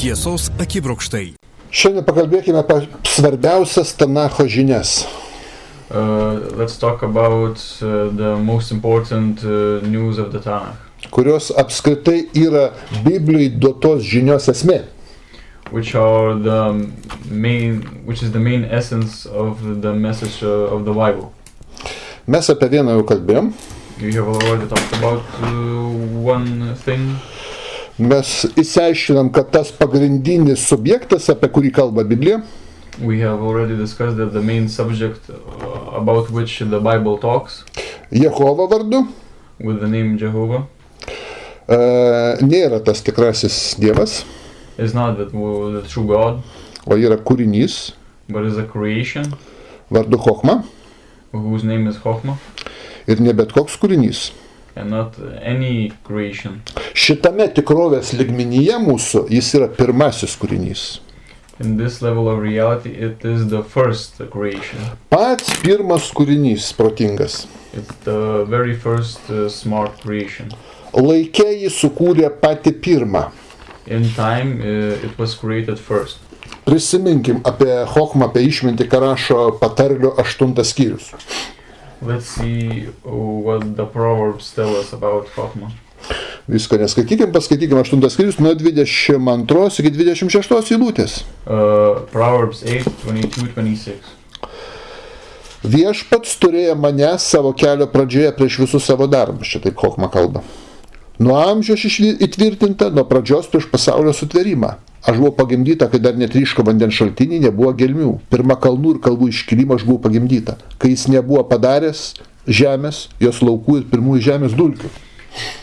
Tiesos akibrokštai. Šiandien pakalbėkime apie svarbiausias Tanacho žinias. Let's talk about the most important news of the Tanach, Kurios apskritai yra Biblijai duotos žinios esmė. which is the main essence of the message of the Bible. Mes apie vieną jau kalbėjom. We have already talked about one thing. Mes įsiaiškinam, kad tas pagrindinis subjektas, apie kurį kalba Biblija, We have already discussed that the main subject about which the Bible talks, Jehova vardu, with the name Jehovah, nėra tas tikrasis Dievas, is not the true God, o yra kūrinys but is a creation vardu Chochma whose name is Chochmah, ir ne bet koks kūrinys. and not any creation. Šitame tikrovės lygmenyje mūsų jis yra pirmasis kūrinys. In this level of reality, it is the first creation. Pats pirmas kūrinys protingas. It's the very first smart creation. Laike jį sukūrė patį pirmą. In time, it was created first. Prisiminkim apie Chochmą, apie išmintį, ką rašo Patarlio 8 skyrius. Let's see what the Proverbs tell us about Chochmah. Viską neskaitykim, paskaitykim 8 skyrius nuo 22 iki 26 eilutės. Proverbs 8, 22, 26. Viešpats turėjo mane savo kelio pradžioje prieš visus savo darbus, čia taip Chochma kalba. Nuo amžiaus įtvirtinta, nuo pradžios prieš pasaulio sutvėrimą. Aš buvau pagimdyta, kai dar netryško vandens šaltiniai, nebuvo gelmių. Pirma kalnų ir kalbų iškilimo aš buvau pagimdyta, kai jis nebuvo padaręs žemės, jos laukų ir pirmųjų žemės dulkių.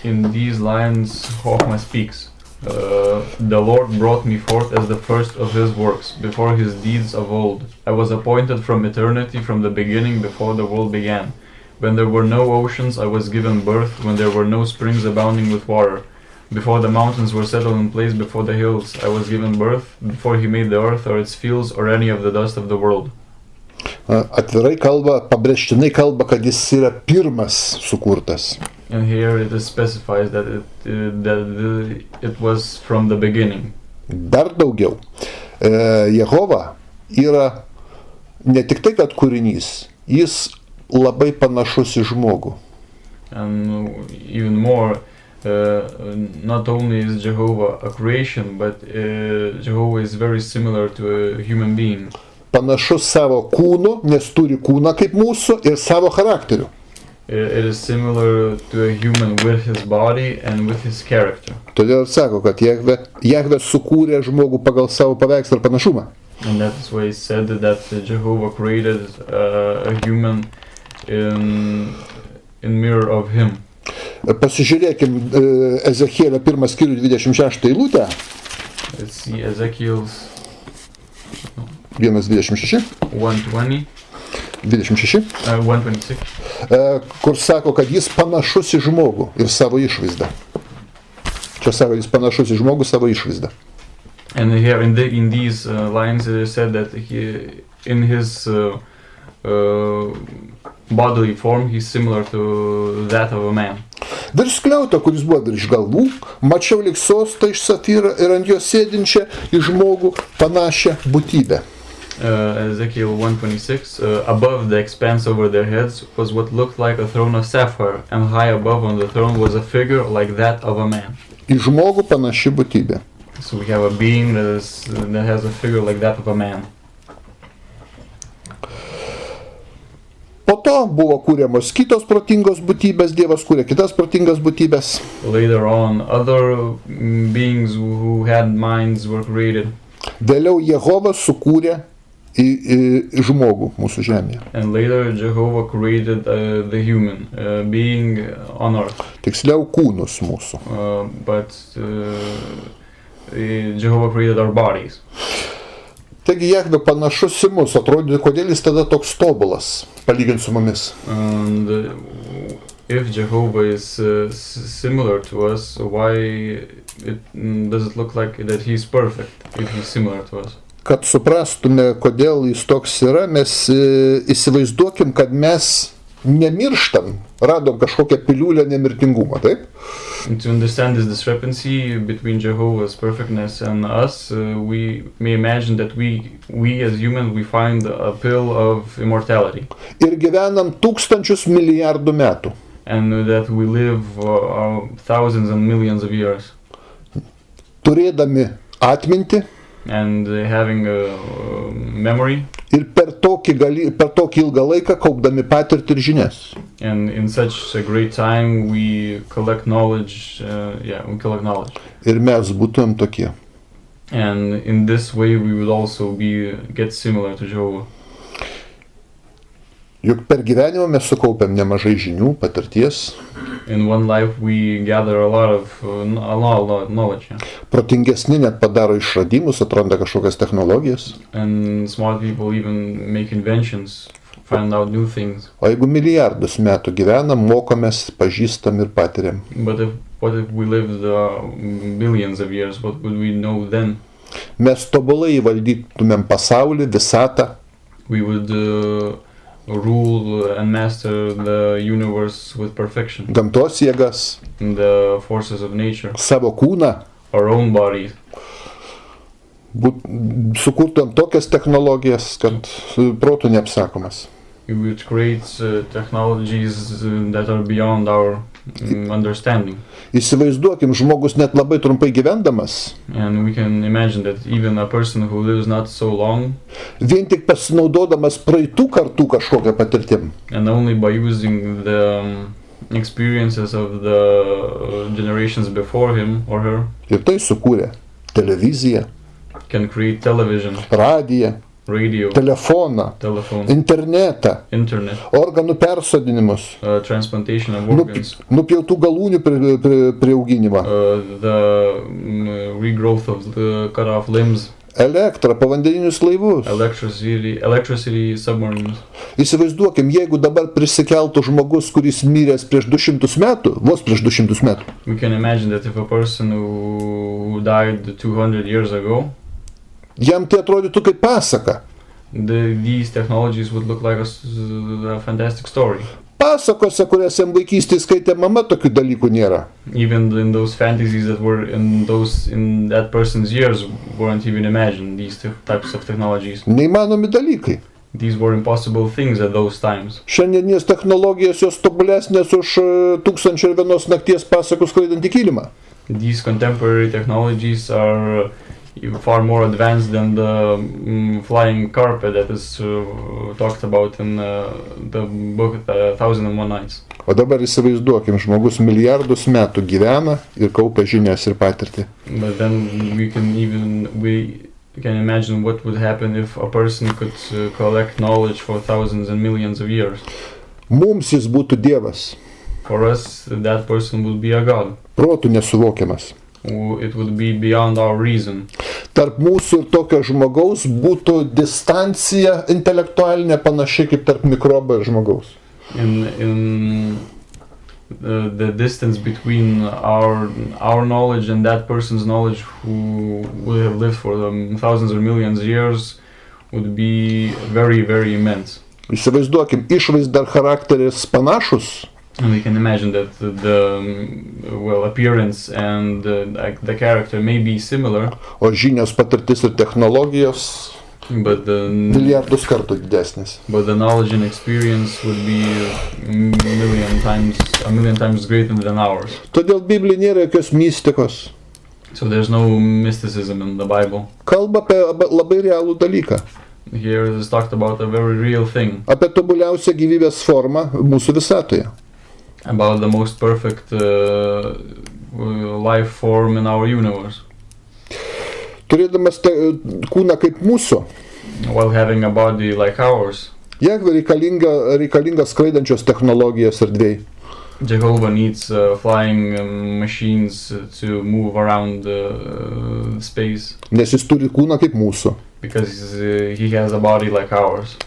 In these lines, Chochmah speaks, the Lord brought me forth as the first of his works, before his deeds of old. I was appointed from eternity, from the beginning, before the world began. When there were no oceans, I was given birth, when there were no springs abounding with water. Before the mountains were settled in place, before the hills, I was given birth, before he made the earth or its fields or any of the dust of the world. Atvirai kalba, pabrėžtinai kalba, kad jis yra pirmas sukurtas. And here it specifies that it was from the beginning. Dar daugiau. Jehova yra ne tik tai, kad kūrinys, jis labai panašus į žmogų. And even more, not only is Jehovah a creation, but Jehovah is very similar to a human being. Panašus savo kūnu, nes turi kūną kaip mūsų, ir savo charakteriu. It is similar to a human with his body and with his character. Todėl sako, kad Jahve sukūrė žmogų pagal savo paveikslą ir panašumą. And that's why he said that Jehovah created a human in mirror of him. Pasižiūrėkim Ezechielio 1 skyrių 26 eilutę. Let's see Ezekiel's 1:26. 1:20. 26, 1:26. kur sako, kad jis panašus į žmogų ir savo išvaizdą. Čia sako, jis panašus į žmogų savo išvaizdą. And here in these lines it is said that in his bodily form he's similar to that of a man. Virš skliauto, kuris buvo virš galvų, mačiau lyg sostą iš safyro ir ant jo sėdinčią į žmogų panašią būtybę. Ezekiel 1:26, above the expanse over their heads was what looked like a throne of sapphire, and high above on the throne was a figure like that of a man. Į žmogų panaši būtybė. So we have a being that has a figure like that of a man. Po to buvo kūriamos kitos protingos būtybės, Dievas kūrė kitas protingas būtybės. Later on, other beings who had minds were created. Vėliau Jehova sukūrė į žmogų mūsų žemėje. And later Jehovah created the human being on earth. Tiksliau kūnus mūsų. But Jehovah created our bodies. Taigi Jahve panašus į mus, atrodo, kodėl jis tada toks tobulas, palyginti su mumis. And if Jehovah is similar to us, why does it look like that he's perfect if he's similar to us? Kad suprastume, kodėl jis toks yra, mes įsivaizduokim, kad mes nemirštam radom kažkokią piliulę nemirtingumo, taip? And to understand this discrepancy between Jehovah's perfectness and us, we may imagine that we as humans, we find a pill of immortality. Ir gyvenam tūkstančius milijardų metų. And that we live thousands and millions of years. Turėdami atmintį and having a memory. Ir per tokį ilgą laiką kaupdami patirtį ir žinias. And in such a great time we collect knowledge. We collect knowledge. Ir mes būtumėm tokie. And in this way we would also get similar to Jehovah. Juk per gyvenimą mes sukaupėm nemažai žinių, patirties. In one life we gather a lot of knowledge. Yeah. Protingesni net padaro išradimus, atranda kažkokias technologijas. And smart people even make inventions, find out new things. O jeigu milijardus metų gyvenam, mokomės, pažįstam ir patiriam. But what if we lived billions of years, what would we know then? Mes tobulai įvaldytumėm pasaulį, visatą. We would rule and master the universe with perfection. Gamtos jėgas. The forces of nature. Savo kūną. Our own bodies. Sukurtum tokias technologijas, kad protų neapsakomas. We would create technologies that are beyond our understanding. Įsivaizduokim, žmogus net labai trumpai gyvendamas. And we can imagine that even a person who lives not so long. Vien tik pasinaudodamas praeitų kartų kažkokią patirtim. And only by using the experiences of the generations before him or her. Ir tai sukūrė televiziją. Can create television. Radiją. Radio, telefoną, internetą, organų persodinimus, transplantation of organs, nupjautų galūnių priauginimą, the regrowth of the cut off limbs, elektrą, povandeninius laivus, electricity submarines. Įsivaizduokim, jeigu dabar prisikeltų žmogus, kuris miręs prieš 200 metų, vos prieš 200 metų. We can imagine that if a person who died 200 years ago, jam tai atrodytų kaip pasaka. These technologies would look like a fantastic story. Pasakose, kurias jam vaikystėje skaitė mama, tokių dalykų nėra. Even in those fantasies that were in that person's years weren't even imagined, these types of technologies. Neįmanomi dalykai. These were impossible things at those times. Šiandienės technologijos jos tobulesnės už 1001 nakties pasakų skraidantį kilimą. These contemporary technologies are far more advanced than the flying carpet that is talked about in the book 1001 Nights. O dabar įsivaizduokim, žmogus milijardus metų gyvena ir kaupia žinias ir patirtį. But then we can imagine what would happen if a person could collect knowledge for thousands and millions of years. Mums jis būtų Dievas. For us, that person would be a God. Protų nesuvokiamas. It would be beyond our reason. Tarp mūsų ir tokio žmogaus būtų distancija intelektualinė panašiai kaip tarp mikrobo ir žmogaus. In the distance between our knowledge and that person's knowledge who would have lived for thousands or millions of years would be very, very immense. Įsivaizduokim, išvaizda ir charakteris panašus. And we can imagine that the appearance and the character may be similar. O žinios, patirtis ir technologijos milijardus kartų didesnis. But the knowledge and experience would be a million times greater than ours. Todėl Biblija nėra jokios mistikos. So there's no mysticism in the Bible. Kalba apie labai realų dalyką. Here is talked about a very real thing. Apie tobuliausią gyvybės formą mūsų visatoje. About the most perfect life form in our universe. Turėdamas kūną kaip mūsų. While having a body like ours. Jahve reikalinga skraidančios technologijos erdvėj. Jehovah needs flying machines to move around space. Nes jis turi kūną kaip mūsų. Because he has a body like ours.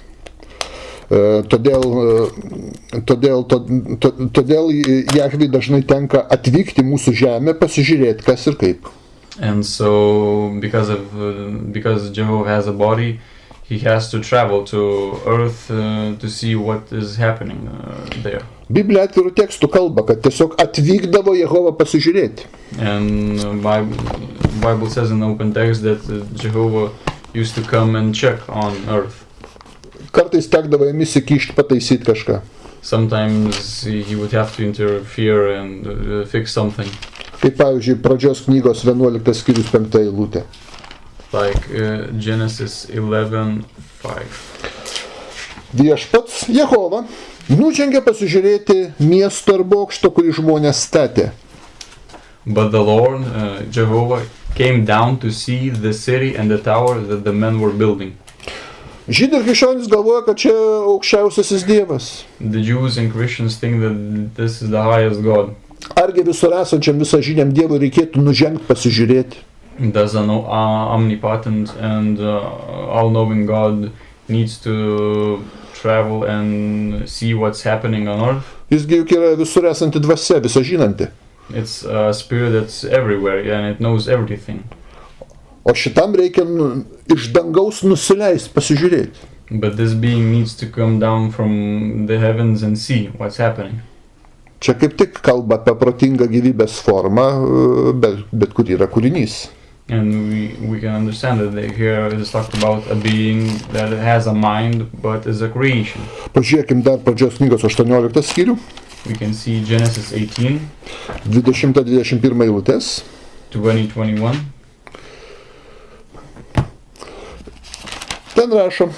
Todėl Jahvei dažnai tenka atvykti mūsų žemę, pasižiūrėti, kas ir kaip. And so, because Jehovah has a body, he has to travel to earth to see what is happening there. Biblija atvirų tekstų kalba, kad tiesiog atvykdavo Jehova pasižiūrėti. And Bible says in open text that Jehovah used to come and check on earth. Kartais tekdavo jam įsikišti, pataisyti kažką. Sometimes he would have to interfere and fix something. Kaip pavyzdžiui, pradžios knygos 11 skyrius 5 eilutė. Like Genesis 11:5. Viešpats Jehova nužengė pasižiūrėti miesto ar bokšto, kurį žmonės statė. But the Lord, Jehovah, came down to see the city and the tower that the men were building. Žydai ir krikščionys galvoja, kad čia aukščiausiasis Dievas. The Jews and Christians think that this is the highest God. Argi visur esančiam visažiniam Dievui reikėtų nužengti pasižiūrėti? Does an omnipotent and all-knowing God needs to travel and see what's happening on earth? Jisgi juk yra visur esanti dvasia, visažinanti. It's a spirit that's everywhere and it knows everything. O šitam reikia iš dangaus nusileisti, pasižiūrėti. But this being needs to come down from the heavens and see what's happening. Čia kaip tik kalba apie protingą gyvybės formą, bet kur yra kūrinys. And we can understand that here it is talked about a being that has a mind but is a creation. Pažiūrėkim dar pradžios knygos 18 skyrių. We can see Genesis 18, 20-21 eilutės. 20-21. Ten rašo,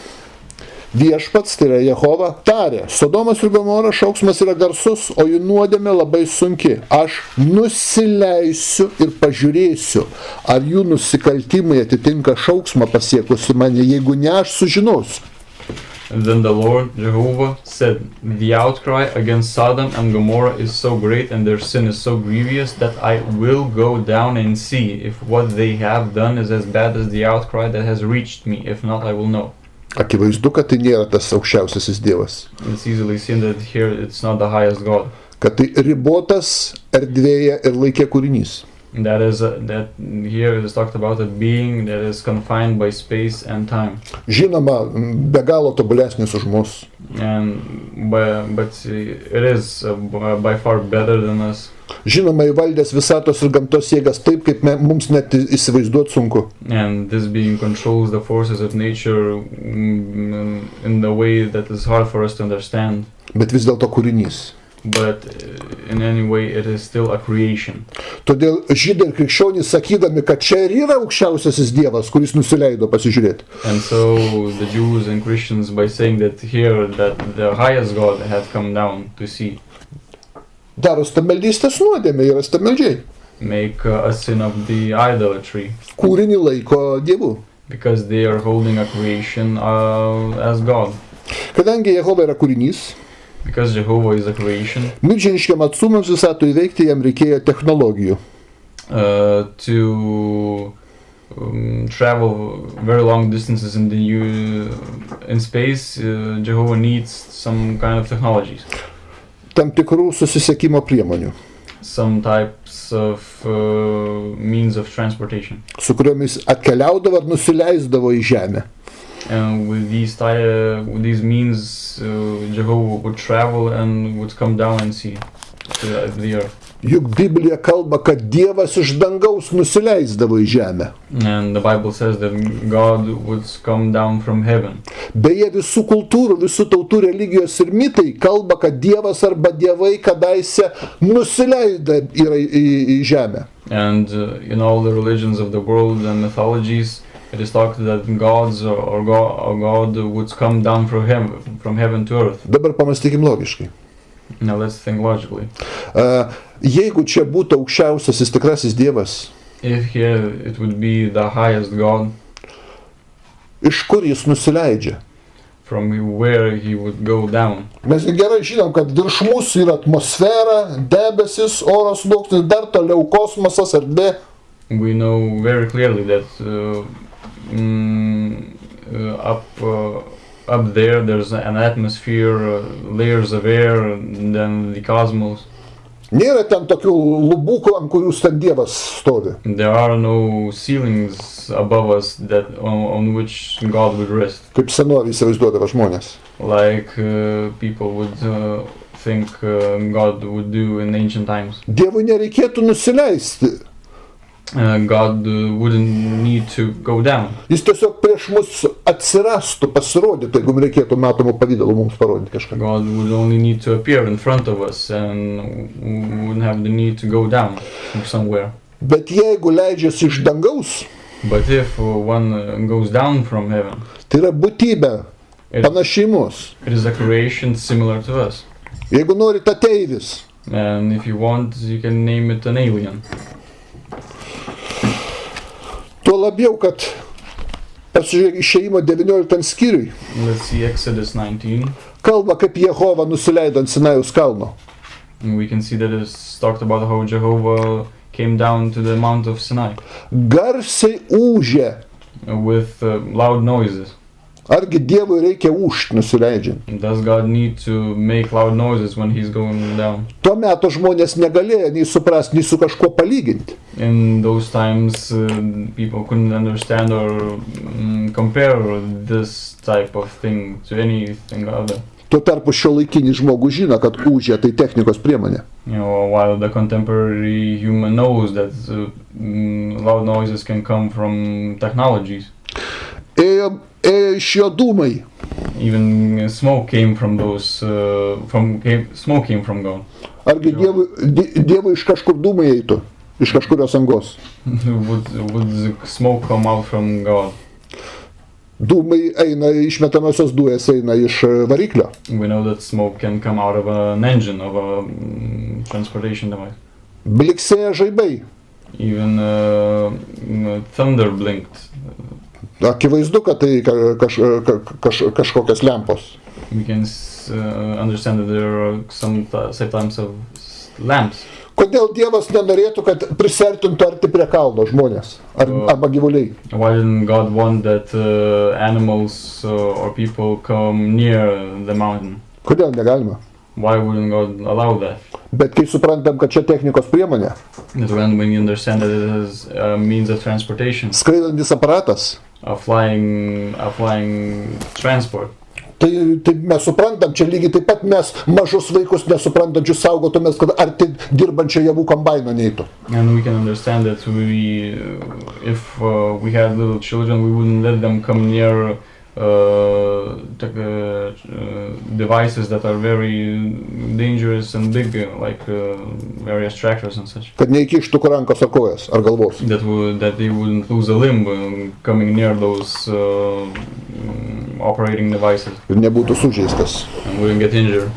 viešpats, tai yra Jehova, tarė, Sodomas ir Gomora šauksmas yra garsus, o jų nuodėmė labai sunki. Aš nusileisiu ir pažiūrėsiu, ar jų nusikaltimai atitinka šauksmą pasiekusi mane, jeigu ne, aš sužinosiu. And then the Lord, Jehovah, said, the outcry against Sodom and Gomorrah is so great and their sin is so grievous that I will go down and see if what they have done is as bad as the outcry that has reached me. If not, I will know. Akivaizdu, kad tai nėra tas aukščiausiasis Dievas. It's easily seen that here it's not the highest God. Kad tai ribotas erdvėje ir laike kūrinys. That is that here it is talked about a being that is confined by space and time. Žinoma, be galo tobulesnis už mus. But it is by far better than us. Žinoma, įvaldęs visatos ir gamtos jėgas taip, kaip mums net įsivaizduot sunku. And this being controls the forces of nature in the way that is hard for us to understand. Bet vis dėlto kūrinys. But in any way it is still a creation. Todėl žydai ir krikščionys sakydami, kad čia ir yra aukščiausiasis Dievas, kuris nusileido pasižiūrėti. And so the Jews and Christians, by saying that here that the highest God had come down to see, daro stabmeldystės nuodėmę, yra stabmeldžiai. Make a sin of the idolatry. Kūrinį laiko Dievu. Because they are holding a creation as God. Kadangi Jehova yra kūrinys, because Jehovah is a creation, milžiniškiam atstumams visatoj įveikti jam reikėjo technologijų. To travel very long distances in space, Jehovah needs some kind of technologies. Tam tikrų susisiekimo priemonių. Some types of means of transportation. Su kuriomis atkeliaudavo ir nusileisdavo į žemę. And with these means, Jehovah would travel and would come down and see the earth. Juk Biblija kalba, kad Dievas iš dangaus nusileisdavo į žemę. And the Bible says that God would come down from heaven. Beje, visų kultūrų, visų tautų religijos ir mitai kalba, kad Dievas arba dievai kadaise nusileido į žemę. And in all the religions of the world and mythologies, it is talked that gods or God would come down from heaven to earth. Dabar pamąstykim logiškai. Now let's think logically. Jeigu čia būtų aukščiausiasis tikrasis Dievas, if here it would be the highest God, iš kur jis nusileidžia? From where he would go down. Mes gerai žinom, kad virš mūsų yra atmosfera, debesis, oro sluoksnis, dar toliau kosmosas, erdvė. We know very clearly that up there there's an atmosphere, layers of air, and then the cosmos. Nėra ten tokių lubukų, ant kurių ten Dievas stovi. There are no ceilings above us that on which God would rest. Kaip senovė įsivaizduodavo žmonės. Like people would think God would do in ancient times. Dievui nereikėtų nusileisti. God wouldn't need to go down. Jis tiesiog prieš mus atsirastų, pasirodytų, jeigu reikėtų matomų pavydalų mums parodyti kažką. God would only need to appear in front of us and wouldn't have the need to go down from somewhere. Bet jeigu leidžiasi iš dangaus, But if one goes down from heaven, tai yra būtybė, panaši į mus. it is a creation similar to us. Jeigu norit ateivis, And if you want, you can name it an alien. tuo labiau, kad pasižiūrėk Išėjimo 19 skyriui, Let's see Exodus 19. kalba, kaip Jehova nusileido ant Sinajaus kalno. And we can see that it's talked about how Jehovah came down to the Mount of Sinai Garsiai ūžė. with loud noises. Argi Dievui reikia ūžt nusileidžiant? Does God need to make loud noises when he's going down? Tuo metu žmonės negalėjo nei suprasti, nei su kažkuo palyginti. In those times, people couldn't understand or compare this type of thing to anything other. Tuo tarpu šiuolaikinis žmogus žino, kad ūžė tai technikos priemonė. You know, while the contemporary human knows that loud noises can come from technologies. Ėjo iš jo dūmai. Even smoke came from those. Smoke came from God. Argi Dievui iš kažkur dūmai eitų? Iš kažkurios angos. would the smoke come out from God? Dūmai eina, išmetamosios dujas eina iš variklio. We know that smoke can come out of an engine, of a transportation device. Bliksėja žaibai. Even thunder blinked. Akivaizdu, kad tai kažkokios lempos. We can understand that there are some types of lamps. Kodėl Dievas nenorėtų, kad prisertintų arti prie kalno žmonės arba gyvuliai? Why didn't God want that animals or people come near the mountain? Kodėl negalima? Why wouldn't God allow that? Bet kai suprantam, kad čia technikos priemonė, That when you understand that it is a means of transportation, skraidantis aparatas, a flying transport, tai mes suprantam, čia lygiai taip pat mes mažus vaikus nesuprantančius saugotumės, kad arti dirbančio javų kombaino neitų. and we can understand that if we had little children, we wouldn't let them come near devices that are very dangerous and big, like various tractors and such. Kad neįkištų kur rankos ar kojas, ar galvos. That they wouldn't lose a limb coming near those operating devices Ir nebūtų sužeistas. and wouldn't get injured.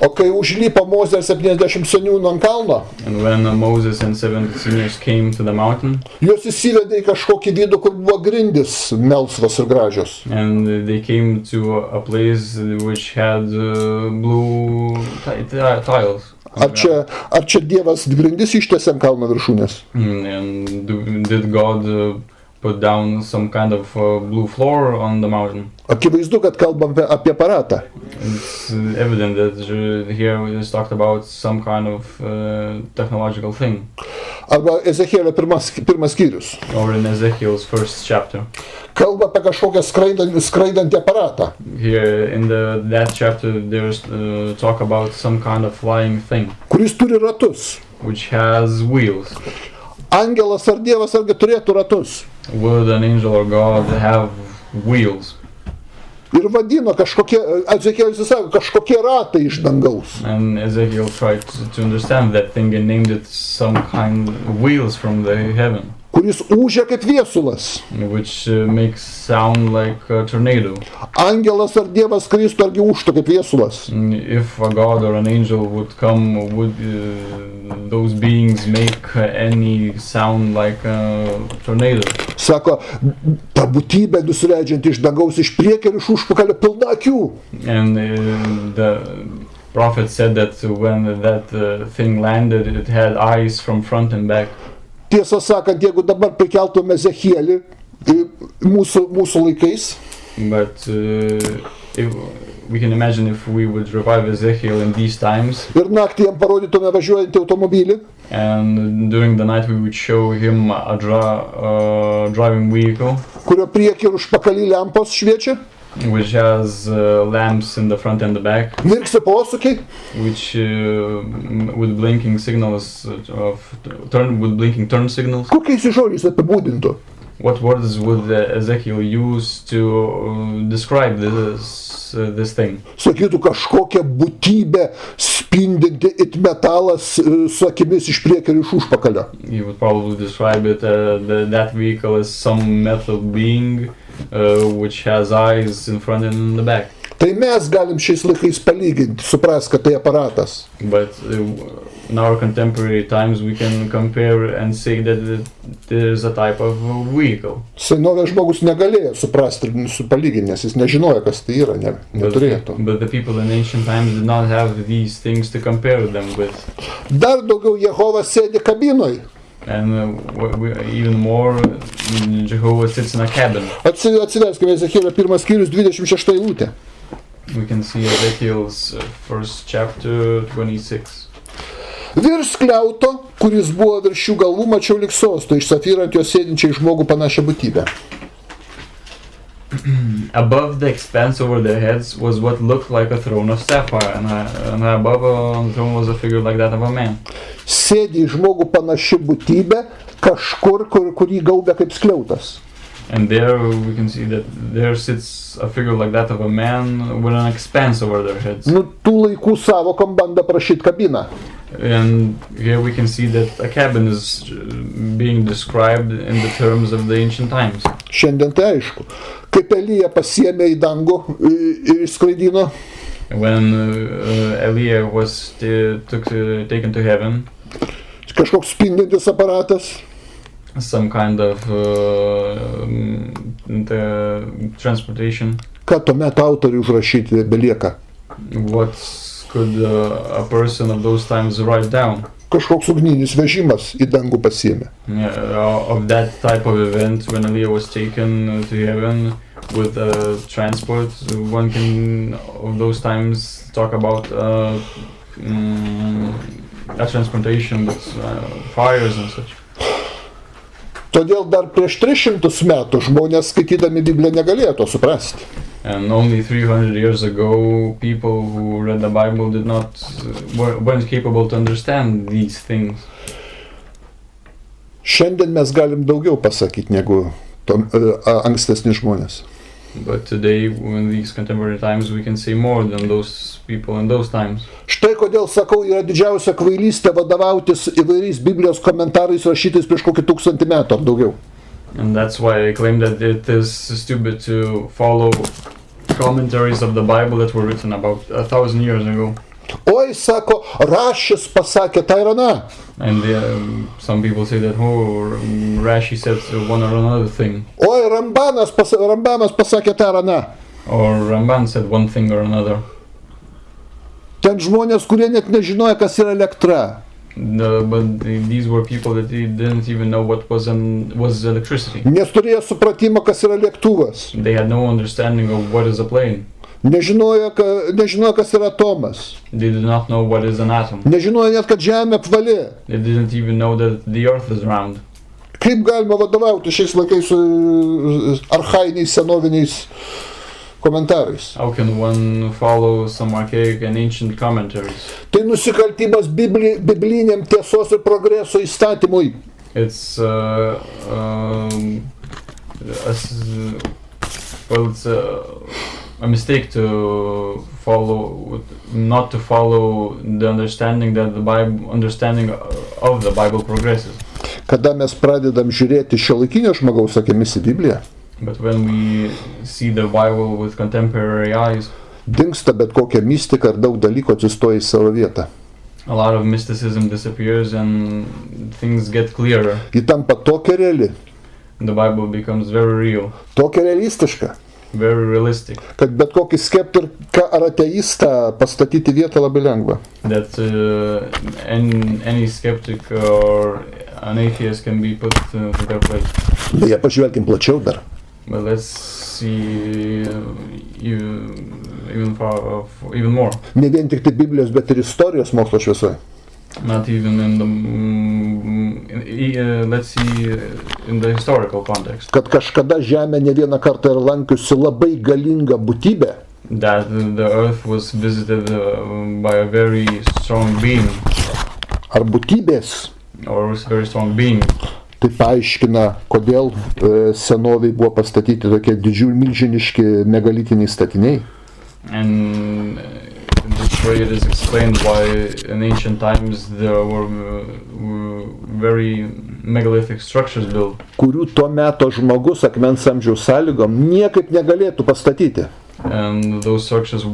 O kai užlipo Mozė 70 seniūnų ant kalno, And when Moses and 70 seniors came to the mountain, juos įsivedė į kažkokį vidų, kur buvo grindys melsvos ir gražios. and they came to a place which had blue tiles. Ar čia Dievas grindis ištiesė ant kalno viršūnės? And did God put down some kind of blue floor on the mountain? Akivaizdu, kad kalbam apie aparatą. It's evident that here we just talked about some kind of technological thing. Arba Ezekėlio pirmas skyrius. Or in Ezekiel's first chapter. Kalba apie kažkokią skraidantį aparatą. Here in that chapter there's talk about some kind of flying thing Kuris turi ratus. which has wheels. Angelas ar Dievas argi turėtų ratus. Would an angel or God have wheels? Ir vadino Ezekėlis sako, kažkokie ratai iš dangaus. And Ezekiel tried to understand that thing and named it some kind of wheels from the heaven, Kuris ūžia kaip viesulas. which makes sound like a tornado. Angelas ar Dievas Kristų argi ūžtų kaip viesulas. If a God or an angel would come, would those beings make any sound like a tornado? Sako, ta būtybė nusileidžiant iš dangaus iš priekio ir iš užpakalio pilna akių. And the prophet said that when that thing landed, it had eyes from front and back. Tiesą sakant, jeigu dabar prikeltume Ezekielį mūsų laikais, But if we can imagine if we would revive Ezekiel in these times. Ir naktį jam parodytume važiuojantį automobilį. And during the night we would show him a driving vehicle. Kurio priekį ir užpakalį lempos šviečia. Which has lamps in the front and the back. Mirksi posūkiai. Which with blinking signals with blinking turn signals. Kokiais žodžiais apibūdintų? What words would Ezekiel use to describe this thing? Sakytų kažkokią būtybę spindinti it metalas su akimis iš priekio ir iš užpakalio. He would probably describe it that vehicle as some metal being which has eyes in front and in the back. Tai mes galim šiais laikais palyginti, supras, kad tai aparatas. But in our contemporary times we can compare and say that there is a type of vehicle. Senovės žmogus negalėjo suprasti ir palyginti, nes jis nežinojo, kas tai yra, neturėtų. But the people in ancient times did not have these things to compare them with. Dar daugiau Jehova sėdi kabinoj. And even more, Jehovah sits in a cabin. Atsiverskime Ezekielio 1 skyrius 26 eilutė. We can see Ezekiel's first chapter 26. Virš skliauto, kuris buvo virš jų galvų, mačiau lyg sosto, iš safyro ant jo sėdinčiai žmogų panašią būtybę. Above the expanse over their heads was what looked like a throne of sapphire, and above on the throne was a figure like that of a man. Sėdi į žmogų panaši būtybė, kažkur, kurį gaubia kaip skliautas. And there we can see that there sits a figure like that of a man with an expanse over their heads. Nu, tų laikų savokom bando prašyti kabiną. And here we can see that a cabin is being described in the terms of the ancient times. Šiandien tai aišku. Kaip Elija pasiėmė į dangų ir išskraidino. When Elijah was taken to heaven. Kažkoks spindintis aparatas. Some kind of transportation. Ką tuomet autoriui užrašyti belieka? What could a person of those times write down? Kažkoks ugninis vežimas į dangų pasiėmė. Of that type of event, when Elijah was taken to heaven with transport, one can of those times talk about a transportation with fires and such. Todėl dar prieš 300 metų žmonės skaitydami Bibliją negalėjo to suprasti. And only 300 years ago, people who read the Bible weren't capable to understand these things. Šiandien mes galim daugiau pasakyti negu ankstesni žmonės. But today, in these contemporary times, we can say more than those people in those times. Štai kodėl sakau, yra didžiausia kvailystė vadovautis įvairiais Biblijos komentarais rašytais prieš kokį 1000 metų ar daugiau. And that's why I claim that it is stupid to follow commentaries of the Bible that were written about 1000 years ago. Oi, sako, rašis pasakė tai ir ana. And some people say that, Rashi said one or another thing. Oi, Rambanas pasakė tai ir ana. Or Ramban said one thing or another. Ten žmonės, kurie net nežinojo, kas yra elektra. But these were people that didn't even know what was electricity. Nes turėjo supratimą, kas yra lėktuvas. They had no understanding of what is a plane. Nežinojo, kas yra atomas. They did not know what is an atom. Nežinojo net, kad Žemė apvali. They didn't even know that the earth is round. Kaip galima vadovauti šiais laikais su archainiais senoviniais komentarais? How can one follow some archaic and ancient commentaries? Tai nusikaltimas bibliniam tiesos ir progreso įstatymui. It's a mistake to not to follow the understanding that understanding of the Bible progresses. Kada mes pradedam žiūrėti šiuolaikinio žmogaus akimis į Bibliją, but when we see the Bible with contemporary eyes, dingsta bet kokia mistika ir daug dalykų atsistoja į savo vietą. A lot of mysticism disappears and things get clearer. Ji tampa tokia reali. The Bible becomes very real. Tokia realistiška. Very realistic. Kad bet kokį skeptiką ar ateistą pastatyti vietą labai lengva. That any skeptic or an atheist can be put to their place. Beje, pažvelkim plačiau dar. But let's see even more. Ne vien tik tai Biblijos, bet ir istorijos mokslo šviesoje. Not even in the, let's see, in the historical context. Kad kažkada Žemė ne vieną kartą yra lankiusi labai galinga būtybė. That the earth was visited by a very strong being. Ar būtybės. Or a very strong being. Tai paaiškina, kodėl senoviai buvo pastatyti tokie didžiuliai milžiniški megalitiniai statiniai. And this way it is explained why in ancient times there were very megalithic structures built. Kurių tuo meto žmogus akmens amžiaus sąlygom niekaip negalėtų pastatyti. And those structures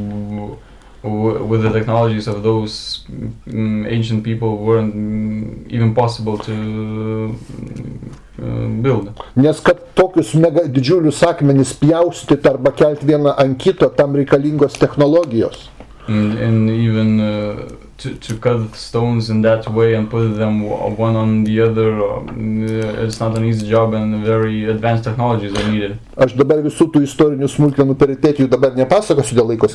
with the technologies of those ancient people weren't even possible to build. Nes kad tokius didžiulius akmenis pjaustyti arba kelti vieną ant kito, tam reikalingos technologijos. And even to cut stones in that way and put them one on the other, it's not an easy job and very advanced technologies are needed. Aš dabar visų tų istorinių smulkmenų peritetijų dabar nepasakosiu dėl laiko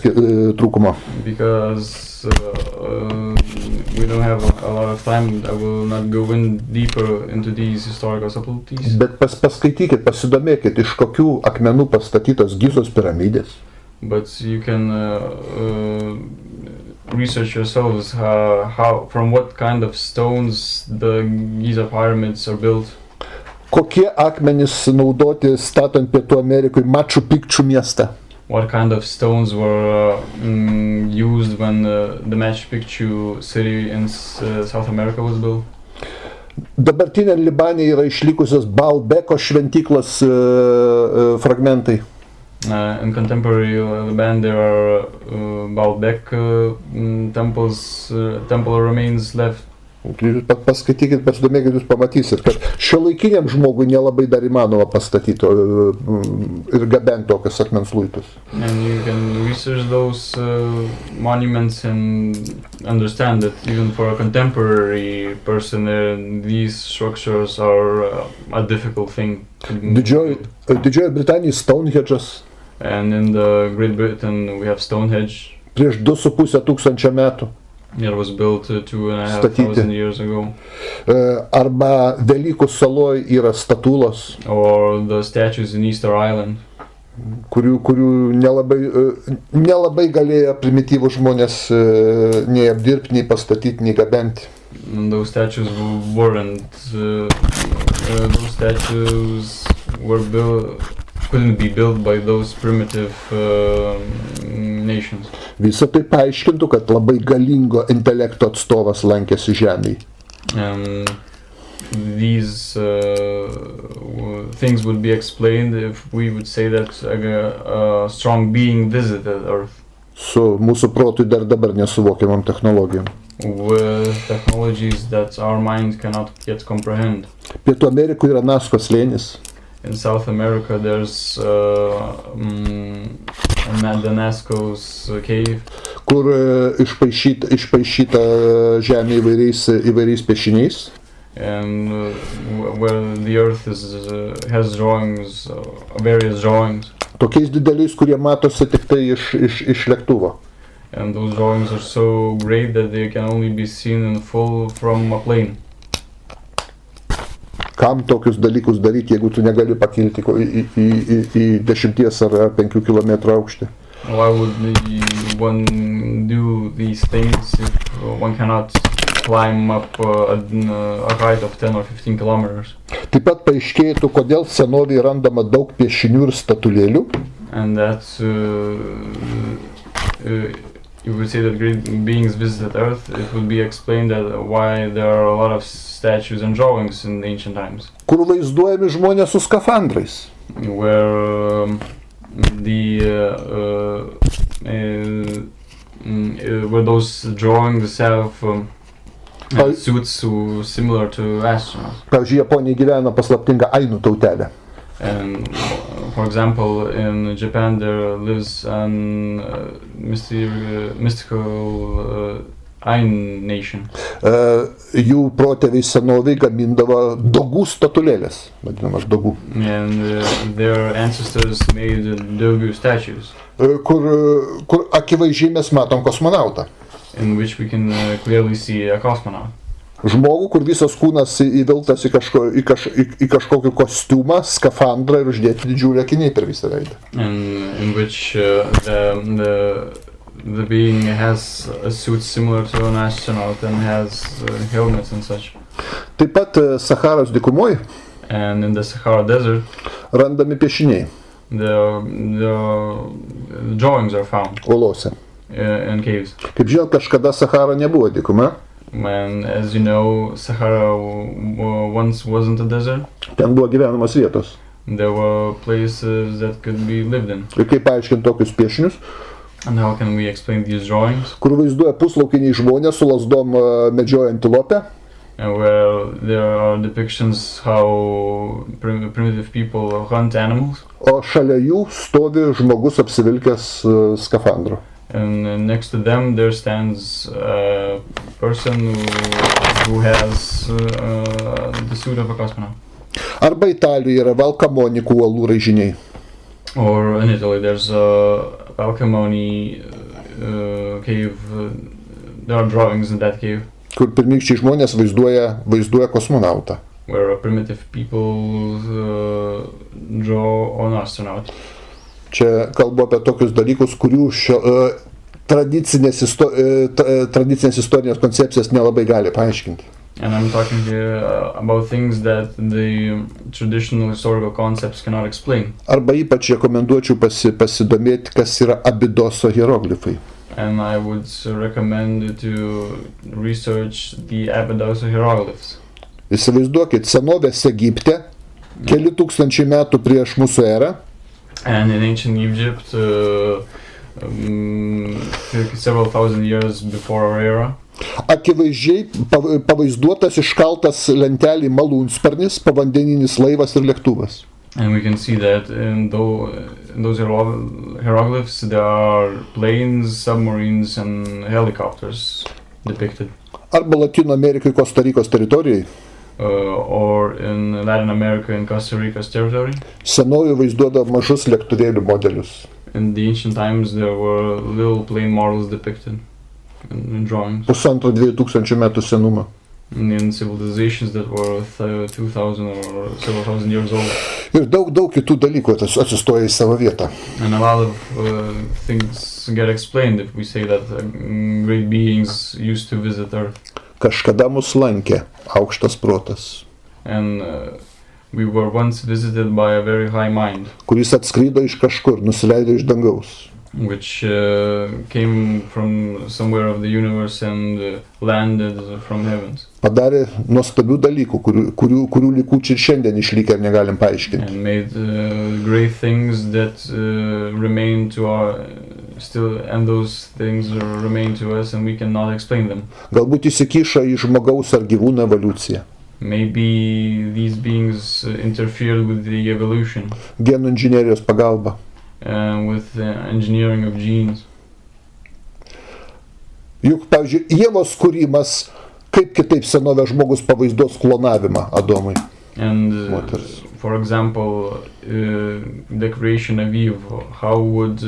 trūkumo. Because we don't have a lot of time, I will not go in deeper into these historical subtleties. Bet paskaitykit, pasidomėkit, iš kokių akmenų pastatytos Gizos piramidės. But you can research yourselves how from what kind of stones the Giza pyramids are built. Kokie akmenys naudoti statant Pietų Amerikoje Machu Picchu miestą? What kind of stones were used when the Machu Picchu city in South America was built? Dabartinė Libane yra išlikusios Baalbeko šventyklos fragmentai. In contemporary Lebanon there are Baalbek temple remains left. Paskaitykit, pasidomėkit, jūs pamatysit, kad šiuolaikiniam žmogui nelabai dar įmanoma pastatyti ir gabenti tokius akmens luitus. And you can research those monuments and understand that even for a contemporary person these structures are a difficult thing. Didžioji Britanija Stonehenge'as. And in the Great Britain we have Stonehenge. Prieš 2,5 tūkstančio metų. It was built 2,500 years ago. Arba Velykų saloj yra statulos. Or the statues in Easter Island. Kurių nelabai galėjo primityvūs žmonės nei apdirbti, nei pastatyti, nei gabenti. And those statues weren't. Those statues were couldn't be built by those primitive nations. Visą tai paaiškintų, kad labai galingo intelekto atstovas lankėsi Žemėje. These things would be explained if we would say that a strong being visited Earth. Su mūsų protui dar dabar nesuvokiamam technologijom. With technologies that our mind cannot yet comprehend. Pietų Amerikoje yra Naskos slėnis. In South America there's the Nazco's cave. Kur išpaišyta žemė įvairiais piešiniais. And where the earth has drawings, various drawings. Tokiais dideliais, kurie matosi tik tai iš lėktuvo. And those drawings are so great that they can only be seen in full from a plane. Kam tokius dalykus daryti, jeigu tu negali pakilti į 10 ar 5 kilometrų aukštį? Why would one do these things if one cannot climb up a height of 10 or 15 kilometers? Taip pat paaiškėtų, kodėl senovėje randama daug piešinių ir statulėlių. And that you would say that great beings visited Earth, it would be explained that why there are a lot of statues and drawings in ancient times. Kur vaizduojami žmonės su skafandrais. Where where those drawings have suits similar to astronauts. Pavyzdžiui, Japonija gyvena paslaptinga Ainų tautelė. And for example, in Japan there lives an mystical Ain nation. Jų protėviai senoviai gamindavo dogų statulėlės, vadinamas dogų. And their ancestors made dogu statues. Kur akivaizdžiai mes matom kosmonautą. In which we can clearly see a cosmonaut. Žmogų, kur visas kūnas įvilktas į kažkokį kostiumą, skafandrą ir uždėti didžiulį akiniai per visą veidą. And in which the being has a suit similar to an astronaut and has helmets and such. Taip pat Saharos dykumoje And in the Sahara Desert, randami piešiniai the drawings are found uolose. in caves. Kaip žinot, kažkada Sahara nebuvo dykuma. And as you know, Sahara once wasn't a desert. Ten buvo gyvenamos vietos. There were places that could be lived in. Ir kaip paaiškinti tokius piešinius, And how can we explain these drawings? kur vaizduoja puslaukiniai žmonės su lasdom medžioja antilopę, And where there are depictions how primitive people hunt animals. o šalia jų stovi žmogus apsivilkęs skafandru. And next to them there stands a person who has the suit of a cosmonaut. Arba Italijoje yra Valkamonikų uolų raižiniai. Or in Italy there's a Valcamoni cave. There are drawings in that cave Kur pirmykščiai žmonės vaizduoja kosmonautą. where primitive people draw an astronaut. Čia kalbu apie tokius dalykus, kurių tradicinės istorinės koncepcijas nelabai gali paaiškinti. And I'm talking here about things that the traditional historical concepts cannot explain. Arba ypač rekomenduočiau pasidomėti, kas yra Abidoso hieroglifai. And I would recommend to research the Abandoned Hieroglyphs. Įsivaizduokit, senovės Egipte, keli tūkstančiai metų prieš mūsų erą, And in ancient Egypt, several thousand years before our era, akivaizdžiai pavaizduotas iškaltas lentelį malūnsparnis, pavandeninis laivas ir lėktuvas. and we can see that in those hieroglyphs there are planes, submarines, and helicopters depicted. Arba Latino Amerikai Kostarikos teritorijai Or in Latin America and Costa Rica's territory. senoviai vaizduodavo mažus lėktuvėlių modelius. In the ancient times there were little plane models depicted in drawings. 1,5–2,000 metų senumo. In civilizations that were 2,000 or several thousand years old. Ir daug kitų dalykų atsistoja į savo vietą. And a lot of things get explained if we say that great beings used to visit Earth. Kažkada mus lankė aukštas protas, And we were once visited by a very high mind, kuris atskrido iš kažkur, nusileido iš dangaus. which came from somewhere of the universe and landed from heavens. Padarė nuostabių dalykų, kurių likučiai ir šiandien išlikę ir negalim paaiškinti. And made great things that remain to our still, and those things remain to us, and we cannot explain them. Galbūt įsikiša į žmogaus ar gyvūno evoliuciją. Maybe these beings interfered with the evolution, Genų inžinerijos pagalba. with the engineering of genes. Juk, pavyzdžiui, Ievos kūrimas, kaip kitaip senovės žmogus pavaizduos klonavimą Adomui. And Motors. for example, the creation of Eve, how would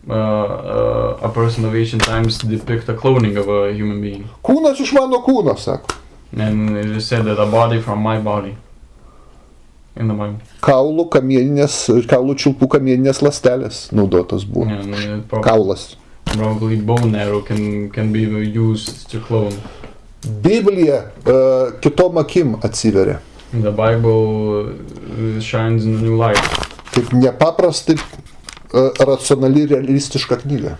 a person of ancient times depict a cloning of a human being? Kūnas iš mano kūno, sako. And it is said that a body from my body in the Bible. Kaulų čiulpų kamieninės ląstelės naudotos buvo. And Kaulas. probably bone marrow can be used to clone. Biblija kitom akim atsiveria. The Bible shines in a new light, Kaip nepaprastai racionali realistiška knyga.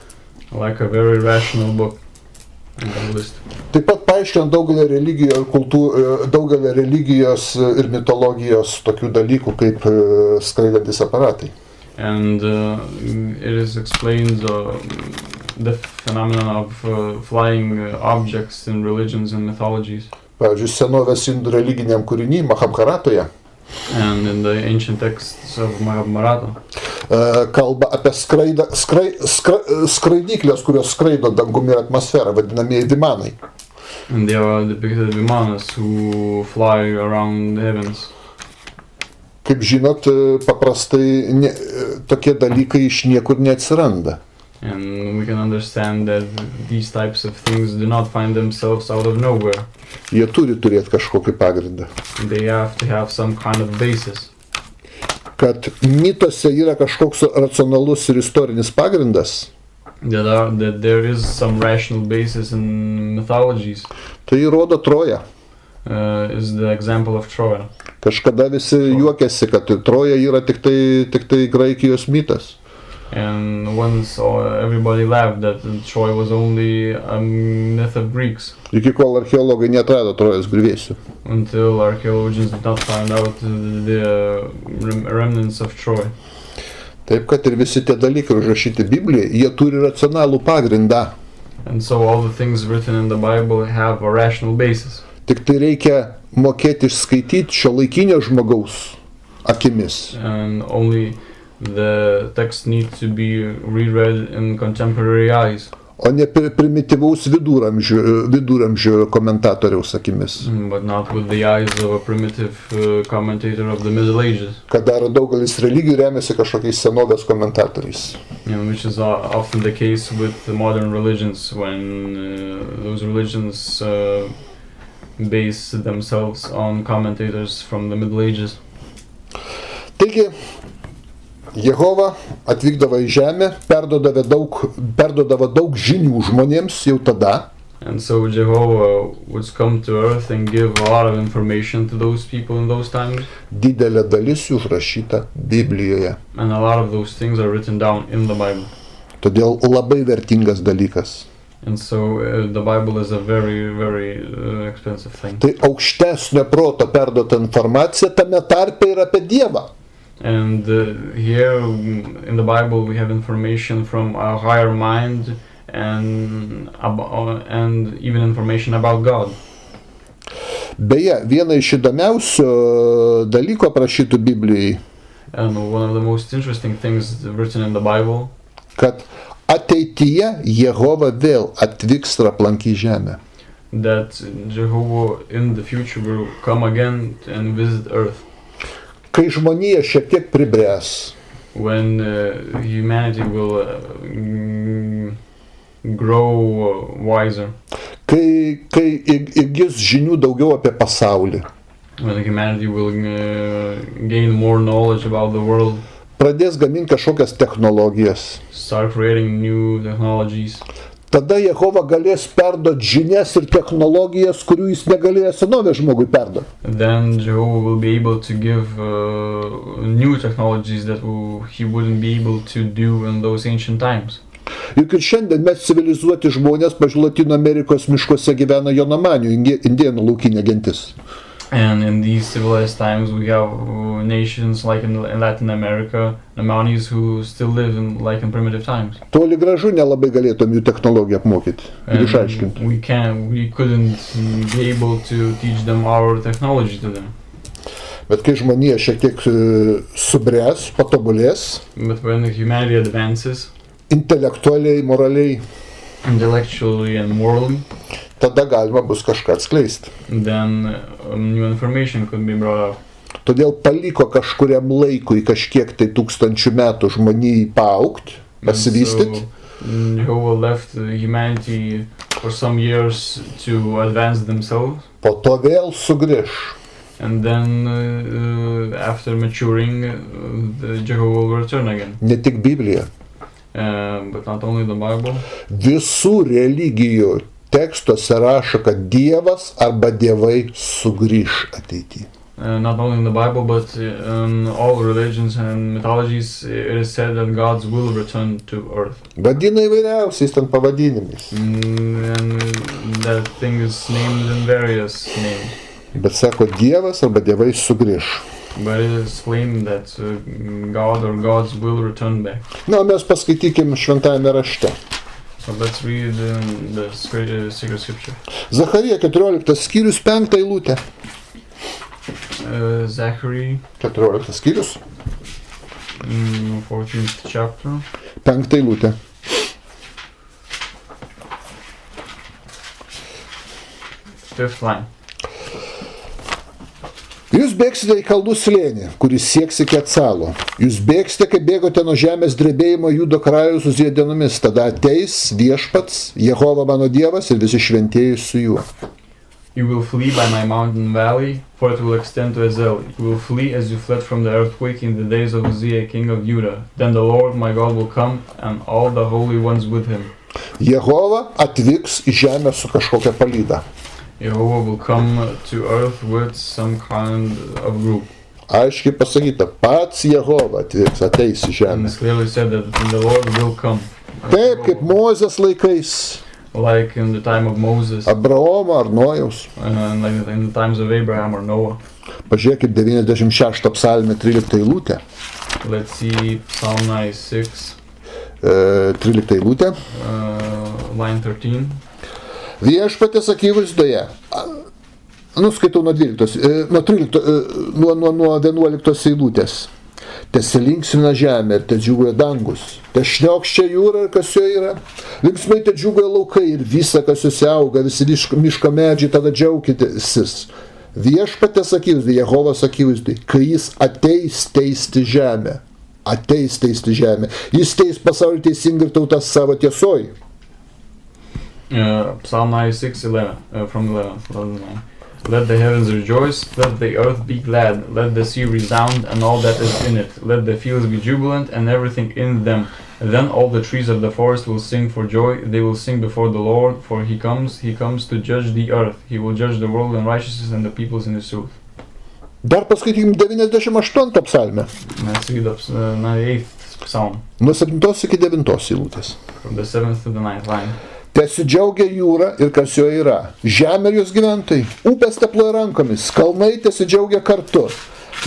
like a very rational book. Biblist. Taip pat paaiškina daugelį religijos ir mitologijos tokių dalykų kaip skraidantis aparatai. And it is explained the phenomenon of flying objects in religions and mythologies. Pavyzdžiui, senovės indų religiniam kūriny Mahabharatoje And in the ancient texts of Mahabharata, kalba apie skraidyklės, kurios skraido dangumi ir atmosferą, vadinamieji vimanai. and they are depicted vimanas who fly around the heavens. Kaip žinot, paprastai tokie dalykai iš niekur neatsiranda. And we can understand that these types of things do not find themselves out of nowhere. Jie turi turėti kažkokį pagrindą. They have to have some kind of basis. Kad mituose yra kažkoks racionalus ir istorinis pagrindas, That there is some rational basis in mythologies, tai įrodo Troja. is the example of Troy. Kažkada visi juokėsi, kad Troja yra tik tai Graikijos mitas. And once everybody laughed that Troy was only a myth of Greeks, Iki kol archeologai neatrado Trojos griuvėsių. until archaeologians did not find out the remnants of Troy. Taip, kad ir visi tie dalykai užrašyti Biblijoje, jie turi racionalų pagrindą. And so all the things written in the Bible have a rational basis. Tik tai reikia mokėti išskaityti šiuolaikinio žmogaus akimis. And only the text needs to be reread in contemporary eyes, O ne primityvaus viduramžių komentatoriaus akimis. but not with the eyes of a primitive commentator of the Middle Ages, Kad daro daugelis religijų remiasi kažkokiais senovės komentatoriais. which is often the case with the modern religions when those religions base themselves on commentators from the Middle Ages. Taigi, Jehova atvykdavo į žemę, perduodavo daug žinių žmonėms jau tada. And so Jehovah would come to earth and give a lot of information to those people in those times. Didelė dalis jų užrašyta Biblijoje. And a lot of those things are written down in the Bible. Todėl labai vertingas dalykas. And so the Bible is a very, very expensive thing. Tai aukštesnio proto perduota informacija tame tarpe ir apie Dievą. And here in the Bible we have information from a higher mind and even information about God. Beje, viena iš įdomiausių dalykų aprašytų Biblijai, And one of the most interesting things written in the Bible, kad ateityje Jehova vėl atvyks ir aplankys žemę. that Jehovah in the future will come again and visit earth. Kai žmonija šiek tiek pribręs, When humanity will grow wiser, kai įgis žinių daugiau apie pasaulį, when humanity will gain more knowledge about the world, pradės gaminti kažkokias technologijas, start creating new technologies, tada Jehova galės perduoti žinias ir technologijas, kurių jis negalėjo senovės žmogui perduoti. then Jehovah will be able to give new technologies that he wouldn't be able to do in those ancient times. Juk ir šiandien mes civilizuoti žmonės, pavyzdžiui, Latino Amerikos miškuose gyvena jonamanių, indėnų laukinė gentis. And in these civilized times we have nations like in Latin America, the Maoris who still live like in primitive times. Toli gražu nelabai galėtum jų technologiją apmokyti ir išaiškinti. We couldn't be able to teach them our technology to them. Bet kai žmonija šiek tiek subręs, patobulės, But when humanity advances intelektualiai, moraliai, intellectually and morally, tada galima bus kažką atskleisti. then new information could be brought up. Todėl paliko kažkuriam laikui kažkiek tai tūkstančių metų žmonijai paaugti, pasivystyti. Jehovah left humanity for some years to advance themselves. Po to vėl sugrįž. And then after maturing, Jehovah will return again. Ne tik Biblija. But not only the Bible. Visų religijų tekstuose rašo, kad Dievas arba dievai sugrįž ateityje. Not only in the Bible, but in all religions and mythologies, it is said that God will return to earth. Vadina įvairiausiais ten pavadinimais. And that thing is named in various names. Bet sako, Dievas arba dievai sugrįž. But it is claimed that God or gods will return back. Na, mes paskaitykim šventajame rašte. So let's read the sacred scripture. Zacharija 14 skyrius 5 eilutė. Zachary, 14 skyrius, 14th chapter. 5 eilutė. Fifth line. Jūs bėgsite į kalnų slėnį, kuris sieks iki Atsalo. Jūs bėgsite, kaip bėgote nuo žemės drebėjimo Judo karaliaus Uzijo dienomis. Tada ateis Viešpats, Jehova mano Dievas ir visi šventieji su juo. You will flee by my mountain valley, for it will extend to Ezel. You will flee as you fled from the earthquake in the days of Uzziah, king of Judah. Then the Lord my God will come, and all the holy ones with him. Jehova atvyks į žemę su kažkokia palyda. Jehovah will come to earth with some kind of group. Aiškiai pasakyta, pats Jehova atvyks, ateis į And žemę. it's clearly said that the Lord will come. Taip, kaip Mozės laikais, Like in the time of Moses, Abraomo ar Nojaus. like in the times of Abraham or Noah. Pažiūrėkit 96 psalmė 13 eilutė. Let's see Psalm 96, 13 eilutė. line 13. Viešpatės akivaizdoje. Skaitau nuo 11 eilutės. Tesilinksmina žemė ir tedžiugoja dangus. Tešniokščia jūra ir kas joje yra. Linksmai tedžiugoja laukai ir visa, kas jose auga, visi miško medžiai, tada džiaukitės. Viešpatės akivaizdoje, Jehovos akivaizdoje, kai jis ateis teisti žemę. Ateis teisti žemę. Jis teis pasaulį teisingai ir tautas savo tiesoj. Psalm 96, 11, from 11. Let the heavens rejoice, let the earth be glad, let the sea resound and all that is in it, let the fields be jubilant and everything in them. Then all the trees of the forest will sing for joy, they will sing before the Lord, for he comes to judge the earth. He will judge the world in righteousness and the peoples in his truth. Dar paskaitykim 98 psalmę. Let's read up 98th Psalm, Nuo 7 iki 9 eilutės. from the 7th to the 9th line. Tesidžiaugia jūra ir kas joje yra. Žemė ir jos gyventojai. Upės teploja rankomis. Kalnai tesidžiaugia kartu.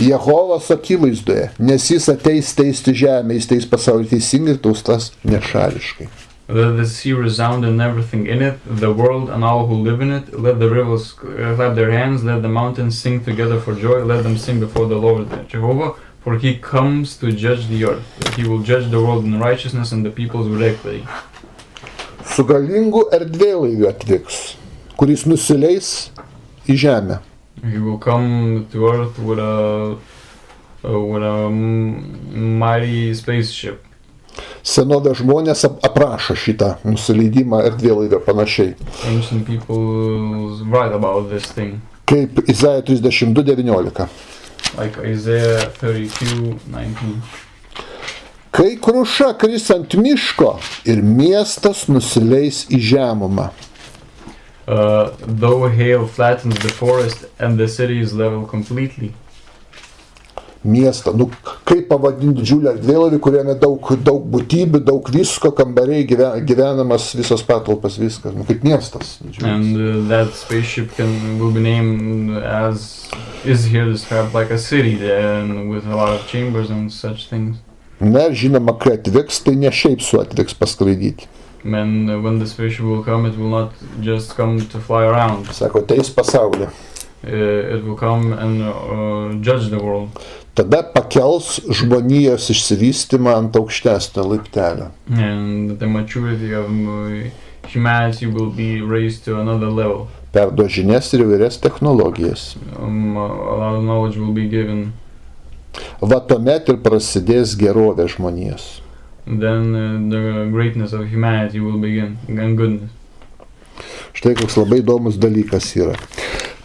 Jehovos akivaizdoje. Nes jis ateis teisti žemę. Jis teis pasaulį teisingai ir taustas nešališkai. Let the sea resound and everything in it, the world and all who live in it. Let the rivers clap their hands, let the mountains sing together for joy. Let them sing before the Lord Jehovah, for he comes to judge the earth. He will judge the world in righteousness and the peoples with equity. Su galingu erdvėlaiviu atvyks, kuris nusileis į žemę. He will come to earth with a mighty spaceship. Senovės žmonės aprašo šitą nusileidimą erdvėlaivio panašiai. Ancient people write about this thing. Kaip Izaja 32:19. Like Isaiah 32:19. Kai kruša kris ant miško ir miestas nusileis į žemumą. Though hail flattens the forest and the city is level completely. Miestą. Kaip pavadinti didžiulį erdvėlaivį, kuriame daug būtybių, daug visko, kambariai, gyvenamas, visos patalpas, viskas. Kaip miestas. And that spaceship will be named as, is here described like a city and with a lot of chambers and such things. Na, žinoma, kai atvyks, tai ne šiaip su atvyks paskraidyti. And when the spaceship will come, it will not just come to fly around. Sako, teis pasaulį. It will come and judge the world. Tada pakels žmonijos išsivystymą ant aukštesnio laiptelio. And the maturity of humanity will be raised to another level. Perduos žinias ir įvairias technologijas. A lot of knowledge will be given. Va tuomet ir prasidės gerovė žmonijos. Then the greatness of humanity will begin, and goodness. Štai koks labai įdomus dalykas yra.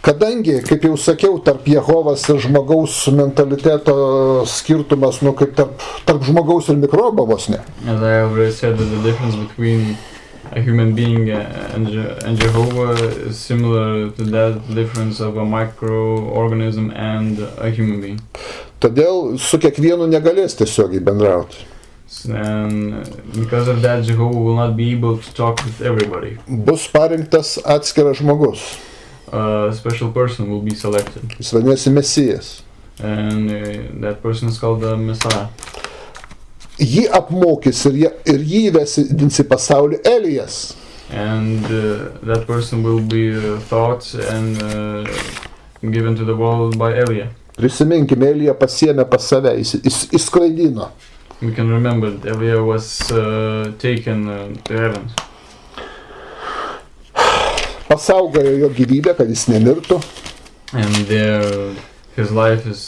Kadangi, kaip jau sakiau, tarp Jehovos ir žmogaus mentaliteto skirtumas, kaip tarp žmogaus ir mikrobo vos ne. As I already said, that the difference between a human being and Jehovah is similar to that difference of a microorganism and a human being. Todėl su kiekvienu negalės tiesiogiai bendrauti. And because of that, Jehovah will not be able to talk with everybody. Bus parinktas atskiras žmogus. A special person will be selected. Jis vadinasi Mesijas. And that person is called the Messiah. Jį apmokys ir jį įvesins į pasaulį Elijas. And that person will be taught and given to the world by Eliah. Prisiminkime, Elija pasiėmė pas save, įskraidino. We can remember that Elijah was taken to heavens. Pasaugojo jo gyvybę, kad jis nemirtų. And there his life is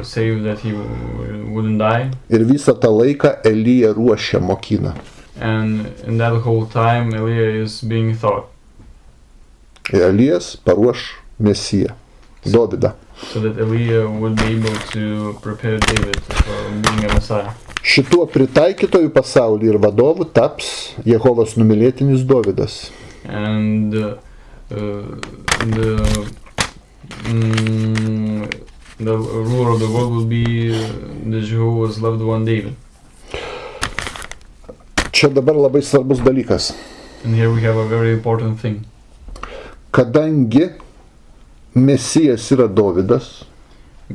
saved that he wouldn't die. Ir visą tą laiką Elija ruošia, mokina. And in that whole time Elijah is being taught. Ir Elijas paruoš Mesiją, Dovydą. So that Elijah would be able to prepare David for being a Messiah. Šituo pritaikytojų pasaulį ir vadovų taps Jehovos numylėtinis Dovydas. And the ruler of the world will be the Jehovah's loved one David. Čia dabar labai svarbus dalykas. And here we have a very important thing. Kadangi Mesijas yra Dovydas,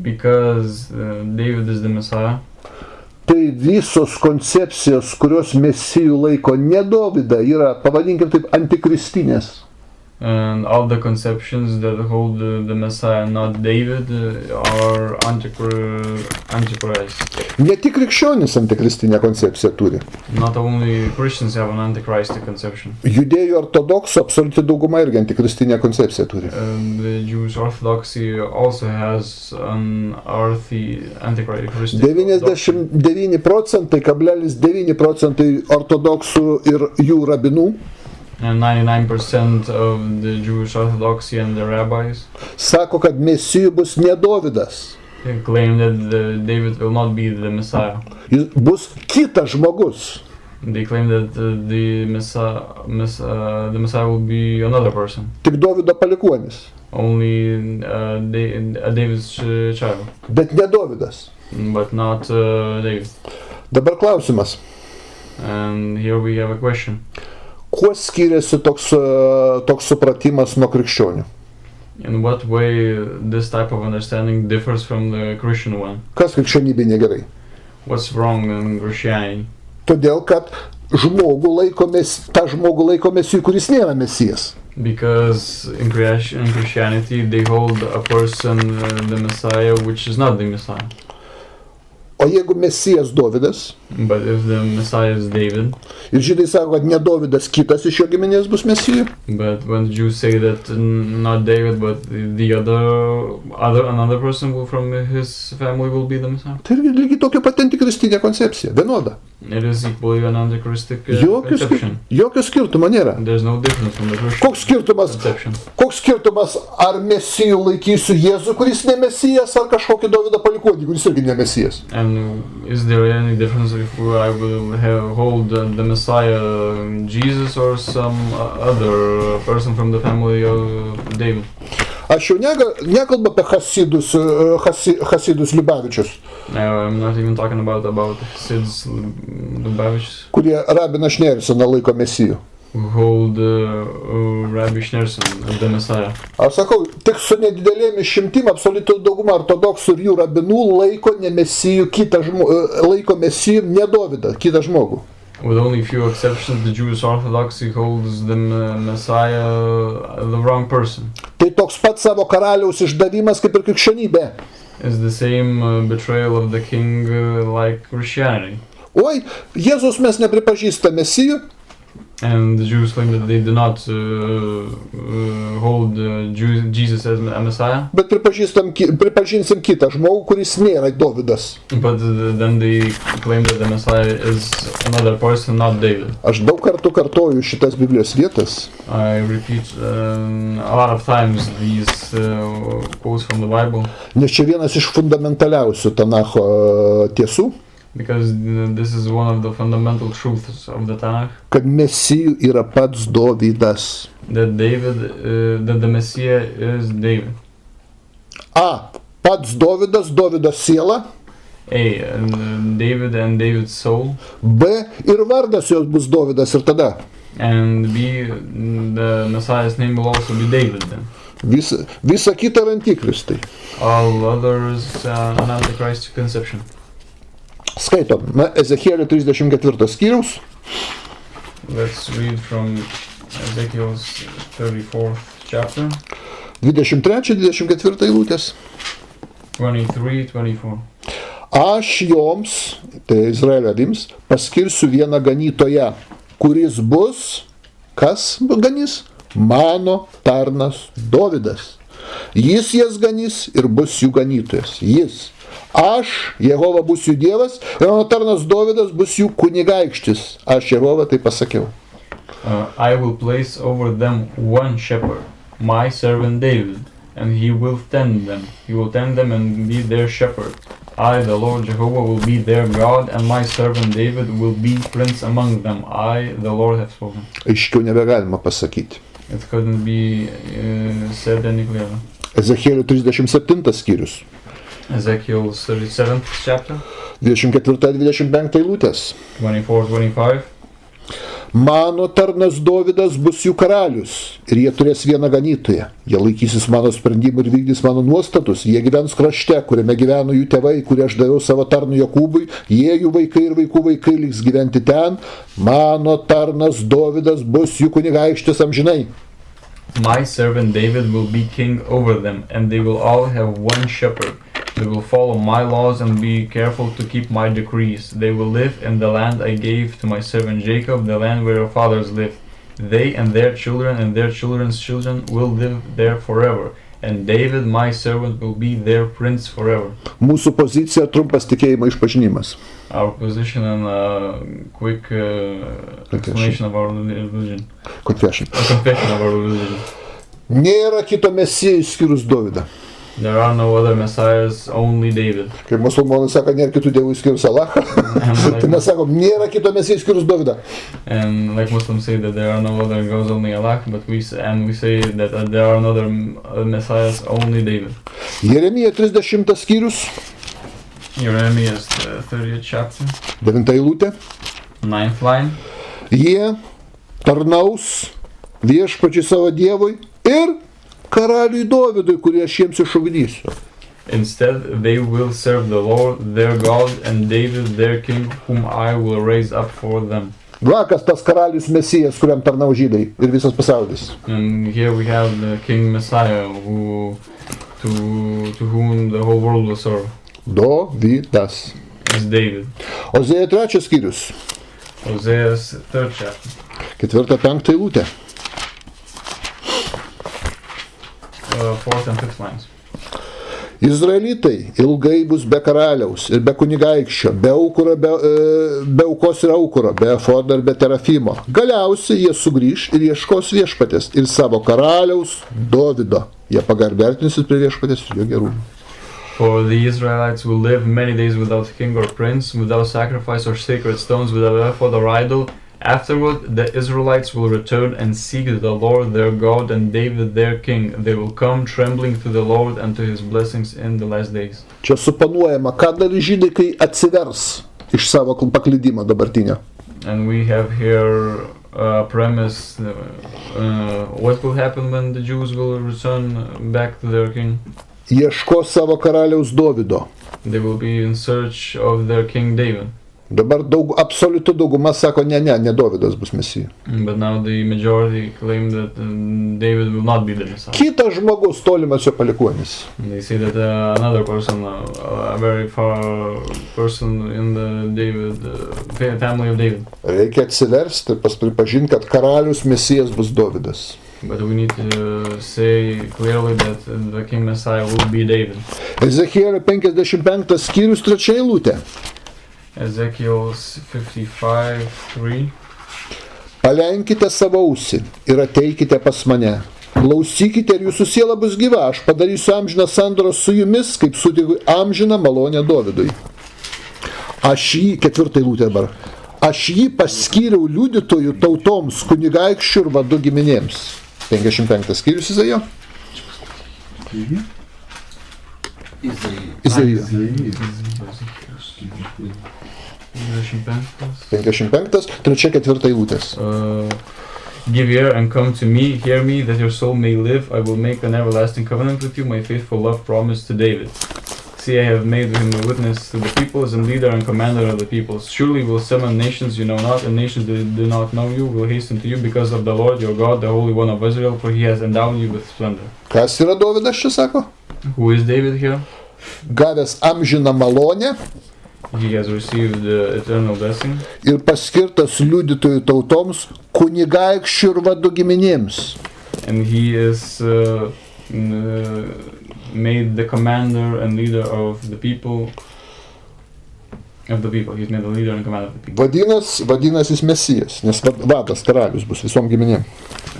Because David is the Messiah, tai visos koncepcijos, kurios Mesijų laiko ne Dovydą, yra, pavadinkim taip, antikristinės. and all the conceptions that hold the Messiah, not David, are antichrist. Ne tik krikščionis antikristinę koncepciją turi. Not only Christians have an antichristic conception. Judėjų ortodoksų absoliuti dauguma irgi antikristinę koncepciją turi. The Jewish Orthodoxy also has an antichristic. 99,9% ortodoksų ir jų rabinų And 99% of the Jewish Orthodoxy and the rabbis sako, kad Mesijų bus ne Dovydas. claim that David will not be the Messiah. Jis bus kitas žmogus. They claim that the Messiah will be another person, Tik Dovydo palikuonis. only David's child, Bet ne Dovydas. but not David. Dabar klausimas. And here we have a question. Kuo skiriasi toks supratimas nuo krikščionių? In what way this type of understanding differs from the Christian one? Kas krikščionybė negerai? What's wrong in Christianity? Todėl, kad tą žmogų laiko Mesijų, kuris nėra Mesijas. Because in Christianity they hold a person, the Messiah, which is not the Messiah. O jeigu Mesijas Dovydas, But if the Messiah is David, ir žydai sako, kad ne Dovydas, kitas iš jo giminės bus Mesijų, but when the Jews say that not David, but the another person from his family will be the Messiah, tai irgi lygiai tokia pat antikristinė koncepcija, vienoda. it is equally an antichristic conception. Jokio skirtumo nėra. There's no difference from the Christian conception. Koks skirtumas, ar Mesijų laikysiu Jėzų, kuris ne Mesijas, ar kažkokį Dovydą palikuonį, kuris irgi ne Mesijas? And is there any difference if I will hold the Messiah Jesus or some other person from the family of David? Aš jau nekalbu apie Hasidus Liubavičius, I'm not even talking about Hasids Lubavitch, kurie Rabiną Šnersoną laiko Mesijų. who hold Rabbi Schneerson as the Messiah. Aš sakau, tik su nedidelėmis šimtim absoliuti dauguma ortodoksų ir jų rabinų laiko ne Mesijų, laiko Mesijų ne Dovydą, kitą žmogų. With only few exceptions, the Jewish Orthodoxy holds the Messiah the wrong person. Tai toks pats savo karaliaus išdavimas kaip ir krikščionybė. It's the same betrayal of the king like Christianity. Oi, Jėzus mes nepripažįstame Mesijų, And the Jews claim that they do not hold Jesus as a Messiah. bet pripažinsim kitą žmogų, kuris nėra Dovydas. But then they claim that the Messiah is another person, not David. Aš daug kartų kartoju šitas Biblijos vietas, I repeat a lot of times these quotes from the Bible nes čia vienas iš fundamentaliausių Tanacho tiesų, because this is one of the fundamental truths of the Tanach, kad Mesijų yra pats Dovydas. that the Messiah is David. A. Pats Dovydas, Dovydo siela. And David and David's soul. B. Ir vardas jos bus Dovydas ir tada. And B, the Messiah's name will also be David then. Visa kita yra antikristai. All others an antichrist conception. Skaitom, Ezechielio 34 skyriaus, Let's read from Ezekiel's 34th chapter, 23-24 eilutės. 23:24. Aš joms, tai Izraelio avims, paskirsiu vieną ganytoją, kuris bus, kas ganys? Mano tarnas Dovydas. Jis jas ganys ir bus jų ganytojas. Jis. Aš, Jehova, būsiu Dievas, ir mano tarnas Dovydas bus jų kunigaikštis. Aš, Jehova, tai pasakiau. I will place over them one shepherd, my servant David, and he will tend them. He will tend them and be their shepherd. I, the Lord Jehovah, will be their God, and my servant David will be prince among them. I, the Lord, have spoken. Aiškiau nebegalima pasakyti. It couldn't be said any clearer. Ezechielio 37 skyrius. Ezekiel's 37th chapter, 24-25 eilutės. 24-25. Mano tarnas Dovydas bus jų karalius ir jie turės vieną ganytoją. Jie laikysis mano sprendimų ir vykdys mano nuostatus. Jie gyvens krašte, kuriame gyveno jų tėvai, kurie aš daviau savo tarnui Jokūbui. Jie, jų vaikai ir vaikų vaikai liks gyventi ten. Mano tarnas Dovydas bus jų kunigaikštis amžinai. My servant David will be king over them, and they will all have one shepherd. They will follow my laws and be careful to keep my decrees. They will live in the land I gave to my servant Jacob, the land where your fathers lived. They and their children and their children's children will live there forever. And David, my servant, will be their prince forever. Mūsų pozicija trumpas tikėjimo išpažinimas. Our position and quick explanation of our religion. Confession. A confession of our religion. Nėra kito mesijo išskyrus Dovydą. There are no other messiahs, only David. Kai musulmonai sako, nėra kitų dievų išskyrus Alachą, tai mes sakom, nėra kito mesijo išskyrus Dovydą. And like Muslims say that there are no other gods, only Allah, but we say that there are no other messiahs, only David. Jeremija 30 skyrius. Jeremiah's 30th chapter, 9 eilutė. 9th line. Jie tarnaus viešpačiui savo Dievui ir karaliui Dovydui, kurį aš jiems išugdysiu. Instead, they will serve the Lord, their God, and David, their king, whom I will raise up for them. Vakas tas karalius Mesijas, kuriam tarnau žydai ir visas pasaulis. And here we have the King Messiah, to whom the whole world will serve. Dovydas. Is David. Ozėja 3 skyrius. Hosea's 3rd chapter. 4-5 eilutė. 4th and 5th lines. Izraelitai ilgai bus be karaliaus ir be kunigaikščio, be aukos ir aukuro, be efodo ir be terafimo. Galiausiai jie sugrįš ir ieškos viešpatės ir savo karaliaus Dovydo. Jie pagarbertinsis prie viešpatės ir jo gerumų. For the Israelites will live many days without king or prince, without sacrifice or sacred stones, without ephod or idol. Afterward, the Israelites will return and seek the Lord their God and David their king. They will come trembling to the Lord and to his blessings in the last days. Čia suponuojama, ką darys žydai, kai atsivers iš savo paklydimo dabartinio. And we have here a premise, what will happen when the Jews will return back to their king. Ieško savo karaliaus Dovydo. They will be in search of their king David. Dabar absoliutų dauguma sako, ne Dovydas bus mesija. But now the majority claim that David will not be the Messiah. Kitas žmogus tolimas jo palikuonis. They say that another person, a very far person in the family of David. Reikia atsiversti ir pripažinti, kad karalius mesijas bus Dovydas. But we need to say clearly that the King Messiah will be David. Ezechielio 55 skyrius 3 eilutė. Ezekiel's 55:3. Palenkite savo ausį ir ateikite pas mane. Klausykite ir jūsų siela bus gyva. Aš padarysiu amžiną sandorą su jumis, kaip suteikiu amžiną malonę Dovydui. Aš jį, 4 eilutė dabar. Aš jį paskyriau liudytojų tautoms, kunigaikščių ir vadų giminėms. 55 skyrius Izaijo. Izaijo. 55, 3-4 eilutės. Give ear and come to me, hear me, that your soul may live. I will make an everlasting covenant with you, my faithful love promised to David. See, I have made him a witness to the peoples and leader and commander of the peoples. Surely will summon nations you know not, and nations that do not know you will hasten to you because of the Lord your God, the Holy One of Israel, for he has endowed you with splendor. Kas yra Dovydas čia sako? Who is David here? gavęs amžiną malonę He has received the eternal blessing. ir paskirtas liudytojų tautoms, kunigaikščių ir vadų giminėms. And he is made the commander and leader of the people. He's made the leader and commander of the people. Vadinasi jis Mesijas, nes vadas, karalius bus visom giminėm.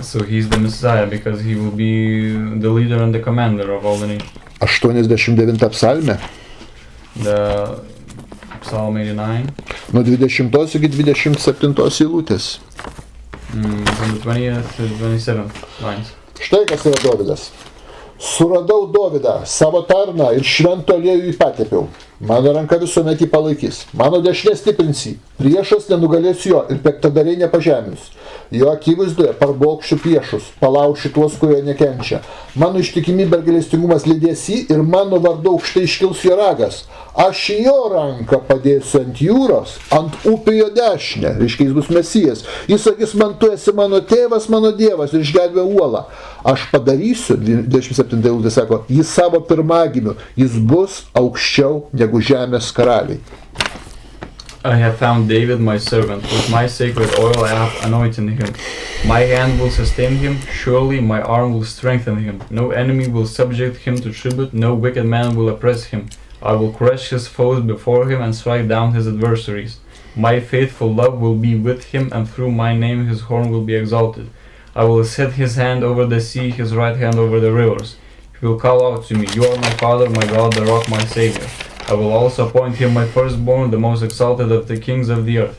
So he's the Messiah because he will be the leader and the commander of all the nations. 89 psalmė, The Psalm 89, nuo 20 iki 27 eilutės. from the 20th to 27th lines. Štai kas yra Dovydas. Suradau Dovydą, savo tarną ir švento aliejų įpatepiau. Mano ranka visuomet jį palaikys. Mano dešinė stiprins jį. Priešas nenugalės jo ir pektadariai nepažemins. Jo akivaizdoje parbokšiu priešus, palaušiu tuos, kurie nekenčia. Mano ištikimybė ir gailestingumas lydės jį ir mano vardu aukštai iškils jo ragas. Aš jo ranką padėsiu ant jūros, ant upių jo dešinę. Reiškia, jis bus Mesijas. Jis sakys, man tu esi mano tėvas, mano dievas ir išgelbė uolą. Aš padarysiu, 27 eilutė sako, jis savo pirmagimiu, jis bus aukščiau negu žemės karaliai. I have found David my servant, with my sacred oil I have anointed him. My hand will sustain him, surely my arm will strengthen him. No enemy will subject him to tribute, no wicked man will oppress him. I will crush his foes before him and strike down his adversaries. My faithful love will be with him, and through my name his horn will be exalted. I will set his hand over the sea, his right hand over the rivers. He will call out to me, you are my Father, my God, the rock, my Savior. I will also appoint him my firstborn, the most exalted of the kings of the earth.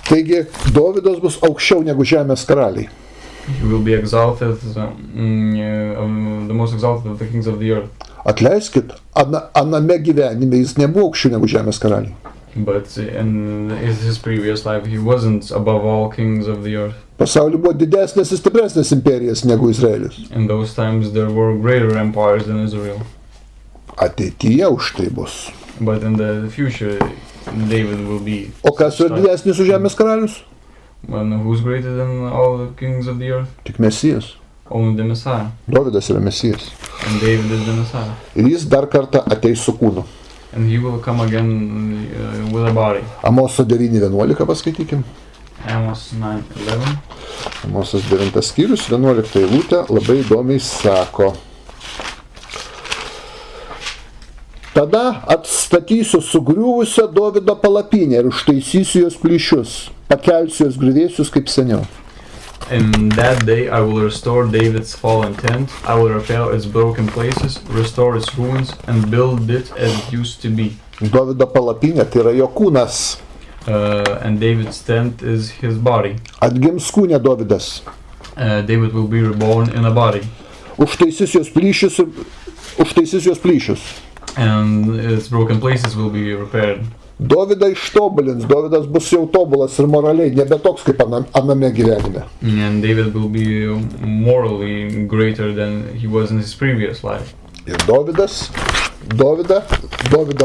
Taigi, Dovydas bus aukščiau negu žemės karaliai. He will be exalted, the most exalted of the kings of the earth. Atleiskit, aname gyvenime jis nebuvo aukščiau negu žemės karaliai. But in his previous life, he wasn't above all kings of the earth. Pasaulyje buvo didesnės ir stipresnės imperijas negu Izraelis. In those times, there were greater empires than Israel. Ateityje už tai bus. But in the future, David will be. O kas yra didesnis už žemės karalius? And who's greater than all the kings of the earth? Tik Mesijas. Only the Messiah. Dovydas yra Mesijas. And David is the Messiah. Ir jis dar kartą ateis su kūnu. And he will come again with a body. Amoso 9:11 paskaitykim. Amos 9:11. Amosas 9 skyrius, 11 eilutė labai įdomiai sako. Tada atstatysiu sugriuvusią Dovydo palapinę ir užtaisysiu jos plyšius, pakelsiu jos griuvėsius kaip seniau. In that day I will restore David's fallen tent, I will repair its broken places, restore its ruins, and build it as it used to be. Dovydo palapinė tai yra jo kūnas. And David's tent is his body. Atgims kūne Dovydas. David will be reborn in a body. Užtaisys jos plyšius. And its broken places will be repaired. Dovydą ištobulins, Dovydas bus jau tobulas ir moraliai, nebe toks kaip aname gyvenime. And David will be morally greater than he was in his previous life. Ir Dovydą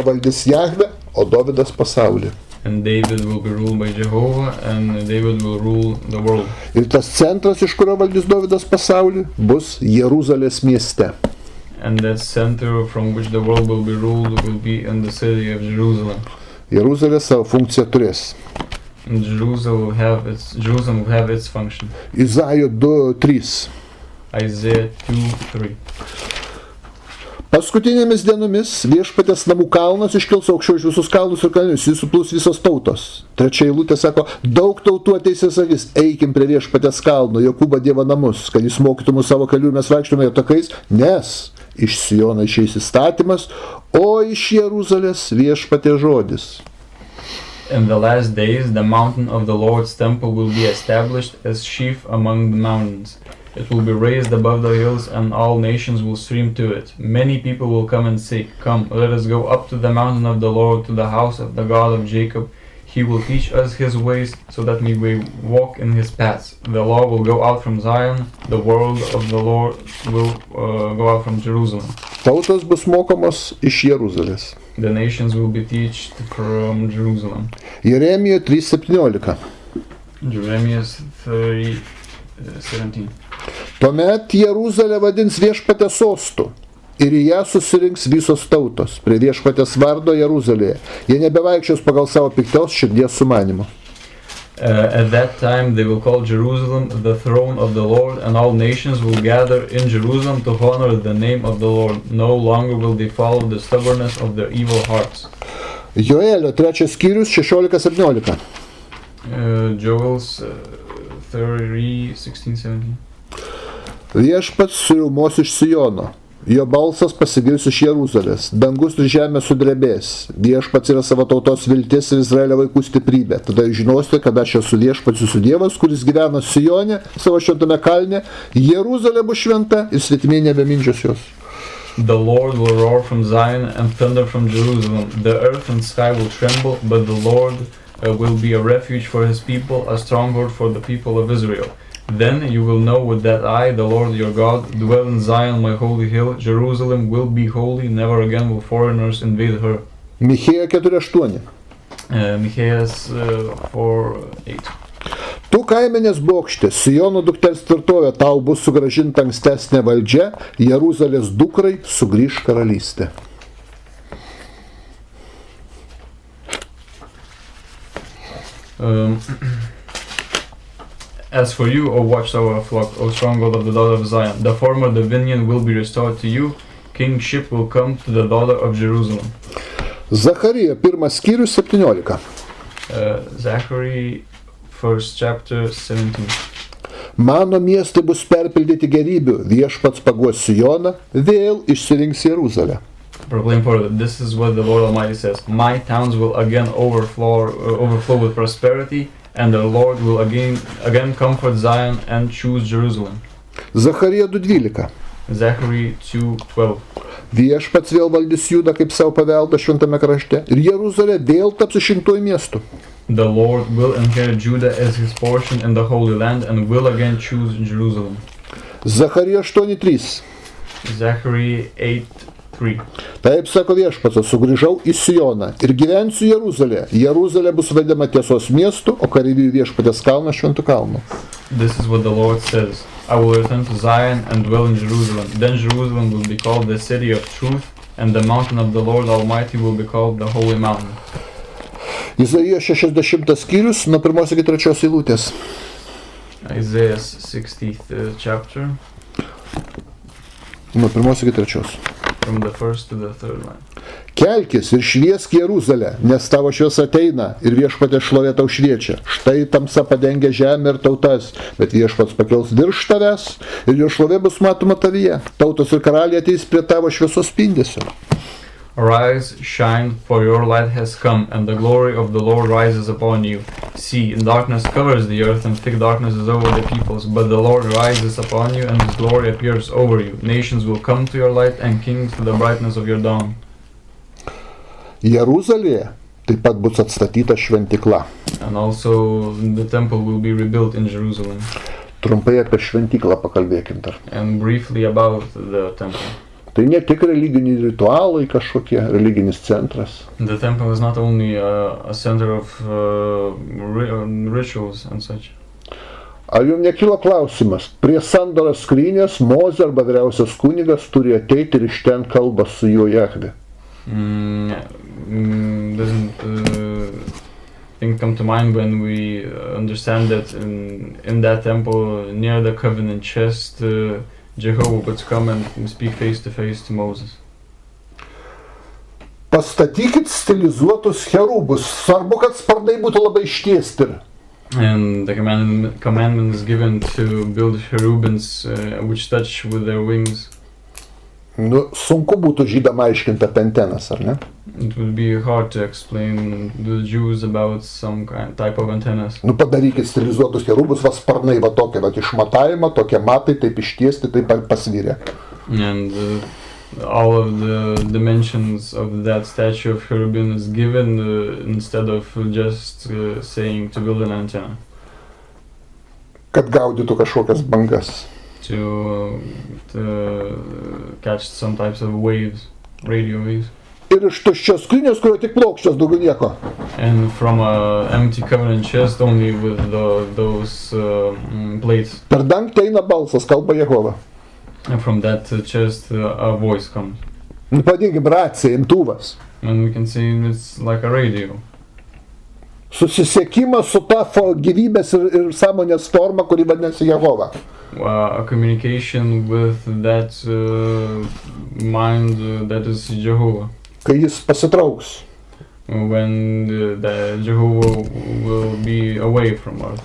valdys Jahvė, o Dovydas pasaulį. And David will be ruled by Jehovah, and David will rule the world. Ir tas centras, iš kurio valdys Dovydas pasaulį, bus Jeruzalės mieste. And that center from which the world will be ruled will be in the city of Jerusalem. Jeruzalė savo funkciją turės. And Jerusalem will have its function. Izaijo 2:3. Isaiah 2:3. Paskutinėmis dienomis viešpatės namų kalnas iškils aukščiau iš visus kalnus ir kalnius, jis suplūs visos tautos. Trečia eilutė sako, daug tautų ateis ir sakys, eikim prie viešpatės kalno, Jokūbo Dievo namus, kad jis mokytų mus savo kelių ir mes vaikštume jo takais, nes iš Siono išeis įstatymas, o iš Jeruzalės viešpatės žodis. In the last days, the mountain of the Lord's temple will be established as chief among the mountains. It will be raised above the hills, and all nations will stream to it. Many people will come and say, come, let us go up to the mountain of the Lord, to the house of the God of Jacob. He will teach us his ways, so that we may walk in his paths. The law will go out from Zion, the word of the Lord will go out from Jerusalem. Tautos bus mokomos iš Jeruzalės. The nations will be taught from Jerusalem. Jeremijo 3:17. Jeremiah 3:17. Tuomet Jeruzalę vadins viešpatės sostu. ir į ją susirinks visos tautos prie viešpaties vardo Jeruzalėje. Jie nebevaikščios pagal savo piktos širdies sumanimų. At that time they will call Jerusalem the throne of the Lord, and all nations will gather in Jerusalem to honor the name of the Lord. No longer will they follow the stubbornness of their evil hearts. Joelio 3 skyrius 16-17. Joel's 3:16-17. Viešpats suriaumos iš Siono. Jo balsas pasigirs iš Jeruzalės, dangus ir žemė sudrebės. Viešpats yra savo tautos viltis ir Izraelio vaikų stiprybė. Tada žinosite, kad aš esu viešpats jūsų Dievas, kuris gyvena Sione, savo šventame kalne. Jeruzalė bus šventa ir svetimiai nebemindžios jos. The Lord will roar from Zion and thunder from Jerusalem. The earth and sky will tremble, but the Lord will be a refuge for his people, a stronghold for the people of Israel. Then you will know with that I, the Lord your God, dwell in Zion, my holy hill. Jerusalem will be holy, never again will foreigners invade her. Michėja 4:8. Michėjas 4:8. Tu kaimenės bokštė, Siono dukters tvirtovė, tau bus sugrąžinta ankstesnė valdžia, Jeruzalės dukrai sugrįš karalystė. As for you, O watchtower flock, O stronghold of the daughter of Zion, the former dominion will be restored to you, kingship will come to the daughter of Jerusalem. Zacharija 1 skyrius 17. Zachary 1st chapter 17. Mano miestai bus perpildyti gerybių, viešpats paguos Sioną, vėl išsirinks Jeruzalę. Proclaim for this is what the Lord Almighty says. My towns will again overflow with prosperity, and the Lord will again comfort Zion and choose Jerusalem. Zacharija 2:12. Zachary 2:12. Viešpats vėl valdys Judą kaip savo paveldą šventame krašte ir Jeruzalė vėl taps išrinktuoju miestu. The Lord will inherit Judah as his portion in the Holy Land and will again choose Jerusalem. Zacharija 8:3. Zachary 8:3. Taip sako viešpats, sugrįžau į Sioną ir gyvensiu Jeruzalėje. Jeruzalė bus vadinama tiesos miestu, o kareivijų viešpatės kalnas šventu kalnu. This is what the Lord says. I will return to Zion and dwell in Jerusalem. Then Jerusalem will be called the city of truth, and the mountain of the Lord Almighty will be called the holy mountain. Izaijo 60 skyrius nuo 1 iki 3 eilutės. Isaiah 60th chapter. Nuo 1 iki 3. From the first to the third line. Kelkis ir šviesk Jeruzalę, nes tavo šviesa ateina ir viešpatės šlovė tau šviečia. Štai tamsa padengia žemę ir tautas, bet viešpats pakels virš tavęs ir jo šlovė bus matoma tavyje. Tautos ir karaliai ateis prie tavo šviesos spindesio. Arise, shine, for your light has come, and the glory of the Lord rises upon you. See, darkness covers the earth, and thick darkness is over the peoples, but the Lord rises upon you, and his glory appears over you. Nations will come to your light, and kings to the brightness of your dawn. Jeruzalėje taip pat bus atstatyta šventikla. And also the temple will be rebuilt in Jerusalem. Trumpai apie šventiklą pakalbėkim dar. And briefly about the temple. Tai ne tik religiniai ritualai kažkokie, religinis centras. The temple is not only a center of rituals and such. Ar jums nekyla klausimas, prie sandoros skrynės Mozė arba vyriausias kunigas turi ateiti ir iš ten kalbą su juo Jahve? Doesn't thing come to mind when we understand that in that temple near the covenant chest Jehovah would come and speak face to Moses. Pastatykit stilizuotus cherubus, svarbu, kad sparnai būtų labai ištiesti. And the commandment is given to build cherubims which touch with their wings. Nu, sunku būtų žydam aiškinti apie antenas, ar ne? It would be hard to explain to the Jews about some type of antennas. Nu, padarykit stilizuotus cherubus, va sparnai va tokie, va išmatavimą, tokie matai, taip ištiesti, taip pasvirė. And all of the dimensions of that statue of cherubim is given instead of just saying to build an antenna. Kad gaudytų kažkokias bangas. To catch some types of waves, radio waves. Ir iš tuščios skrynios, kurio tik plokščios, daugiau nieko. And from an empty covenant chest only with those plates. Per dangtį eina balsas, kalba Jehova. And from that chest a voice comes. Nu, padėkim, racija, imtuvas. And we can see it's like a radio. Susisiekimas su ta gyvybės ir sąmonės forma, kuri vadinasi Jehova. A communication with that mind that is Jehovah. Kai jis pasitrauks. When the Jehovah will be away from us.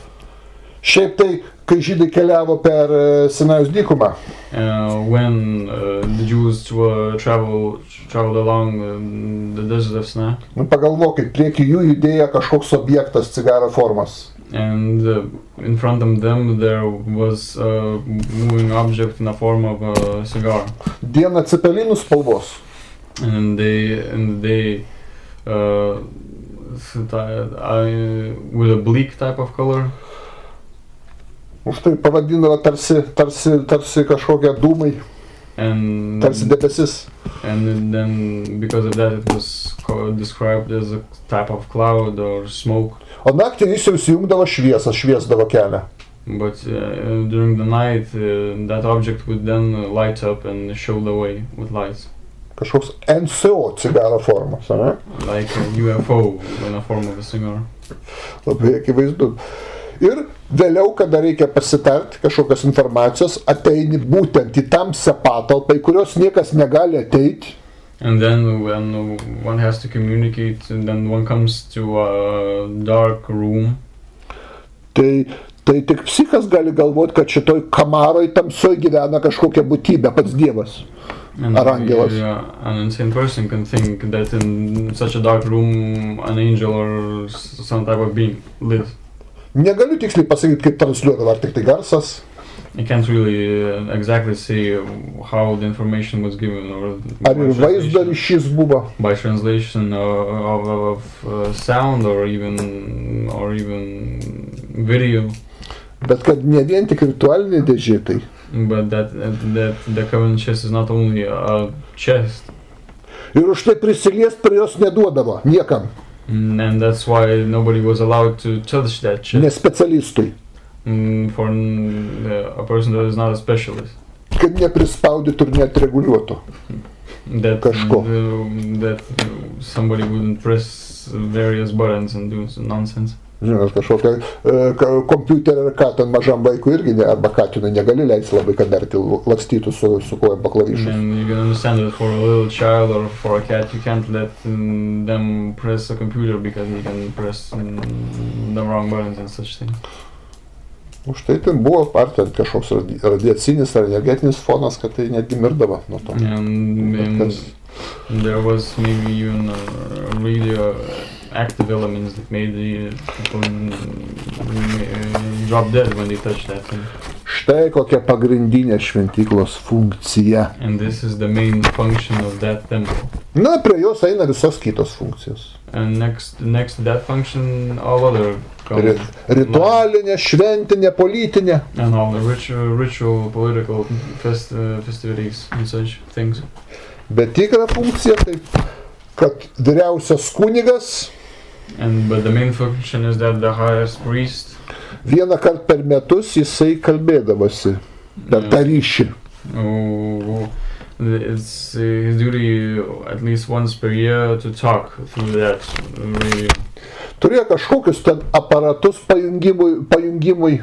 Šiaip tai, kai žydai keliavo per Sinajaus dykumą. When the Jews traveled along the desert of Sinai. Nu, pagalvokit, prieki jų judėjo kažkoks objektas cigaro formos. And in front of them there was a moving object in the form of a cigar. Diena cepelinų spalvos. And they with a bleak type of color. Už tai pavadindavo tarsi kažkokie dūmai, tarsi debesis. And then because of that it was described as a type of cloud or smoke. O naktį jis jau įsijungdavo šviesą, šviesdavo kelią. But during the night that object would then light up and show the way with lights. Kažkoks NCO cigaro formos, ne? Like a UFO in the form of a cigar. Labai akivaizdu. Ir vėliau, kada reikia pasitarti kažkokios informacijos, ateini būtent į tamsią patalpą, į kurios niekas negali ateiti. And then when one has to communicate, then one comes to a dark room. Tai tik psichas gali galvoti, kad šitoj kamaroj tamsoj gyvena kažkokia būtybė, pats Dievas. Ar angelas. An insane person can think that in such a dark room an angel or some type of being lives. Negaliu tiksliai pasakyti, kaip transliuodavo, ar tik tai garsas. I can't really exactly say how the information was given or ar ir vaizdo ryšys buvo. By translation of sound or even video. Bet kad ne vien tik ritualinė dėžė tai. But that the covenant chest is not only a chest. Ir už tai prisiliest prie jos neduodavo niekam. And that's why nobody was allowed to touch that chest. Ne specialistui. For a person that is not a specialist. Kad neprispaudytų ir neatreguliuotų. Kažko. That somebody wouldn't press various buttons and do some nonsense. Žinot, kažkokia kompiuterį ar ką ten mažam vaikui irgi, arba katinui negali leisti labai, kad dar lakstytų su kojom paklavišus. And you can understand that for a little child or for a cat, you can't let them press a computer because you can press the wrong buttons and such things. Už tai ten buvo, ar ten kažkoks radiacinis ar energetinis fonas, kad tai netgi mirdavo nuo to. And there was maybe even a radioactive elements that made the people drop dead when they touched that thing. Štai kokia pagrindinė šventyklos funkcija. And this is the main function of that temple. Na, prie jos eina visos kitos funkcijos. And next to that function, all other ritualinė, šventinė, politinė. And all the ritual, political festivities and such things. Bet tikra funkcija tai, kad vyriausias kunigas. But the main function is that the highest priest. Vieną kartą per metus jisai kalbėdavosi per tą ryšį. It's his duty at least once per year to talk through that radio. Turėjo kažkokius ten aparatus pajungimui.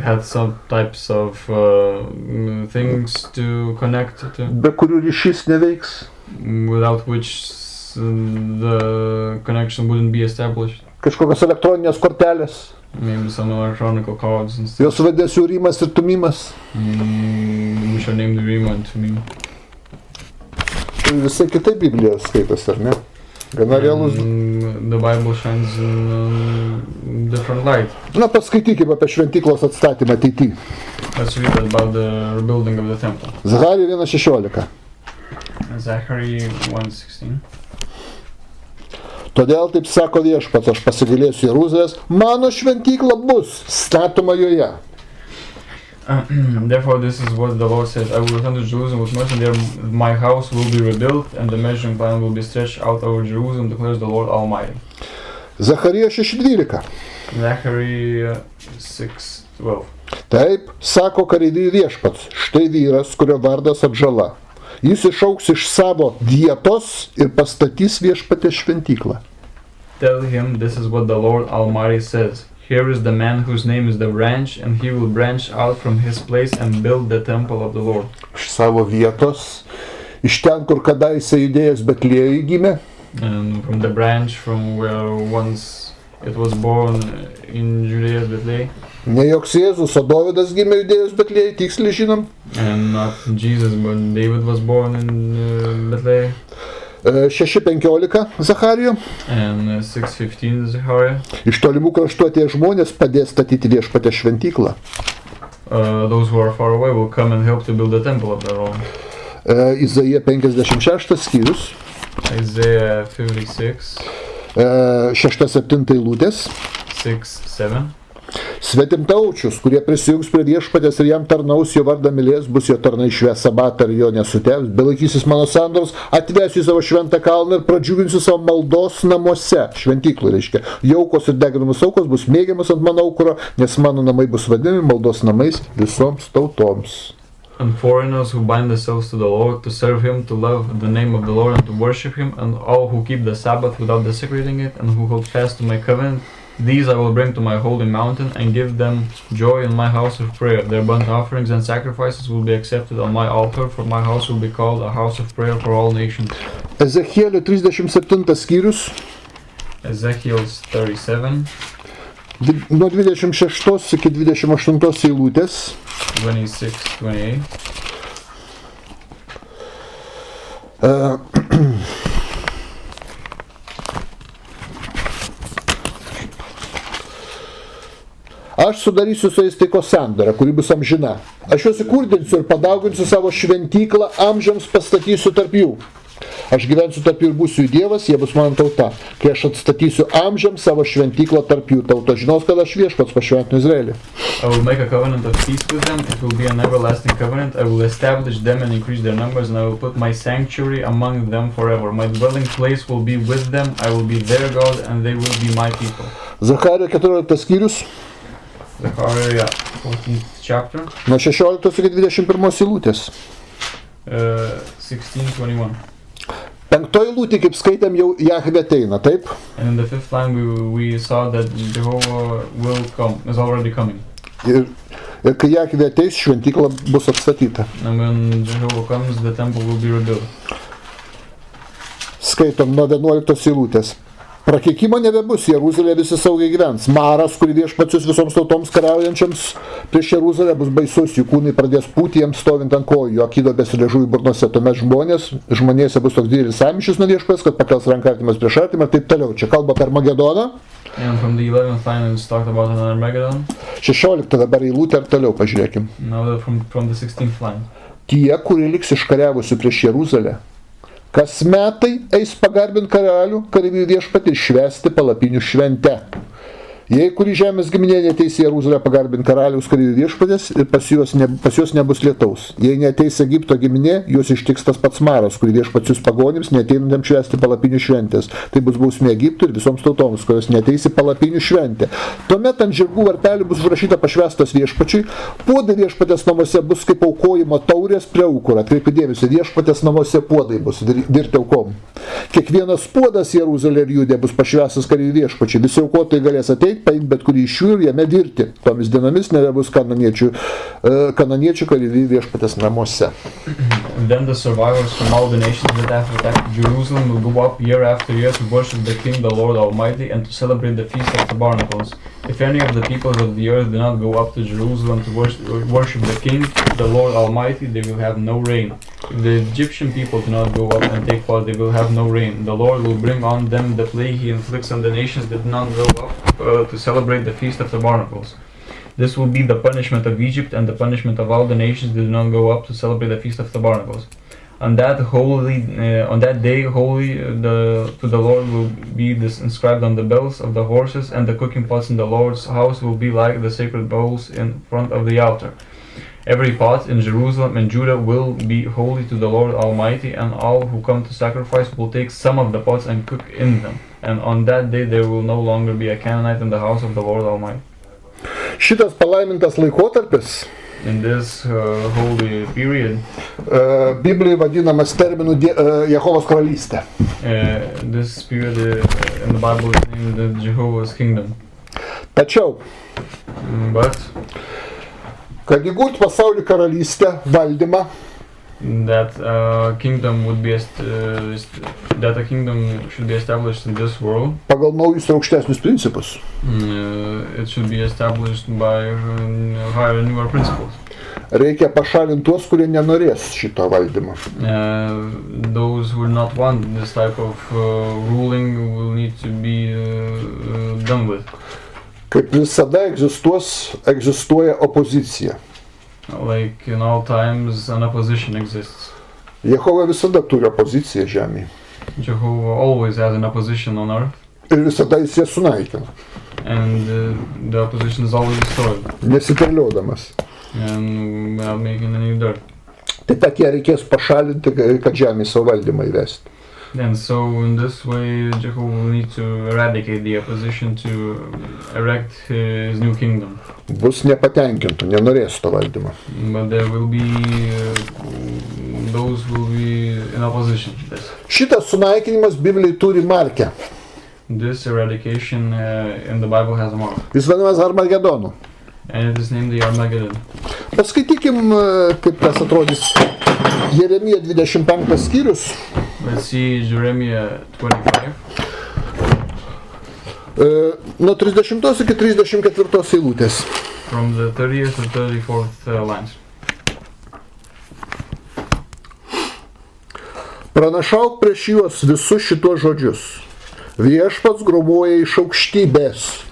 Had some types of things to connect to. Be kurių ryšys neveiks. Without which the connection wouldn't be established. Kažkokios elektroninės kortelės. Maybe some electronic cards and stuff. Jos vadėsi Urimas ir Tumimas. We shall name the Urima and Tumim. Visai kitai Biblija skaitosi, ar ne? Gana realus. The Bible shines in different light. Na, paskaitykime apie šventyklos atstatymą ateityje. Let's read about the rebuilding of the temple. Zacharija 1:16. Zachary 1:16. Todėl taip sako Viešpats, aš pasigailėsiu Jeruzalės, mano šventykla bus statoma joje. Therefore this is what the Lord says, I will return to Jerusalem with mercy, and there my house will be rebuilt, and the measuring plan will be stretched out over Jerusalem, declares the Lord Almighty. Zacharija 6:12. Zachary 6:12. Taip, sako kareivijų viešpats, štai vyras, kurio vardas Atžala. Jis išauks iš savo vietos ir pastatys viešpatės šventyklą. Tell him this is what the Lord Almighty says. Here is the man whose name is the branch, and he will branch out from his place and build the temple of the Lord. Iš savo vietos, iš ten, kur kadaise judėjęs Betliejui gimė. And from the branch from where once it was born in Judea, Bethlehem. Ne joks Jėzus, o Dovydas gimė judėjus Betliejui, tiksliai žinom. And not Jesus, but David was born in Bethlehem. 6:15 Zacharijų. And 6:15 Zechariah. Iš tolimų kraštų atėję žmonės padės statyti viešpatės šventyklą. Those who are far away will come and help to build the temple of the Lord. Izaija 56 skyrius. Isaiah 56. 6-7 eilutės. 6-7. Svetimtaučius, kurie prisijungs prie viešpatės ir jam tarnaus, jo vardą mylės, bus jo tarnai švęs sabatą ir jo nesutevs, belaikysis mano sandoros, atvesiu į savo šventą kalną ir pradžiuginsiu savo maldos namuose, šventyklų reiškia. Jaukos ir deginamos aukos bus mėgiamas ant mano aukuro, nes mano namai bus vadinami maldos namais visoms tautoms. And foreigners who bind themselves to the Lord, to serve him, to love the name of the Lord and to worship him, and all who keep the Sabbath without desecrating it, and who hold fast to my covenant, these I will bring to my holy mountain and give them joy in my house of prayer. Their burnt offerings and sacrifices will be accepted on my altar, for my house will be called a house of prayer for all nations. Ezechielio 37 skyrius. Ezekiel 37. Nuo 26 iki 28 eilutės. 26-28. Aš sudarysiu su jais taikos sandorą, kuri bus amžina. Aš juos įkurdinsiu ir padauginsiu savo šventyklą, amžiams pastatysiu tarp jų. Aš gyvensiu tarp jų ir būsiu jų dievas, jie bus mano tauta. Kai aš atstatysiu amžiams savo šventyklą tarp jų, tauta žinos, kad aš viešpats pašventinu Izraelį. I will make a covenant of peace with them. It will be an everlasting covenant. I will establish them and increase their numbers, and I will put my sanctuary among them forever. My dwelling place will be with them. I will be their God, and they will be my people. Zacharijo 14 skyrius. Zechariah 14th chapter. Nuo 16 iki 21 eilutės. 16-21. Penktoji eilutė, kaip skaitėm, jau Jahvė ateina, taip? And in the fifth line we saw that Jehovah will come, is already coming. Ir kai Jahvė ateis, šventykla bus atstatyta. And when Jehovah comes, the temple will be rebuilt. Skaitom nuo 11 eilutės. Prakeikimo nebebus, Jeruzalė visi saugiai gyvens. Maras, kurį viešpatsius visoms tautoms kariaujančiams prieš Jeruzalę, bus baisus, jų kūnai pradės pūti jiems stovint ant kojų, jo akydobės ir liežuvį burnose. Tuomet žmonėse bus toks didelis sąmyšis nuo viešpats, kad pakels ranką artimas prieš artimą ir taip toliau. Čia kalba per Magedoną. And from the 11th line it's talked about an Armageddon. 16 dabar eilutė ir toliau pažiūrėkim. Now from the 16th line. Tie, kurie liks iškariavusių prieš Jeruzalę, kas metai eis pagarbint karalių, kareivijų viešpatį ir švęsti palapinių šventę. Jei kuri žemės giminė neteis į Jeruzalę pagarbint karaliaus kareivijų viešpatės ir pas juos nebus lietaus. Jei neteis Egipto giminė, juos ištiks tas pats maras, kurį viešpatsius pagonims neateinantiem švęsti palapinių šventės. Tai bus bausmė Egiptui ir visoms tautoms, kurios neteis į palapinių šventę. Tuomet ant žirgų varpelių bus užrašyta pašvęstas viešpačiui. Puodai viešpatės namuose bus kaip aukojimo taurės prie aukuro. Atkreipkite dėmesį, viešpatės namuose puodai bus virti aukom. Kiekvienas puodas Jeruzalė ir Judė bus pašvęstas kareivijų viešpačiui. Visi aukotojai galės ateiti, paimti bet kurį iš jų ir jame virti. Tomis dienomis nebebus kananiečių kareivijų viešpatės namuose. Then the survivors from all the nations that have attacked Jerusalem will go up year after year to worship the King, the Lord Almighty, and to celebrate the Feast of Tabernacles. If any of the peoples of the earth do not go up to Jerusalem to worship the King, the Lord Almighty, they will have no rain. If the Egyptian people do not go up and take part, they will have no rain. The Lord will bring on them the plague he inflicts on the nations that do not go up to celebrate the Feast of Tabernacles. This will be the punishment of Egypt and the punishment of all the nations that do not go up to celebrate the Feast of Tabernacles. On that day, to the Lord will be this inscribed on the bells of the horses, and the cooking pots in the Lord's house will be like the sacred bowls in front of the altar. Every pot in Jerusalem and Judah will be holy to the Lord Almighty, and all who come to sacrifice will take some of the pots and cook in them. And on that day there will no longer be a Canaanite in the house of the Lord Almighty. Šitas palaimintas laikotarpis in this holy period, Biblijoje vadinamas terminu Jehovos karalystė. this period in the Bible is named the Jehovah's Kingdom. Tačiau, But kad įgūt pasaulio karalystę, valdymą, that kingdom would be that a kingdom should be established in this world. Pagal naujus ir aukštesnius principus. It should be established by higher and newer principles. Reikia pašalinti tuos, kurie nenorės šito valdymo. Those who will not want this type of ruling will need to be done with. Kaip visada egzistuoja opozicija. Like in all times, an opposition exists. Jehova visada turi opoziciją žemėje. Jehovah always has an opposition on earth. Ir visada jis ją sunaikina. And the opposition is always destroyed. Nesiterliodamas. And without making any dirt. Tai tak ją reikės pašalinti, kad žemėje savo valdymą įvesti. And so in this way, Jehovah will need to eradicate the opposition to erect his new kingdom. Bus nepatenkintų, nenorės to valdymo. But there will be those will be in opposition to this. Šitas sunaikinimas Biblijai turi markę. This eradication in the Bible has a mark. Jis vadinamas Armagedonu. And it is named the Armageddon. Paskaitykim, kaip tas atrodys. Jeremija 25 skyrius. Let's see Jeremiah 25. Nuo 30 iki 34 eilutės. From the 30th to 34th lines. Pranašauk prieš juos visus šitos žodžius. Viešpats gromuoja iš aukštybės.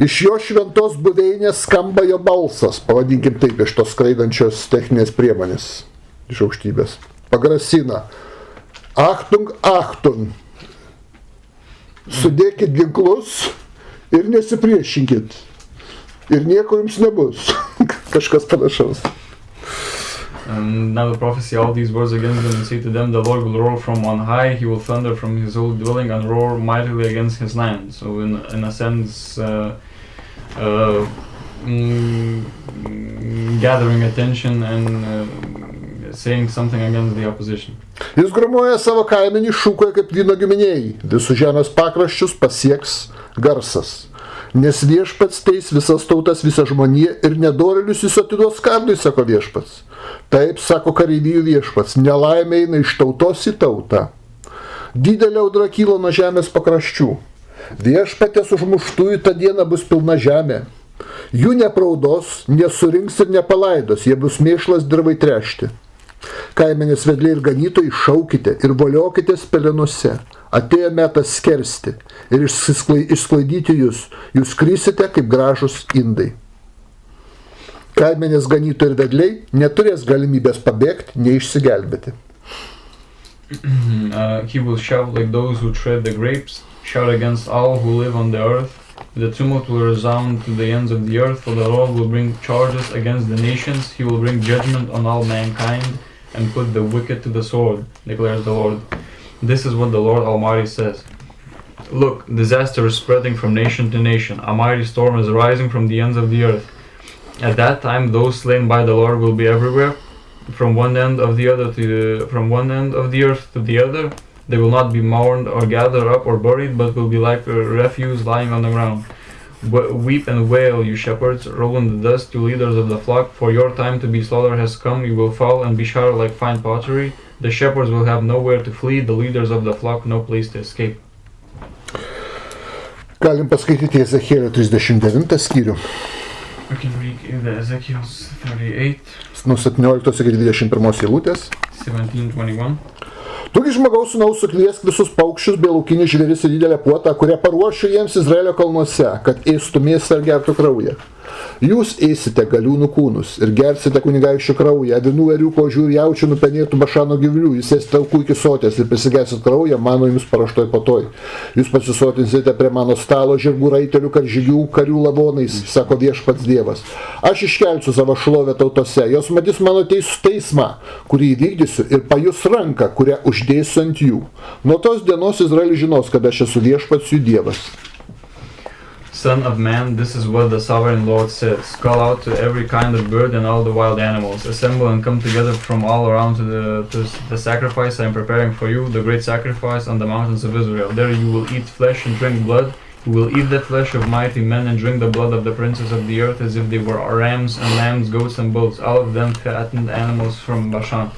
Iš jo šventos buveinės skamba jo balsas, pavadinkim taip, iš tos skraidančios techninės priemonės iš aukštybės. Pagrasina. Achtung, achtung. Sudėkit ginklus ir nesipriešinkit. Ir nieko jums nebus. Kažkas panašaus. And now the prophecy all these words against them and say to them, the Lord will roar from on high, he will thunder from his holy dwelling and roar mightily against his land. So in a sense, gathering attention and saying something against the opposition. Jis gromuoja savo kaimenį, šūkoja kaip vyno giminėjai. Visų žemės pakraščius pasieks garsas. Nes viešpats teis visas tautas, visą žmoniją ir nedorėlius jis atiduos kardui, sako viešpats. Taip, sako kareivijų viešpats, nelaimė eina iš tautos į tautą. Didelė audra kyla nuo žemės pakraščių. Viešpatės užmuštųjų tą dieną bus pilna žemė. Jų nepraudos, nesurinks ir nepalaidos, jie bus mėšlas dirvai tręšti. Kaimenės vedliai ir ganytojai, šaukite ir voliokitės pelenuose. Atėjo metas skersti ir išsklaidyti jūs. Jūs krysite kaip gražus indai. Kaimenės ganytojai ir vedliai neturės galimybės pabėgti, neišsigelbėti. He will shout like those who tread the grapes, shout against all who live on the earth. The tumult will resound to the ends of the earth, for the Lord will bring charges against the nations. He will bring judgment on all mankind and put the wicked to the sword, declares the Lord. This is what the Lord Almighty says. Look, disaster is spreading from nation to nation. A mighty storm is rising from the ends of the earth. At that time, those slain by the Lord will be everywhere, from one end of the earth to the other. They will not be mourned or gathered up or buried, but will be like refuse lying on the ground. Weep and wail, you shepherds, roll in the dust, you leaders of the flock, for your time to be slaughtered has come. You will fall and be shattered like fine pottery. The shepherds will have nowhere to flee, the leaders of the flock no place to escape. Galim paskaityti Ezechielio 39 skyrių. We can read Ezekiel 38. Nuo 17 iki 21 eilutės. 17:21. Tugi žmogaus sūnaus sukviesk visus paukščius bei laukinį žvėris ir didelę puotą, kurią paruošiu jiems Izraelio kalnuose, kad ėstų mėsą ir gertų kraują. Jūs ėsite galiūnų kūnus ir gersite kunigaikščių kraują, avinų, ėriukų, ožių ir jaučių nupenėtų Bašano gyvulių. Jūs ėsite aukų iki soties ir prisigersit kraują mano jums paraštoj patoj. Jūs pasisotinsite prie mano stalo žirgų, raitelių, karžygių, karių lavonais, sako viešpats Dievas. Aš iškelsiu savo šlovę tautose, jos matys mano teismą, kurį įvykdysiu, ir pajus ranką, kurią uždėsiu ant jų. Nuo tos dienos Izraelis žinos, kad aš esu viešpats jų Dievas. Son of man, this is what the sovereign Lord says. Call out to every kind of bird and all the wild animals. Assemble and come together from all around to the sacrifice I am preparing for you, the great sacrifice on the mountains of Israel. There you will eat flesh and drink blood. You will eat the flesh of mighty men and drink the blood of the princes of the earth as if they were rams and lambs, goats and bulls, all of them fattened animals from Bashan.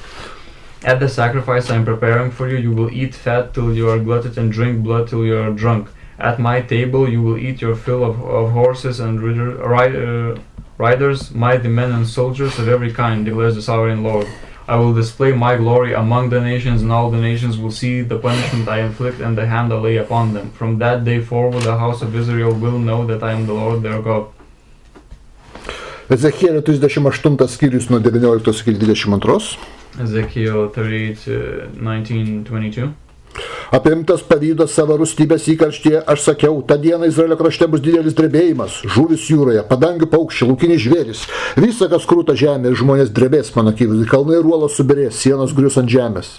At the sacrifice I am preparing for you, you will eat fat till you are glutted and drink blood till you are drunk. At my table you will eat your fill of horses and riders, mighty men and soldiers of every kind, declares the sovereign Lord. I will display my glory among the nations, and all the nations will see the punishment I inflict and the hand I lay upon them. From that day forward the house of Israel will know that I am the Lord their God. Ezechielio 38 skyrius nuo 19 iki 22. Ezekiel 38, 19-22. Apimtas pavydo savo rūstybės įkarštyje, aš sakiau, tą dieną Izraelio krašte bus didelis drebėjimas, žuvis jūroje, padangių paukščiai, laukiniai žvėrys, visa, kas krūta žemė, ir žmonės drebės mano akivaizdoj, kalnai ir uolos subyrės, sienos grius ant žemės.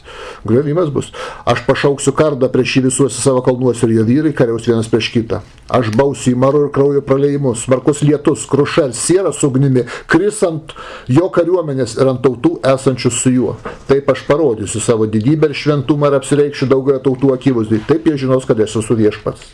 Griovimas bus. Aš pašauksiu kardą prieš jį visuose savo kalnuose ir jo vyrai kariaus vienas prieš kitą. Aš bausiu į maro ir kraujo praleidimus, smarkus lietus, kruša ir siera su ugnimi, kris ant jo kariuomenės ir ant tautų esančių su juo. Taip aš parodysiu savo didybę ir šventumą ir apsireikšiu daugelio tautų akivaizdoj. Taip jie žinos, kad esu viešpats.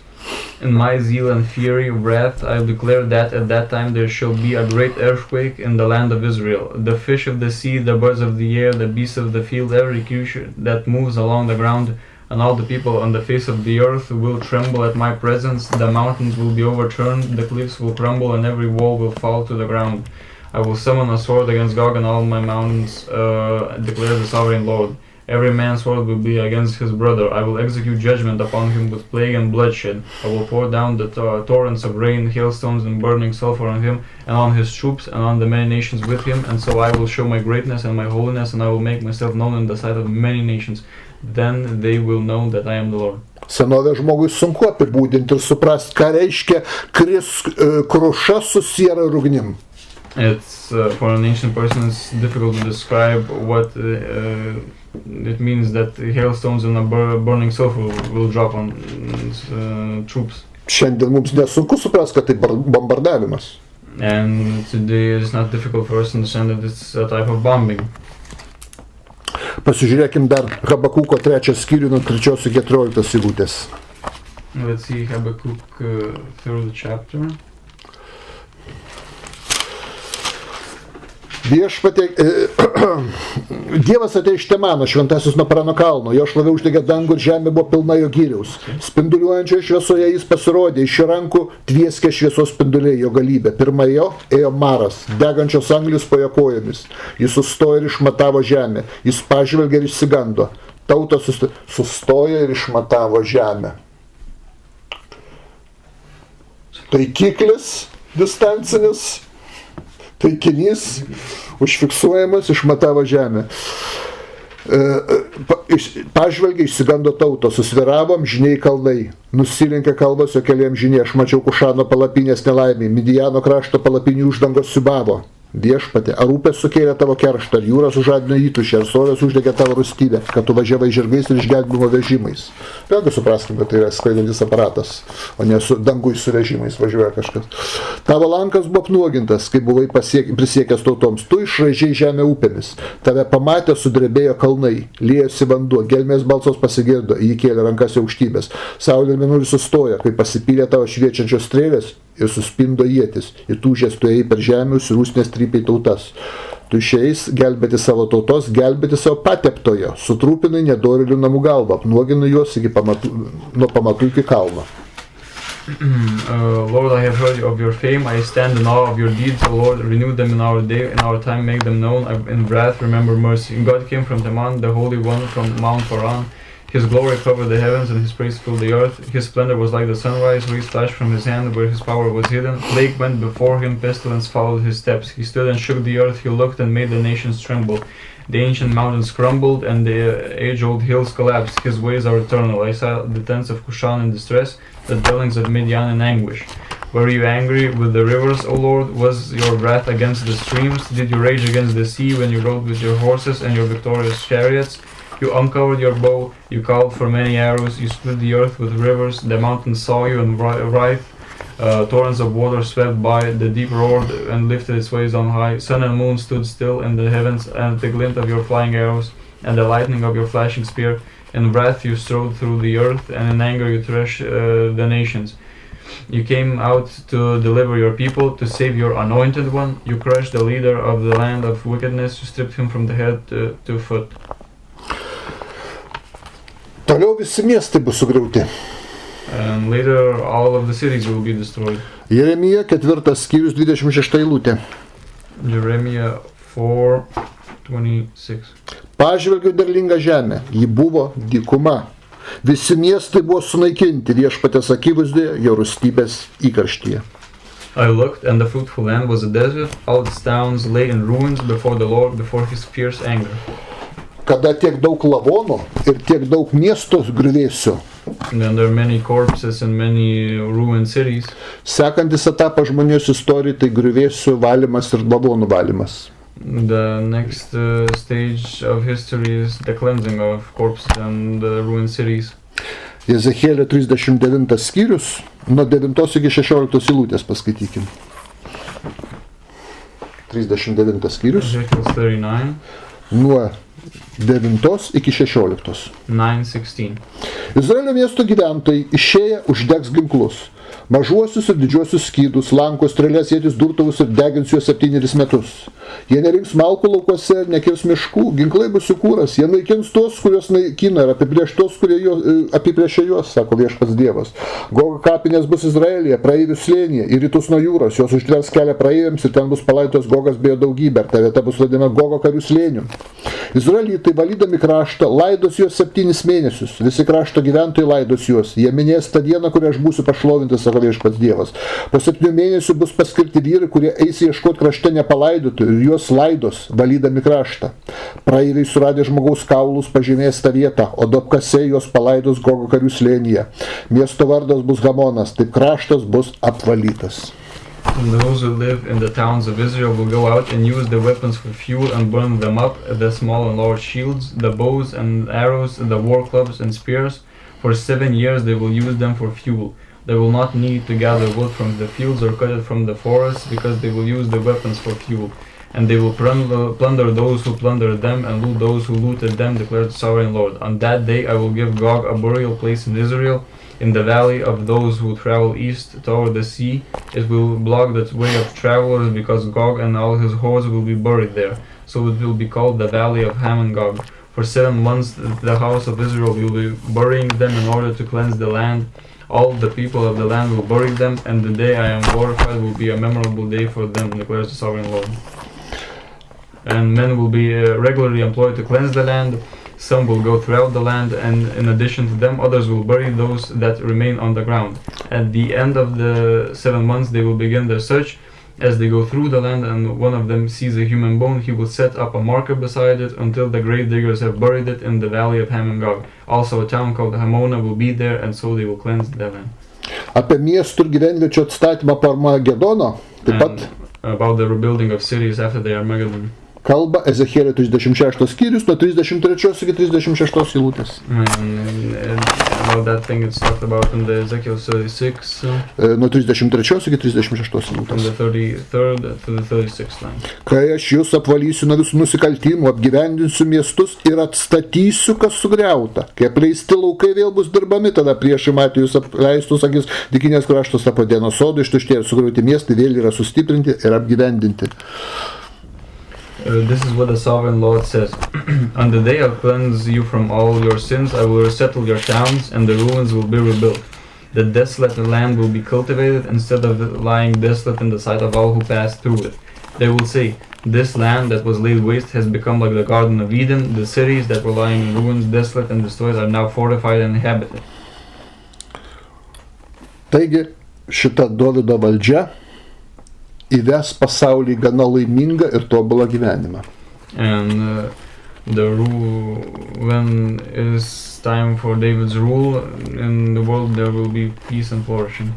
In my zeal and fury, wrath, I declare that at that time there shall be a great earthquake in the land of Israel. The fish of the sea, the birds of the air, the beasts of the field, every creature that moves along the ground, and all the people on the face of the earth will tremble at my presence. The mountains will be overturned, the cliffs will crumble, and every wall will fall to the ground. I will summon a sword against Gog and all my mountains, declares the sovereign Lord. Every man's sword will be against his brother. I will execute judgment upon him with plague and bloodshed. I will pour down the torrents of rain, hailstones, and burning sulfur on him, and on his troops, and on the many nations with him. And so I will show my greatness and my holiness, and I will make myself known in the sight of many nations. Then they will know that I am the Lord. Senovės žmogui sunku apibūdinti ir suprasti, ką reiškia kruša su siera ir ugnim. It's for an ancient person it's difficult to describe what it means that hailstones and a burning sulfur will drop on troops. Šiandien mums nesunku suprasti, kad tai bombardavimas. And today it's not difficult for us to understand that it's a type of bombing. Pasižiūrėkim dar Habakuko 3 skyrių nuo 3 iki 14 eilutės. Let's see Habakkuk 3rd chapter. Viešpatie, Dievas atėjo iš Temano, šventasis nuo Prano kalno, jo šlovė uždegė dangų ir žemė buvo pilna jo gyriaus. Spinduliuojančioje šviesoje jis pasirodė, iš jo rankų tvieskė šviesos spinduliai jo galybė. Pirma jo ėjo maras, degančios anglis po jo kojomis. Jis sustojo ir išmatavo žemę, jis pažvelgė ir išsigando. Tauta sustojo ir išmatavo žemę. Taikiklis distancinis. Taikinys, užfiksuojamas, išmatavo žemę. Pažvelgė, išsigando tauto, susviravo amžiniai kalnai. Nusilenkė kalbos jo keli amžiniai, aš mačiau Kušano palapinės nelaimį, Midijano krašto palapinių uždangos siūbavo. Viešpatie, ar upės sukėlė tavo kerštą, ar jūra sužadino įtušę, ar soras uždegė tavo rūstybę, kad tu važiavai žirgais ir išgelbimo vežimais. Vėlgi supraskime, kad tai yra skraidantis aparatas, o ne su dangui su vežimais važiuoja kažkas. Tavo lankas buvo apnuogintas, kai buvai prisiekęs tautoms, tu išraižiai žemę upėmis. Tave pamatė, sudrebėjo kalnai, liejosi vanduo, gelmės balsos pasigirdo, jį kėlė rankas į aukštybės. Saulė ir mėnulis sustoja, kai pasipylė tavo šviečiančios strėlės ir suspindo ietis, įtūžęs tu ėjai per žemę, užsirūsnės trypiai tautas. Tu išeis gelbėti savo tautos, gelbėti savo pateptojo, sutrūpinai nedorėlių namų galvą, apnuoginai juos nuo pamatų iki kalno. Lord, I have heard of your fame, I stand in awe of your deeds, O Lord, renew them in our day, in our time make them known, in wrath remember mercy. God came from Teman, the Holy One from Mount Paran. His glory covered the heavens and his praise filled the earth. His splendor was like the sunrise, rays flashed from his hand where his power was hidden. Plague went before him, pestilence followed his steps. He stood and shook the earth, he looked and made the nations tremble. The ancient mountains crumbled and the age-old hills collapsed. His ways are eternal. I saw the tents of Cushan in distress, the dwellings of Midian in anguish. Were you angry with the rivers, O Lord? Was your wrath against the streams? Did you rage against the sea when you rode with your horses and your victorious chariots? You uncovered your bow, you called for many arrows, you split the earth with rivers, the mountains saw you and writhed Torrents of water swept by, the deep roared and lifted its waves on high. Sun and moon stood still in the heavens, and the glint of your flying arrows, and the lightning of your flashing spear. In wrath you strode through the earth, and in anger you threshed the nations. You came out to deliver your people, to save your anointed one. You crushed the leader of the land of wickedness, you stripped him from the head to foot. Toliau visi miestai bus sugriauti. And later all of the cities will be destroyed. Jeremija 4 skyrius 26 eilutė. Jeremiah 4:26. Pažvelgiau derlingą žemę, ji buvo dykuma. Visi miestai buvo sunaikinti Viešpaties akivaizdoje, jo rūstybės įkarštyje. I looked, and the fruitful land was a desert. All its towns lay in ruins before the Lord, before his fierce anger. Kada tiek daug lavonų ir tiek daug miestų griuvėsių. And then there are many corpses and many ruined cities. Sekantis etapas žmonijos istorijai tai griuvėsių valymas ir lavonų valymas. The next stage of history is the cleansing of corpses and the ruined cities. Ezechielio 39 skyrius, nuo 9 iki 16 eilutės paskaitykim. 39 skyrius, Ezekiel 39, nuo 9 iki 16. 9:16. Izraelio miesto gyventojai išėję uždegs ginklus. Mažuosius ir didžiuosius skydus, lankos, strėlės, ietis, durtuvus ir degins juos 7 metus. Jie nerinks malkų laukuose ir nekirs miškų, ginklai bus jų kūras, jie naikins tos, kuriuos naikina ir apibrėš tos, kurie apibrėžia juos, sako Viešpats Dievas. Gogo kapinės bus Izraelyje, praeivių slėnyje, į rytus nuo jūros, jos užtvers kelią praeiviams ir ten bus palaidotas Gogas bei jo daugybė, ir ta vieta bus vadinama Gogo karių slėniu. Izraelitai valydami kraštą laidos juos 7 mėnesius, visi krašto gyventojai laidos juos, jie minės tą dieną, kurią aš būsiu pašlovintas, sako Viešpats Dievas. Po 7 mėnesių bus paskirti vyrai, kurie eis ieškoti krašte nepalaidotų ir juos laidos, valydami kraštą. Praeiviai suradę žmogaus kaulus pažymės tą vietą, o duobkasiai juos palaidos Gogo karių slėnyje. Miesto vardas bus Hamonas, taip kraštas bus apvalytas. And those who live in the towns of Israel will go out and use the weapons for fuel and burn them up, the small and large shields, the bows and arrows, the war clubs and spears. For 7 years they will use them for fuel. They will not need to gather wood from the fields or cut it from the forests, because they will use the weapons for fuel. And they will plunder those who plundered them and loot those who looted them, declared the sovereign Lord. On that day I will give Gog a burial place in Israel, in the valley of those who travel east toward the sea. It will block the way of travelers, because Gog and all his hordes will be buried there. So it will be called the valley of Ham and Gog. For 7 months the house of Israel will be burying them in order to cleanse the land. All the people of the land will bury them, and the day I am glorified will be a memorable day for them, declares the sovereign Lord. And men will be regularly employed to cleanse the land. Some will go throughout the land, and in addition to them, others will bury those that remain on the ground. At the end of the 7 months, they will begin their search. As they go through the land and one of them sees a human bone, he will set up a marker beside it until the grave diggers have buried it in the valley of Ham and Gog. Also a town called Hamona will be there, and so they will cleanse the land. Apie miestų ir gyvenviečių atstatymą po Armagedono, taip pat about the rebuilding of cities after the Armageddon. Kalba Ezechielio 36 skyrius nuo 33 iki 36 eilutės. About that thing it's talked about in the Ezekiel 36. Nuo 33 iki 36 eilutės. From the 33rd to the 36th line. Kai aš jūs apvalysiu nuo visų nusikaltimų, apgyvendinsiu miestus ir atstatysiu, kas sugriauta. Kai apleisti laukai vėl bus dirbami, tada priešai matė jūs apleistus, sakys, dykinės kraštus tapo dienos sodų, ištuštė ir sugriauti miestai vėl yra sustiprinti ir apgyvendinti. This is what the sovereign Lord says. On the day I cleanse you from all your sins, I will resettle your towns, and the ruins will be rebuilt. The desolate land will be cultivated instead of lying desolate in the sight of all who pass through it. They will say, this land that was laid waste has become like the Garden of Eden. The cities that were lying in ruins, desolate and destroyed, are now fortified and inhabited. Taigi, šita Dovydo valdžia įves pasaulį gana laimingą ir tobulą gyvenimą. And when it is time for David's rule in the world, there will be peace and flourishing.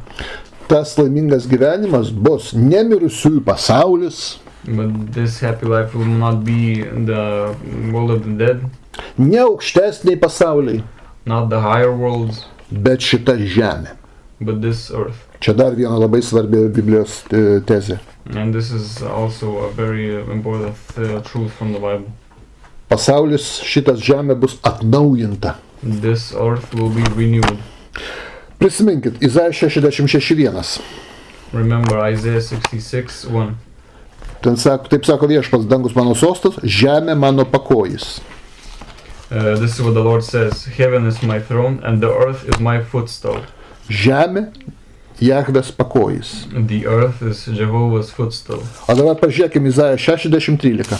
Tas laimingas gyvenimas bus nemirusiųjų pasaulis. But this happy life will not be the world of the dead. Ne aukštesniai pasauliai. Not the higher worlds. Bet šita žemė. But this earth. Čia dar viena labai svarbi Biblijos tezė. And this is also a very important truth from the Bible. Pasaulis, šitas žemė bus atnaujinta. This earth will be renewed. Prisiminkit, Izaija 66:1. Remember Isaiah 66:1. Ten sako, taip sako Viešpats, dangus mano sostas, žemė mano pakojis. This is what the Lord says. Heaven is my throne and the earth is my footstool. Žemė Jahvės pakojis. The earth is Jehovah's footstool. O dabar pažiūrėkime Izaija 60:13.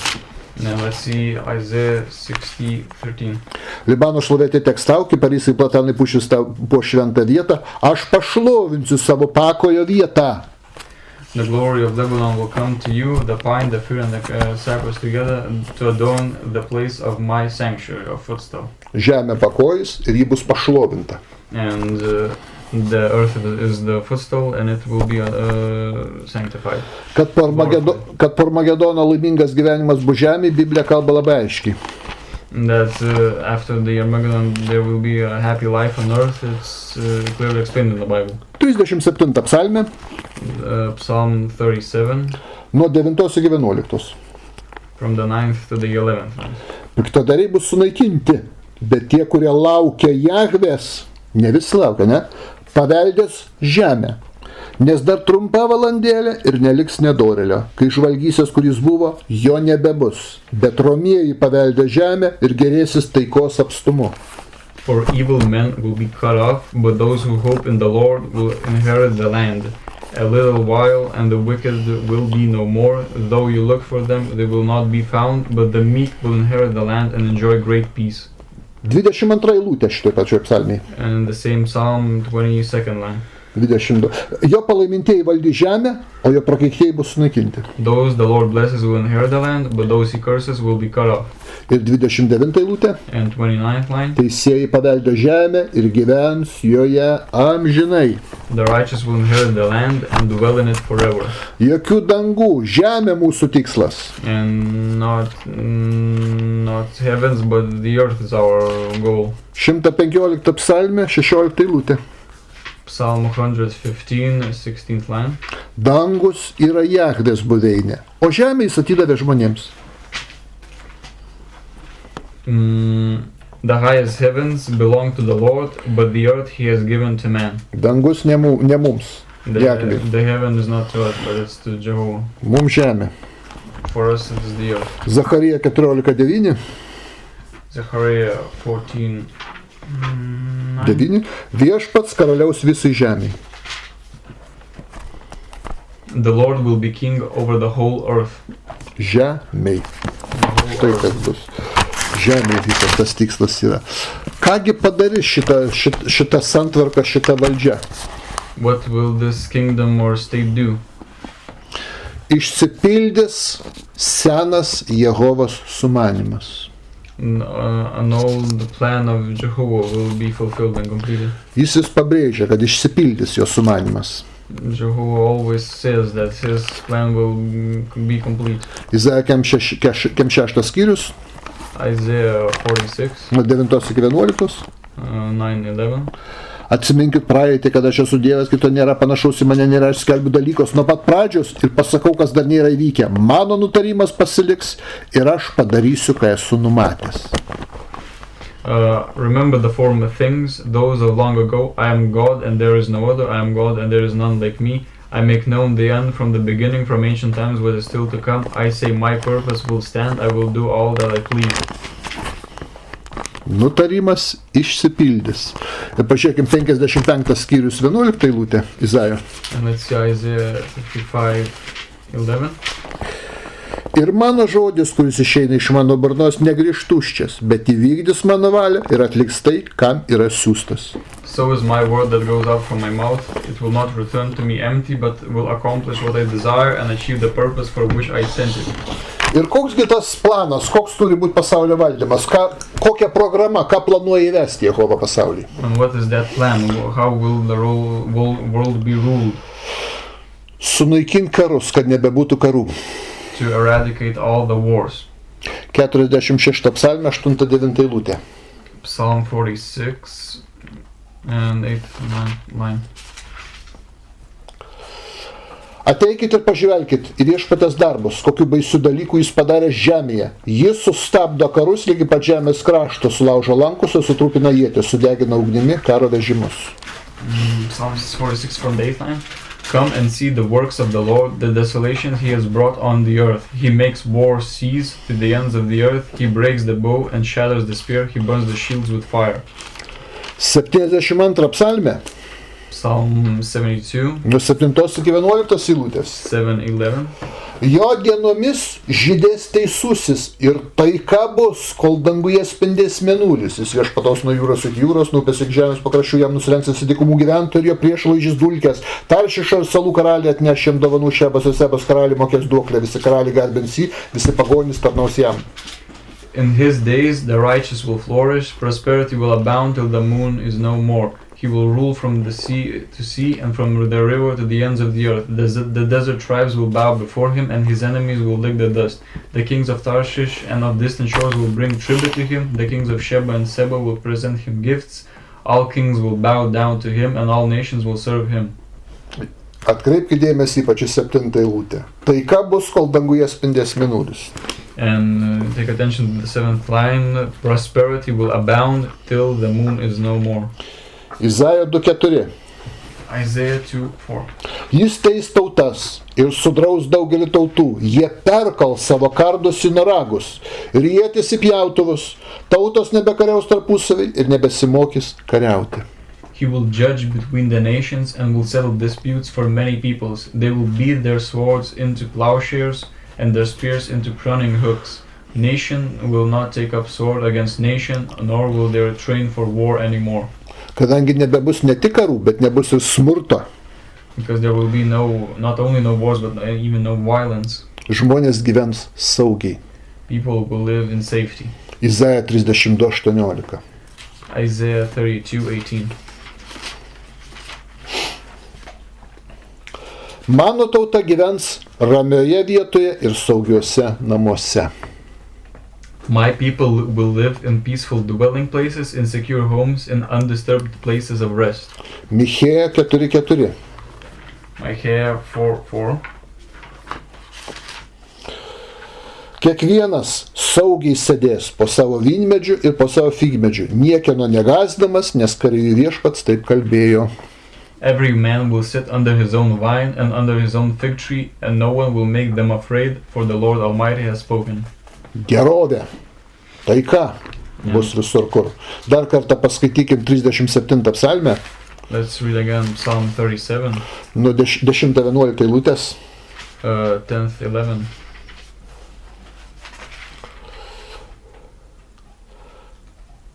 Now let's see Isaiah 60:13. Libano šlovėti tekstau, kaip parysai platanai pušis po šventą vietą, aš pašlovinsiu savo pakojo vietą. The glory of Lebanon will come to you, the pine, the fir, and the cypress together to adorn the place of my sanctuary, or footstool. Žemė pakojis ir ji bus pašlovinta. And the earth is the footstool, and it will be sanctified. Kad po Armagedono laimingas gyvenimas bus žemė, Biblija kalba labai aiškiai. That after the Armageddon there will be a happy life on earth, it's clearly explained in the Bible. 37 psalmė. Psalm 37. Nuo 9 iki 11. From the 9th to the 11th. Piktadariai bus sunaikinti, bet tie, kurie laukia Jahvės, ne visi laukia, ne? Paveldės žemę. Nes dar trumpa valandėlė ir neliks nedorėlio. Kai žvalgysies, kuris buvo, jo nebebus. Bet romieji paveldė žemę ir gerėsis taikos apstumu. For evil men will be cut off, but those who hope in the Lord will inherit the land. A little while, and the wicked will be no more. Though you look for them, they will not be found, but the meek will inherit the land and enjoy great peace. 22 eilutė šitoj pačioj psalmėj. And in the same Psalm, 22nd line. 22. Jo palaimintieji valdys žemę, o jo prakeiktieji bus sunaikinti. Those the Lord blesses will inherit the land, but those he curses will be cut off. Ir 29 eilutė. And 29th line. Teisėjai paveldė žemę ir gyvens joje amžinai. The righteous will inherit the land and dwell in it forever. Jokių dangų, žemė mūsų tikslas. And not heavens, but the earth is our goal. 115 psalmė, 16 eilutė. Psalm 115, 16th line. Dangus yra Jahvės buveinė, o žemė jis atidavė žmonėms. The highest heavens belong to the Lord, but the earth he has given to man. Dangus ne mums, Jahvė. The heaven is not to us, but it's to Jehovah. Mums žemė. For us it is the earth. Zacharija 14:9. Zechariah 14. 9. Viešpats karaliaus visai žemei. The Lord will be king over the whole earth. Žemei. Štai kas bus. Žemė visas tas tikslas yra. Kągi padarys šita santvarka, šita valdžia? What will this kingdom or state do? Išsipildys senas Jehovos sumanymas. An old plan of Jehovah will be fulfilled and completed. Jis pabrėžia, kad išsipildys jo sumanymas. Jehovah always says that his plan will be complete. Izaija 6 skyrius. Isaiah 46. Nuo 9 iki 11. 9-11. Atsiminkit praeitį, kad aš esu Dievas, kito nėra, panašaus į mane nėra, aš skelbiu dalykus nuo pat pradžios ir pasakau, kas dar nėra įvykę. Mano nutarimas pasiliks ir aš padarysiu, ką esu numatęs. Remember the former things, those of long ago. I am God and there is no other. I am God and there is none like me. I make known the end from the beginning, from ancient times, what is still to come. I say my purpose will stand. I will do all that I please. Nutarimas išsipildys. Ir pažiūrėkim 55 skyrius 11 eilutė Izaijo. And let's see Isaiah 55:11. Ir mano žodis, kuris išeina iš mano burnos, negrįš tuščias, bet įvykdys mano valią ir atliks tai, kam yra siųstas. So is my word that goes out from my mouth. It will not return to me empty, but will accomplish what I desire and achieve the purpose for which I sent it. Ir koksgi tas planas, koks turi būti pasaulio valdymas, kokia programa, ką planuoja įvesti Jehova pasaulį? And what is that plan? How will the world be ruled? Sunaikint karus, kad nebebūtų karų. To eradicate all the wars. 46 psalmė 8-9 eilutė. Psalm 46 and 8-9 line. Ateikit ir pažvelkit į viešpaties darbus, kokiu baisiu dalyku jis padarė žemėje. Jis sustabdo karus lygi pat žemės krašto, sulaužo lankus ir sutrupina ietis, sudegina ugnimi karo vežimus. Psalms 46 from the 8th line. Come and see the works of the Lord, the desolations he has brought on the earth. He makes war cease to the ends of the earth. He breaks the bow and shatters the spear. He burns the shields with fire. 72 psalme. Psalm 72. Nuo 7 iki 11 eilutės. 7:11. Jo dienomis žydės teisusis ir taika bus, kol danguje spindės mėnulis. Jis viešpataus nuo jūros iki jūros, nuo upės iki žemės pakraščių, jam nusilenks dykumų gyventojų ir jo priešlaižys dulkės. Taršišo ir salų karaliai atneš jam dovanų, Šebas ir Sebas karaliai mokės duoklę, visi karaliai garbins jį, visi pagonys tarnaus jam. In his days the righteous will flourish, prosperity will abound till the moon is no more. He will rule from the sea to sea and from the river to the ends of the earth. The desert tribes will bow before him and his enemies will lick the dust. The kings of Tarshish and of distant shores will bring tribute to him. The kings of Sheba and Seba will present him gifts. All kings will bow down to him and all nations will serve him. Atkreipkite dėmesį ypač į 7 eilutę. Taika bus, kol danguje spindės mėnulis. And take attention to the 7th line. Prosperity will abound till the moon is no more. Izaijo 2:4. Isaiah 2:4. Jis teis tautas ir sudraus daugelį tautų. Jie perkal savo kardus į naragus ir ietis į pjautuvus. Tautos nebekariaus tarpusavį ir nebesimokys kariauti. He will judge between the nations and will settle disputes for many peoples. They will beat their swords into plowshares and their spears into pruning hooks. Nation will not take up sword against nation, nor will they train for war anymore. Kadangi nebebus ne tik karų, bet nebus ir smurto. Because there will be not only no wars, but even no violence. Žmonės gyvens saugiai. People will live in safety. Izaijo 32:18. Isaiah 32:18. Mano tauta gyvens ramioje vietoje ir saugiuose namuose. My people will live in peaceful dwelling places, in secure homes, in undisturbed places of rest. Michėja 4:4. Micaiah 4:4. Kiekvienas saugiai sėdės po savo vynmedžių ir po savo figmedžių, niekieno negąsdamas, nes kareivių viešpats taip kalbėjo. Every man will sit under his own vine and under his own fig tree, and no one will make them afraid, for the Lord Almighty has spoken. Gerovė, taika bus visur kur. Dar kartą paskaitykim 37 psalmę. Let's read again Psalm 37. Nuo 10-11 eilutės. 10-11.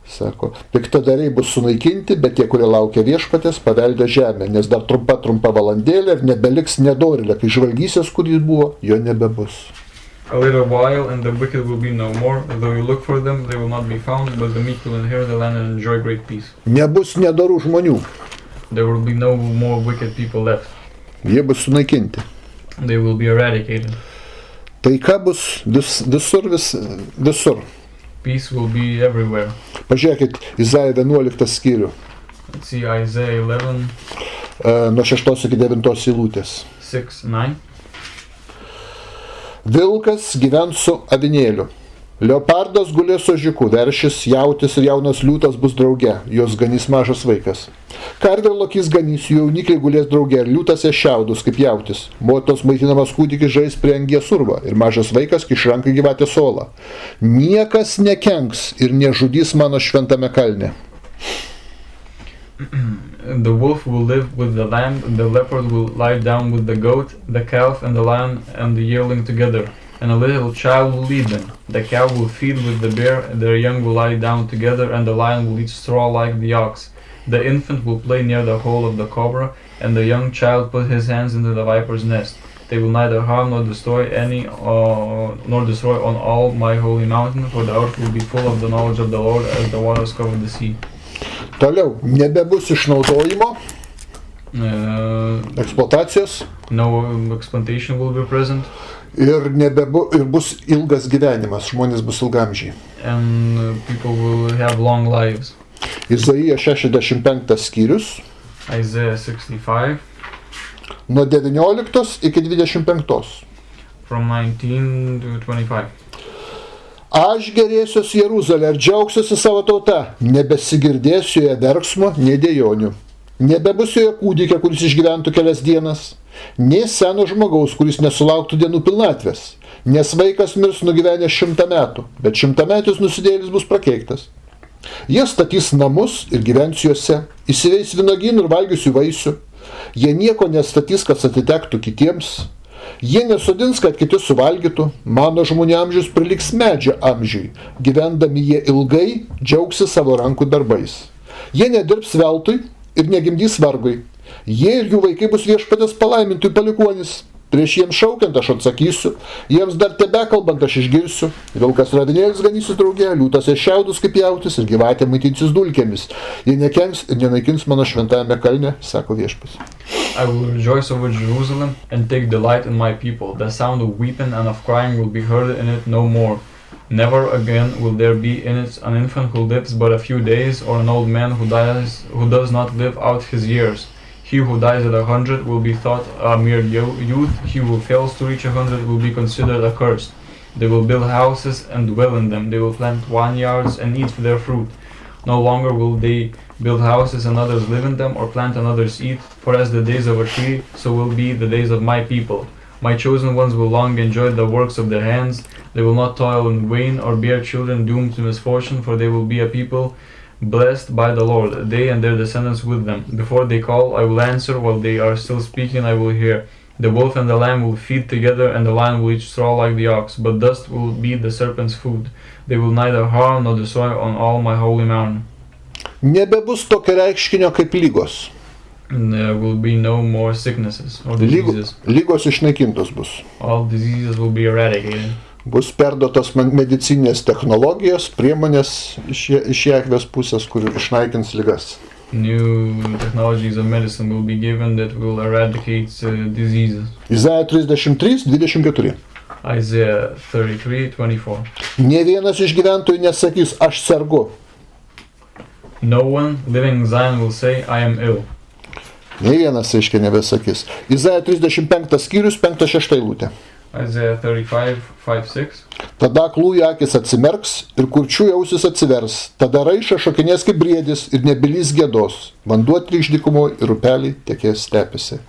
Sako, piktadariai bus sunaikinti, bet tie, kurie laukia viešpatės, paveldė žemę, nes dar trumpa valandėlė ir nebeliks nedorėlė, kai žvalgysies, kur jis buvo, jo nebebus. A little while and the wicked will be no more, though you look for them, they will not be found, but the meek will inherit the land and enjoy great peace. Nebus nedorų žmonių. There will be no more wicked people left. Jie bus sunaikinti. They will be eradicated. Taika bus visur. Peace will be everywhere. Pažiūrėkit, Izaijo 11 skyrių. Let's see Isaiah 11. Nuo 6 iki 9 eilutės. 6-9. Vilkas gyvens su avinėliu. Leopardas gulės su ožiuku, veršis, jautis ir jaunas liūtas bus drauge, jos ganys mažas vaikas. Karvė ir lokys ganys, jų jaunikliai gulės drauge ir liūtas ės šiaudus kaip jautis. Motinos maitinamas kūdikis žais prie angies urvo ir mažas vaikas kiš ranką gyvatės suolą. Niekas nekenks ir nežudys mano šventame kalne. The wolf will live with the lamb, the leopard will lie down with the goat, the calf and the lion and the yearling together, and a little child will lead them. The cow will feed with the bear, their young will lie down together, and the lion will eat straw like the ox. The infant will play near the hole of the cobra, and the young child put his hands into the viper's nest. They will neither harm nor destroy nor destroy on all my holy mountain, for the earth will be full of the knowledge of the Lord as the waters cover the sea. Toliau, nebebus išnaudojimo, eksploatacijos. No exploitation will be present. Ir bus ilgas gyvenimas, žmonės bus ilgamžiai. And people will have long lives. Izaijo 65 skyrius. Isaiah 65. Nuo 19 iki 25. From 19 to 25. Aš gerėsiuos Jeruzalę ir džiaugsiuosi savo tauta, nebesigirdėsiu joje verksmo, nei dejonių. Nebebus joje kūdikio, kuris išgyventų kelias dienas, nei seno žmogaus, kuris nesulauktų dienų pilnatvės, nes vaikas mirs nugyvenęs 100 metų, bet 100-metis nusidėjėlis bus prakeiktas. Jie statys namus ir gyvens juose, įsiveis vynuogynų ir valgysių vaisių. Jie nieko nestatys, kas atitektų kitiems. Jie nesodins, kad kiti suvalgytų. Mano žmonių amžius priliks medžio amžiui. Gyvendami jie ilgai džiaugsi savo rankų darbais. Jie nedirbs veltui ir negimdys vargui. Jie ir jų vaikai bus viešpatės palaimintųjų palikuonys. Prieš jiems šaukiant aš atsakysiu, jiems dar tebekalbant aš išgirsiu. Vilkas ravinėlis ganysis draugė, liūtas ir šiaudus kaip jautis ir gyvatė maitinsis dulkėmis. Jie nekenks ir nenaikins mano šventajame kalne, sako viešpats. I will rejoice over Jerusalem and take delight in my people. The sound of weeping and of crying will be heard in it no more. Never again will there be in it an infant who lives but a few days, or an old man who does not live out his years. He who dies at 100 will be thought a mere youth. He who fails to reach 100 will be considered accursed. They will build houses and dwell in them. They will plant vineyards and eat their fruit. No longer will they build houses and others live in them, or plant and others eat. For as the days of a tree, so will be the days of my people. My chosen ones will long enjoy the works of their hands. They will not toil in vain or bear children doomed to misfortune, for they will be a people blessed by the Lord, they and their descendants with them. Before they call, I will answer. While they are still speaking, I will hear. The wolf and the lamb will feed together, and the lion will eat straw like the ox, but dust will be the serpent's food. They will neither harm nor destroy on all my holy mountain. Nebebus tokio reiškinio kaip lygos. And there will be no more sicknesses or diseases. Lygos išnaikintos bus. All diseases will be eradicated. Bus perduotos medicinės technologijos, priemonės iš Jahvės pusės, kur išnaikins ligas. New technologies of medicine will be given that will eradicate diseases. Izaja 33, 24. Isaiah 33, 24. Nė vienas iš gyventojų nesakys, aš sergu. No one living in Zion will say, I am ill. Nė vienas, aiškiai, nebesakys. Izaja 35 skyrius, 5-6 eilutė. Isaiah 35, 5-6. Tada aklųjų akis atsimerks ir kurčiųjų ausis atsivers. Tada raiša šokinės kaip briedis ir nebylys gėdos. Vanduo trykš dykumoje ir upeliai tekės stepėse.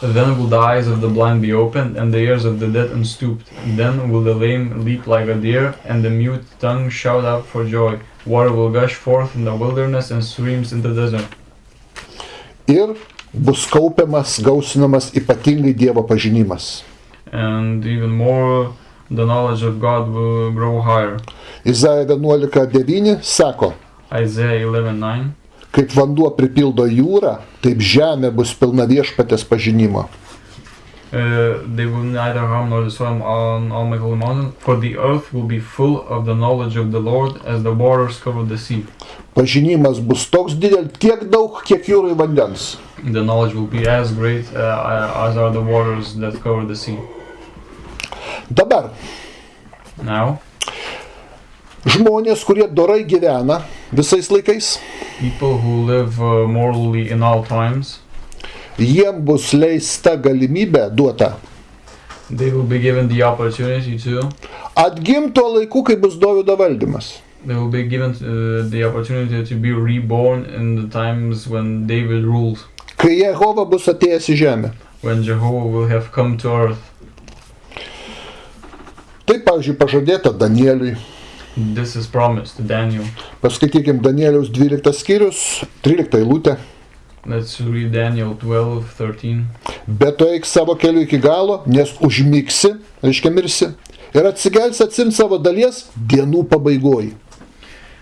Then will the eyes of the blind be opened, and the ears of the dead unstooped. Then will the lame leap like a deer, and the mute tongue shout out for joy. Water will gush forth in the wilderness and streams in the desert. Ir bus kaupiamas, gausinamas ypatingai Dievo pažinimas. And even more, the knowledge of God will grow higher. Izaja 11:9 sako, Isaiah 11:9. kaip vanduo pripildo jūrą, taip žemė bus pilna viešpatės pažinimo. They will neither harm nor destroy on all my holy mountain, for the earth will be full of the knowledge of the Lord as the waters cover the sea. Pažinimas bus toks didelis, tiek daug, kiek jūrai vandens. The knowledge will be as great as are the waters that cover the sea. Dabar Now, žmonės, kurie dorai gyvena visais laikais, people who live morally in all times, jiem bus leista galimybė duota they will be given the opportunity to. atgimto laiku, kai bus Dovydo valdymas. They will be given the opportunity to be reborn in the times when David ruled, Kai Jehova bus atėjęs į žemę. when Jehovah will have come to earth. Tai, pavyzdžiui, pažadėta Danieliui. This is promised to Daniel. Paskaitykim Danieliaus 12 skyrius, 13 eilutė. Let's read Daniel 12:13. Bet tu eik savo keliu iki galo, nes užmigsi, reiškia mirsi, ir atsigelsi atsimt savo dalies dienų pabaigoj.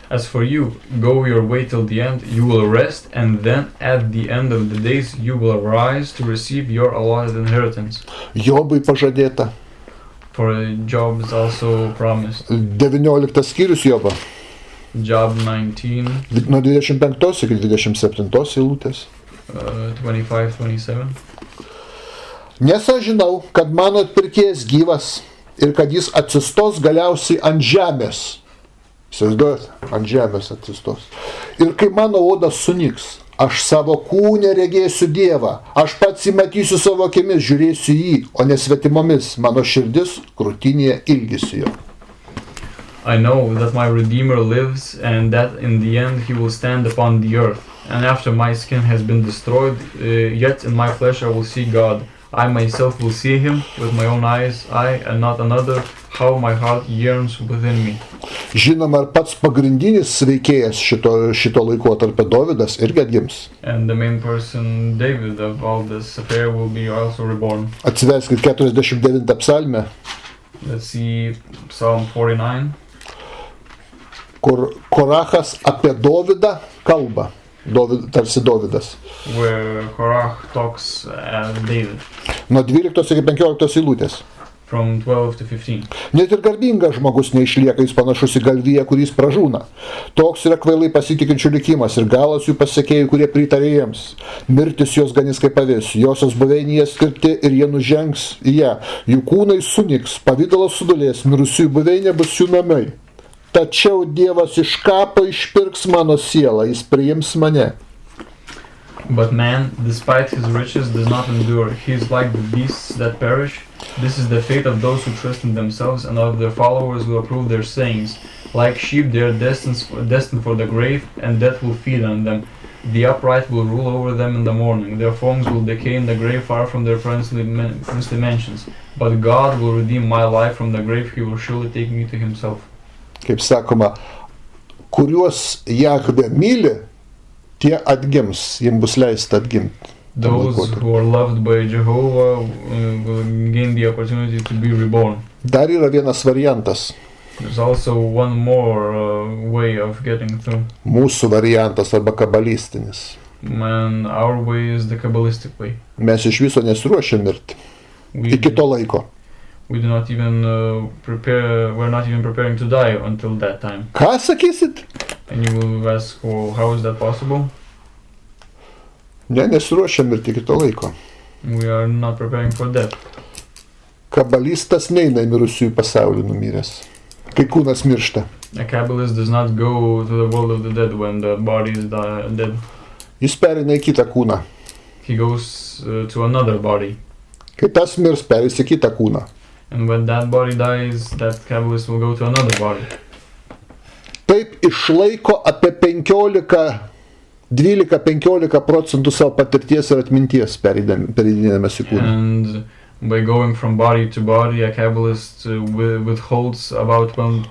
As for you, go your way till the end, you will rest, and then at the end of the days you will arise to receive your allotted inheritance. Jobui pažadėta. For Job is also promised. 19 skyrius Jobo. Job 19, Nuo 25 iki 27 eilutės. 25-27. Nes aš žinau, kad mano atpirkėjas gyvas ir kad jis atsistos galiausiai ant žemės. Įsivaizduojat, ant žemės atsistos. Ir kai mano odas sunyks, Aš savo kūne regėsiu Dievą, aš pats jį matysiu savo akimis, žiūrėsiu jį, o ne svetimomis, mano širdis krūtinėje ilgisi jo. I know that my Redeemer lives, and that in the end he will stand upon the earth. And after my skin has been destroyed, yet in my flesh I will see God. I myself will see him with my own eyes, I and not another, how my heart yearns within me. Žinoma, ir pats pagrindinis veikėjas šito laikotarpio Dovydas irgi atgims. And the main person, David, of all this affair will be also reborn. Atsiverskit 49 psalmę. Let's see Psalm 49. Kur Korachas apie Dovydą kalba. Tarsi Dovydas. Where Korach talks as David. Nuo 12 iki 15 eilutės. From 12 to 15. Net ir garbingas žmogus neišlieka, jis panašus į galviją, kuris pražūna. Toks yra kvailai pasitikinčių likimas ir galas jų pasiekėjų, kurie pritarė jiems. Mirtis jos ganys kaip avis, josios buveinėje skirti ir jie nužengs į ją. Jų kūnai suniks, pavidalas sudulės, mirusiųjų buveinė bus jų namai. Tačiau Dievas iš kapo išpirks mano sielą, jis priims mane. But man, despite his riches, does not endure. He is like the beasts that perish. This is the fate of those who trust in themselves, and of their followers who approve their sayings. Like sheep, they are destined for the grave, and death will feed on them. The upright will rule over them in the morning. Their forms will decay in the grave, far from their princely mansions. But God will redeem my life from the grave. He will surely take me to himself. Kaip sakoma, kuriuos Jahve myli, tie atgims, jiems bus leista atgimti. Those who are loved by Jehovah will gain the opportunity to be reborn. Dar yra vienas variantas. There's also one more way of getting through. Mūsų variantas arba kabalistinis. And our way is the Kabbalistic way. Mes iš viso nesiruošiam mirti. Iki to laiko. We do not even we're not even preparing to die until that time. Ką sakysit? And you will ask, well, how is that possible? Ne, nesiruošiam mirti iki to laiko. We are not preparing for death. Kabalistas neina į mirusiųjų pasaulį numiręs, kai kūnas miršta. A Kabbalist does not go to the world of the dead when the body is dead. Jis pereina į kitą kūną. He goes to another body. Kai tas mirs, pereis į kitą kūną. And when that body dies, that Kabbalist will go to another body. Taip išlaiko apie 12-15% savo patirties ir atminties pereidinėdamas į kūną. And by going from body to body, a Kabbalist withholds about 12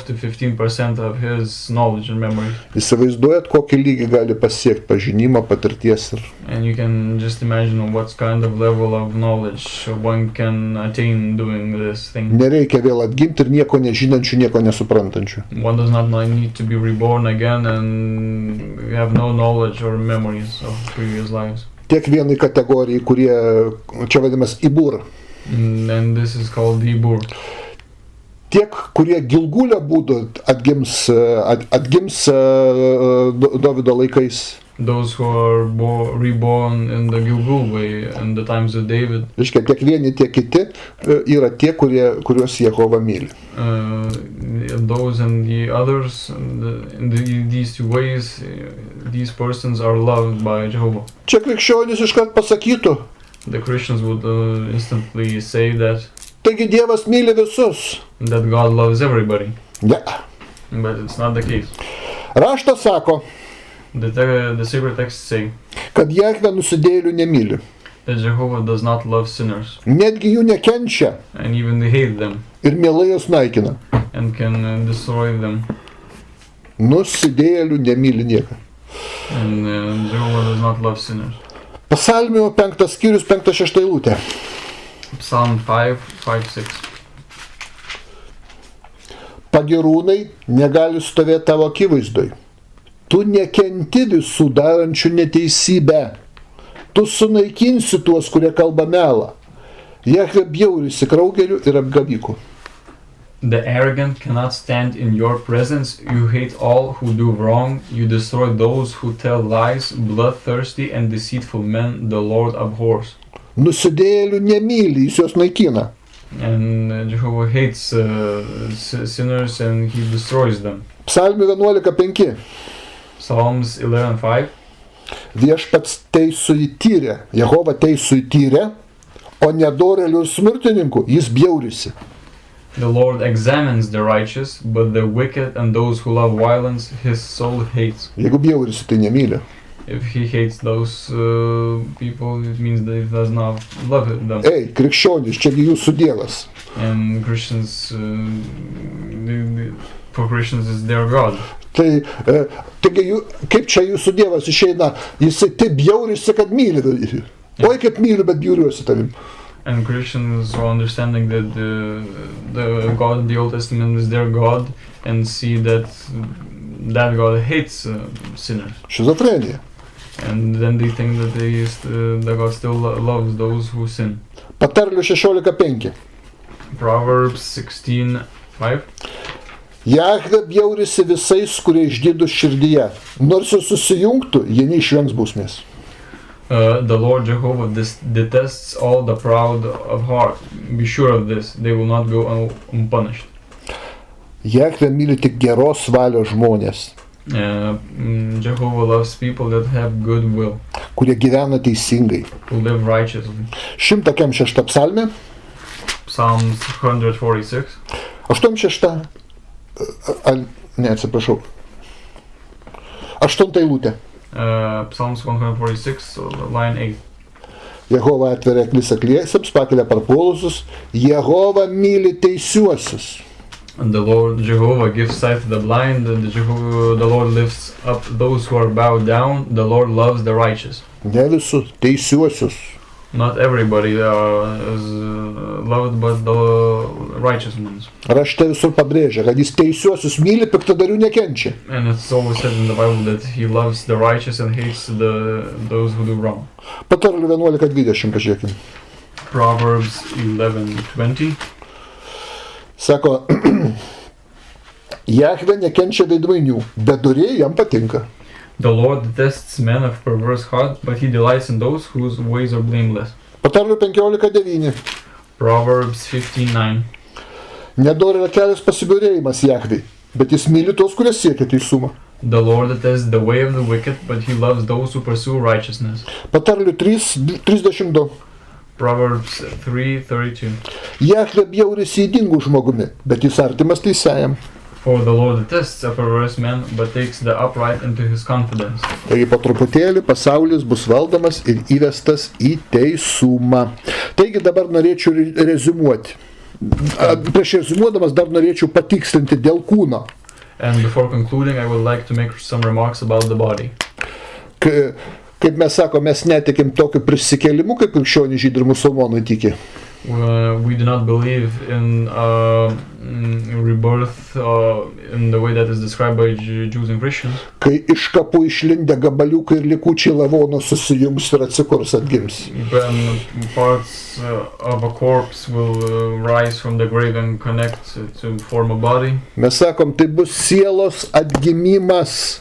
to 15% of his knowledge and memory. Įsivaizduojat, kokį lygį gali pasiekti pažinimo, patirties ir... And you can just imagine what kind of level of knowledge one can attain doing this thing. Nereikia vėl atgimti ir nieko nežinančių, nieko nesuprantančių. One does not need to be reborn again and have no knowledge or memories of previous lives. Tiek vienai kategorijai, kurie čia vadinamas ibur. And this is called ibur. Tiek, kurie Gilgulio būdu atgims Dovydo laikais. Those who are reborn in the Gilgul way in the times of David. Reiškia, tiek vieni, tiek kiti yra tie, kuriuos Jehova myli. Those and the others, these two ways, these persons are loved by Jehovah. Čia krikščionys iškart pasakytų. The Christians would instantly say that. Taigi Dievas myli visus. That God loves everybody. Ne. But it's not the case. Raštas sako, the sacred texts say, kad Jahve nusidėjėlių nemyli. That Jehovah does not love sinners. Netgi jų nekenčia. And even they hate them. Ir mielai juos naikina. And can destroy them. Nusidėjėlių nemyli nieką. And Jehovah does not love sinners. Psalmių 5 skyrius 5-6 eilutė. Psalm 5:6. Pagirūnai negali stovėti tavo akivaizdoj. Tu nekenti visų darančių neteisybę. Tu sunaikinsi tuos, kurie kalba melą. Jahve bjaurisi kraugelių ir apgavikų. The arrogant cannot stand in your presence. You hate all who do wrong. You destroy those who tell lies. Bloodthirsty and deceitful men the Lord abhors. Nusidėjėlių nemyli, jis juos naikina. And Jehovah hates sinners and he destroys them. Psalmių 11:5. Psalms 11:5. Viešpats teisųjį tyrė, Jehova teisųjį tyrė, o nedorėlių ir smurtininkų jis bjaurisi. The Lord examines the righteous, but the wicked and those who love violence, his soul hates. Jeigu bjaurisi, tai nemyli. If he hates those people, it means that he does not love them. Ei, krikščionys, čiagi jūsų Dievas. And Christians, for Christians is their God. Tai, taigi, kaip čia jūsų Dievas išeina, jisai taip bjaurisi, kad myli. Oi, kaip myliu, bet bjauriuosi tavim. And Christians are understanding that the God in the Old Testament is their God and see that God hates sinners. Šizofrenija. And then they think that the God still loves those who sin. Patarlių 16:5. Proverbs 16:5. Jahve bjaurisi visais, kurie išdidūs širdyje. Nors ir susijungtų, jie neišvengs bausmės. The Lord Jehovah detests all the proud of heart. Be sure of this, they will not go unpunished. Jahve myli tik geros valios žmonės, Jehovah loves people that have good will, kurie gyvena teisingai. who live righteously. 106 psalmė, Psalms 146. 86, ne, atsiprašau, 8 eilutė. Psalms 146, line 8. Jehova atveria aklis akliesiems, pakelia parpuolusius, Jehova myli teisiuosius. And the Lord Jehovah gives sight to the blind, and the Lord lifts up those who are bowed down. The Lord loves the righteous. Ne visus, teisiuosius. Not everybody is loved, but the righteous ones. Rašte visur pabrėžia, kad jis teisiuosius myli, piktadarių nekenčia. And it's always said in the Bible that he loves the righteous and hates those who do wrong. Patarlių 11:20, pažiūrėkime. Proverbs 11:20. Sako, Jahve nekenčia veidmainių, bet dorėjai jam patinka. The Lord detests men of perverse heart, but he delights in those whose ways are blameless. Patarlių 15:9. Proverbs 15:9. Nedorėlio kelias pasibjaurėjimas Jahvei, bet jis myli tos, kurie siekia teisumą. The Lord detests the way of the wicked, but he loves those who pursue righteousness. Patarlių 3:32. Proverbs 3:32. Jahve bjaurisi ydingų žmogumi, bet jis artimas teisėjam. For the Lord detests a perverse man, but takes the upright into his confidence. Taigi po truputėlį pasaulis bus valdomas ir įvestas į teisumą. Taigi dabar norėčiau reziumuoti. Prieš reziumuodamas dar norėčiau patikslinti dėl kūno. And before concluding, I would like to make some remarks about the body. Kaip mes sakom, mes netikim tokiu prisikėlimu, kaip krikščionys žydai ir musulmonai tiki. We do not believe in rebirth in the way that is described by Jews and Christians. Kai iš kapų išlindę gabaliukai ir likučiai lavono susijungs ir atsikurs atgims. When parts of a corpse will rise from the grave and connect to form a body. Mes sakom, tai bus sielos atgimimas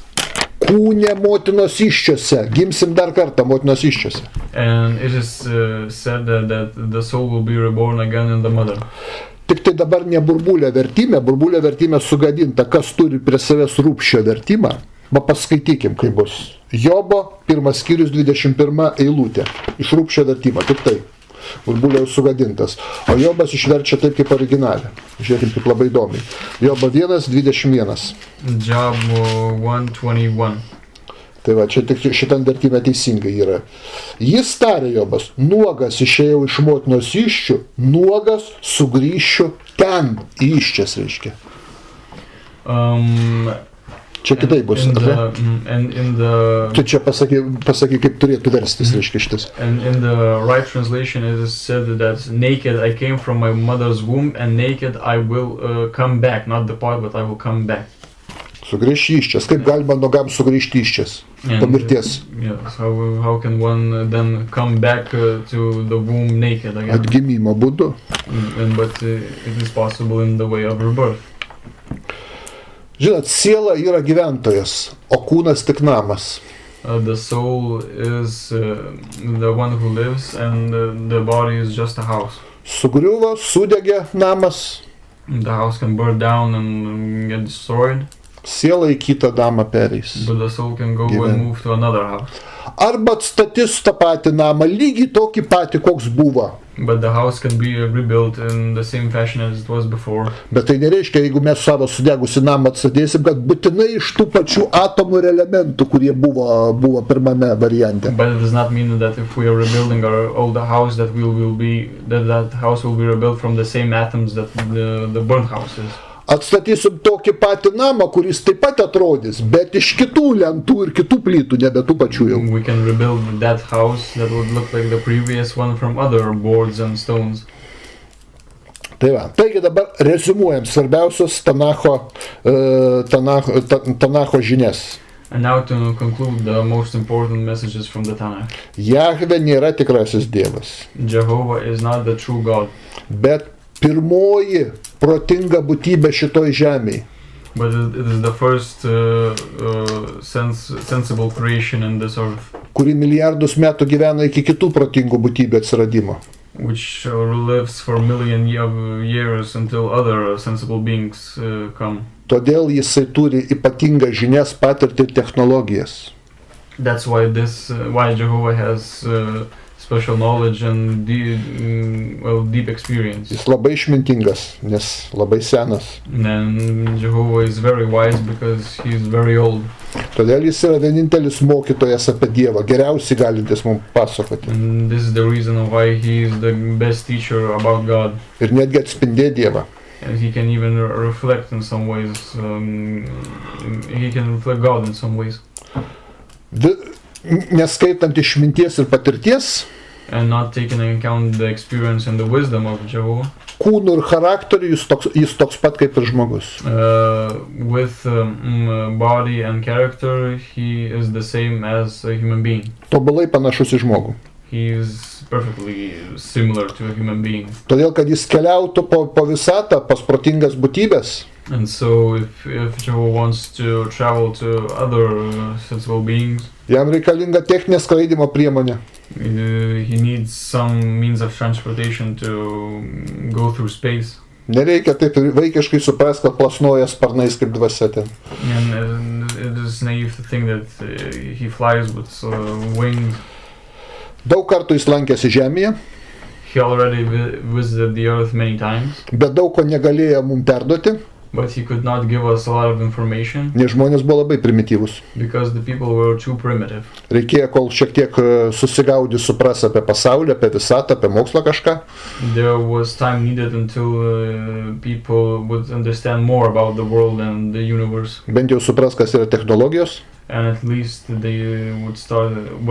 kūne motinos iščiose. Gimsim dar kartą motinos iščiose. And it is said that the soul will be reborn again in the mother. Tik tai dabar ne burbulė vertime sugadinta. Kas turi prie savęs rūpščio vertimą? Paskaitykim, kaip bus. Jobo 1 skyrius 21 eilutė. Iš rūpščio vertimo, tik tai. Burbulė jau sugadintas. O Jobas išverčia taip kaip originalė. Žiūrėkim, kaip labai įdomiai. Jobo 1:21. Job 1:21. Tai va, čia tik šitam vertime teisingai yra. Jis tarė Jobas, nuogas išėjau iš motinos iščių, nuogas sugrįšiu ten, iščias reiškia. Čia kitaip bus. Tai čia pasaky, kaip turėtų verstis, reiškia šitas. And in the right translation it is said that naked I came from my mother's womb and naked I will come back, not depart, but I will come back. Sugrįžti iščias. Kaip galima nuogam sugrįžti iščias? Po mirties. Yes, how can one then come back to the womb naked again? Atgimimo būdu. But it is possible in the way of rebirth. Žinot, siela yra gyventojas, o kūnas tik namas. The soul is the one who lives and the body is just a house. Sugriuvo, sudegė namas. The house can burn down and get destroyed. Siela į kitą namą pereis. but the soul can go Gyven. and move to another house. Arba atstatys tą patį namą, lygiai tokį patį, koks buvo. But the house can be rebuilt in the same fashion as it was before. Bet tai nereiškia, jeigu mes savo sudegusi namą atstatėsim, kad būtinai iš tų pačių atomų ir elementų, kurie buvo pirmame variante. But it does not mean that if we are rebuilding our old house, that that house will be rebuilt from the same atoms that the burnt house is. Atstatysim tokį patį namą, kuris taip pat atrodys, bet iš kitų lentų ir kitų plytų, nebe tų pačių jau. We can rebuild that house that would look like the previous one from other boards and stones. Tai va. Taigi dabar rezumuojam svarbiausios Tanacho žinias. And now to conclude the most important messages from the Tanach. Jahve nėra tikrasis Dievas, Jehovah is not the true God, bet pirmoji protinga būtybė šitoj žemėje. but it is the first sensible creation in this earth, Kuri milijardus metų gyvena iki kitų protingų būtybių atsiradimo. which lives for millions of years until other sensible beings come. Todėl jisai turi ypatingą žinias, patirtį ir technologijas. That's why why Jehovah has special knowledge and deep experience. Jis labai išmintingas, nes labai senas. And Jehovah is very wise because he is very old. Todėl jis yra vienintelis mokytojas apie Dievą, geriausiai galintis mums pasakoti. And this is the reason why he is the best teacher about God. Ir netgi atspindė Dievą. And he can even reflect in some ways. He can reflect God in some ways. Neskaitant išminties ir patirties, And not taking into account the experience and the wisdom of Jehovah. kūnų ir charakterių jis toks pat kaip ir žmogus. With body and character, he is the same as a human being. Tobulai panašus į žmogų. He is perfectly similar to a human being. Todėl, kad jis keliautų po visatą, pas protingas būtybės, And so if Jehovah wants to travel to other sensible beings, jam reikalinga techninė skraidymo priemonė. he needs some means of transportation to go through space. Nereikia taip vaikiškai suprast, kad plasnoja sparnais kaip dvasia ten. And it is naive to think that he flies with wings. Daug kartų jis lankėsi žemėje, He already visited the earth many times, bet daug ko negalėjo mums perduoti, but he could not give us a lot of information nes žmonės buvo labai primityvūs. because the people were too primitive. Reikėjo, kol šiek tiek susigaudys, supras apie pasaulį, apie visatą, apie mokslą kažką. There was time needed until people would understand more about the world and the universe, Bent jau supras, kas yra technologijos. and at least when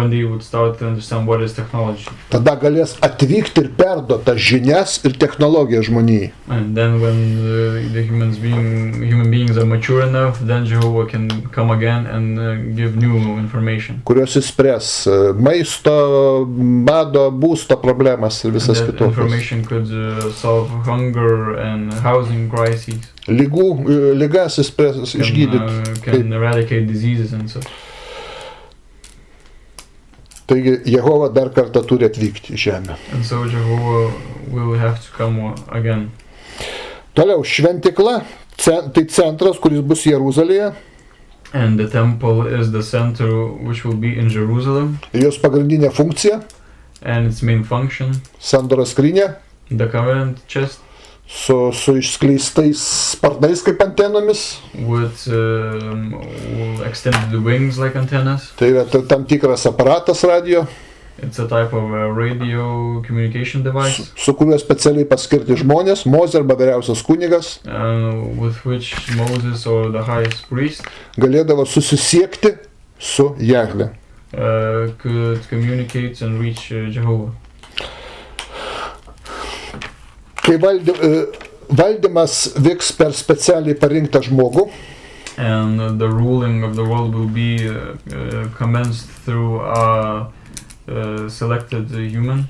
they would start to understand what is technology. Tada galės atvykti ir perduoti tas žinias ir technologiją žmonijai. And then when the human beings are mature enough, then Jehovah can come again and give new information. Kurios įspręs maisto, bado, būsto problemas ir visas That kitokias. information could solve hunger and housing crises. Ligas įspręs, išgydyti. Can eradicate diseases and such. Taigi Jehova dar kartą turi atvykti į žemę. And so Jehovah will have to come again. Toliau, šventikla, tai centras, kuris bus Jeruzalėje. And the temple is the center which will be in Jerusalem. Jos pagrindinė funkcija And its main function, sandoros skrynia the covenant chest su išskleistais sparnais kaip antenomis. with extended wings like antennas. Tai yra tam tikras aparatas radio, It's a type of radio communication device su kuriuo specialiai paskirti žmonės, Mozė arba vyriausias kunigas, with which Moses or the highest priest galėdavo susisiekti su Jahve. could communicate and reach Jehovah. Kai valdymas vyks per specialiai parinktą žmogų, And the ruling of the world will be commenced through a selected human,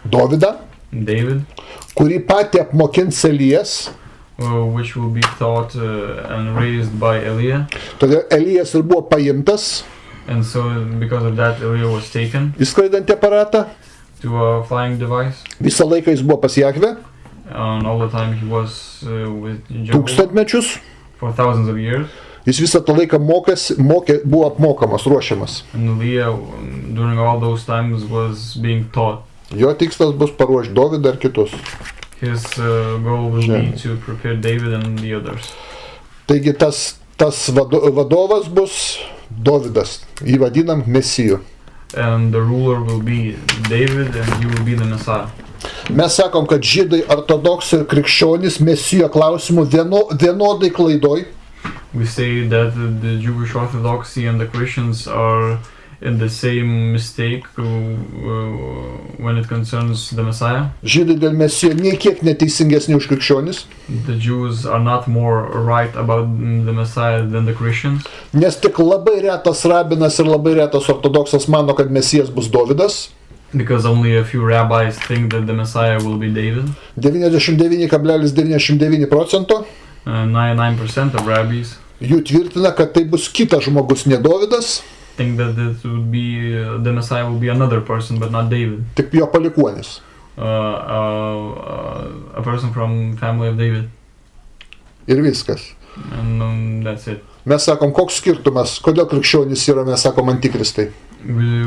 Dovydą, David, kurį patį apmokins Elijas. which will be taught and raised by Eliah. Todėl Elijas ir buvo paimtas And so because of that, Eliah was taken į skraidantį aparatą. to a flying device. Visą laiką jis buvo pas Jahvę, And all the time he was with Jehovah tūkstantmečius. for thousands of years. Jis visą tą laiką buvo apmokamas, ruošiamas. And Leah, during all those times, was being taught. Jo tikslas bus paruošti Dovydą ir kitus. His goal will be to prepare David and the others. Taigi tas vadovas bus Dovydas, jį vadinam Mesiju. And the ruler will be David and he will be the Messiah. Mes sakom, kad žydai, ortodoksai ir krikščionys Mesijo klausimų vienodai klaidoj. We say that the Jewish Orthodoxy and the Christians are in the same mistake when it concerns the Messiah. Žydai dėl Mesijo niekiek neteisingesni už krikščionis. The Jews are not more right about the Messiah than the Christians. Nes tik labai retas rabinas ir labai retas ortodoksas mano, kad Mesijas bus Dovydas. Because only a few rabbis think that the Messiah will be David. 99,99%. 99% of rabbis jų tvirtina, kad tai bus kitas žmogus, ne Dovydas. Think that it would be the Messiah will be another person, but not David. Tik jo palikuonis. A person from family of David. Ir viskas. And that's it. Mes sakom, koks skirtumas, kodėl krikščionys yra, mes sakom, antikristai. We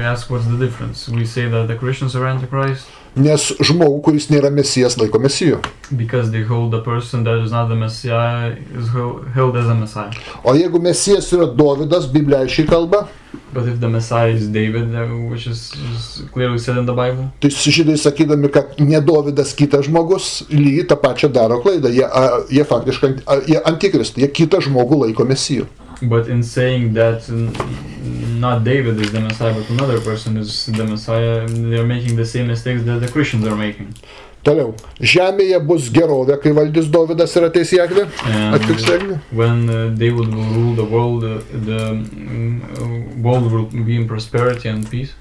ask what's the difference. We say that the Christians are Antichrist. Nes žmogų, kuris nėra Mesijas, laiko Mesiju. Because they hold the person that is not the Messiah is held as a Messiah. O jeigu Mesijas yra Dovydas, Biblija aiškiai kalba. But if the Messiah is David, which is clearly said in the Bible. Tai žydai sakydami, kad ne Dovydas kitas žmogus, lygiai tą pačią daro klaidą. Jie faktiškai, jie antikristai, jie kitą žmogų laiko Mesiju. But in saying that not David is the Messiah, but another person is the Messiah, they are making the same mistakes that the Christians are making. Toliau. Žemėje bus gerovė, kai valdys Dovydas ir ateis Jahvė. When David will rule the world will be in prosperity and peace.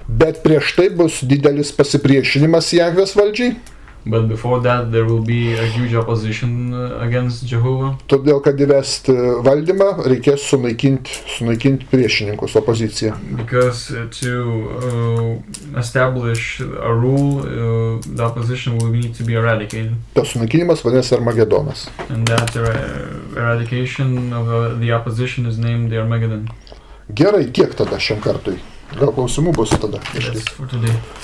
Bet prieš tai bus didelis pasipriešinimas Jahvės valdžiai. But before that there will be a huge opposition against Jehovah. Todėl, kad įvesti valdymą, reikės sunaikinti priešininkus, opoziciją. Because to establish a rule, the opposition will need to be eradicated. Tas sunaikinimas vadinasi Armagedonas. And that eradication of the opposition is named the Armageddon. Gerai, tiek tada šiam kartui. Gal klausimų bus tada? That's for today.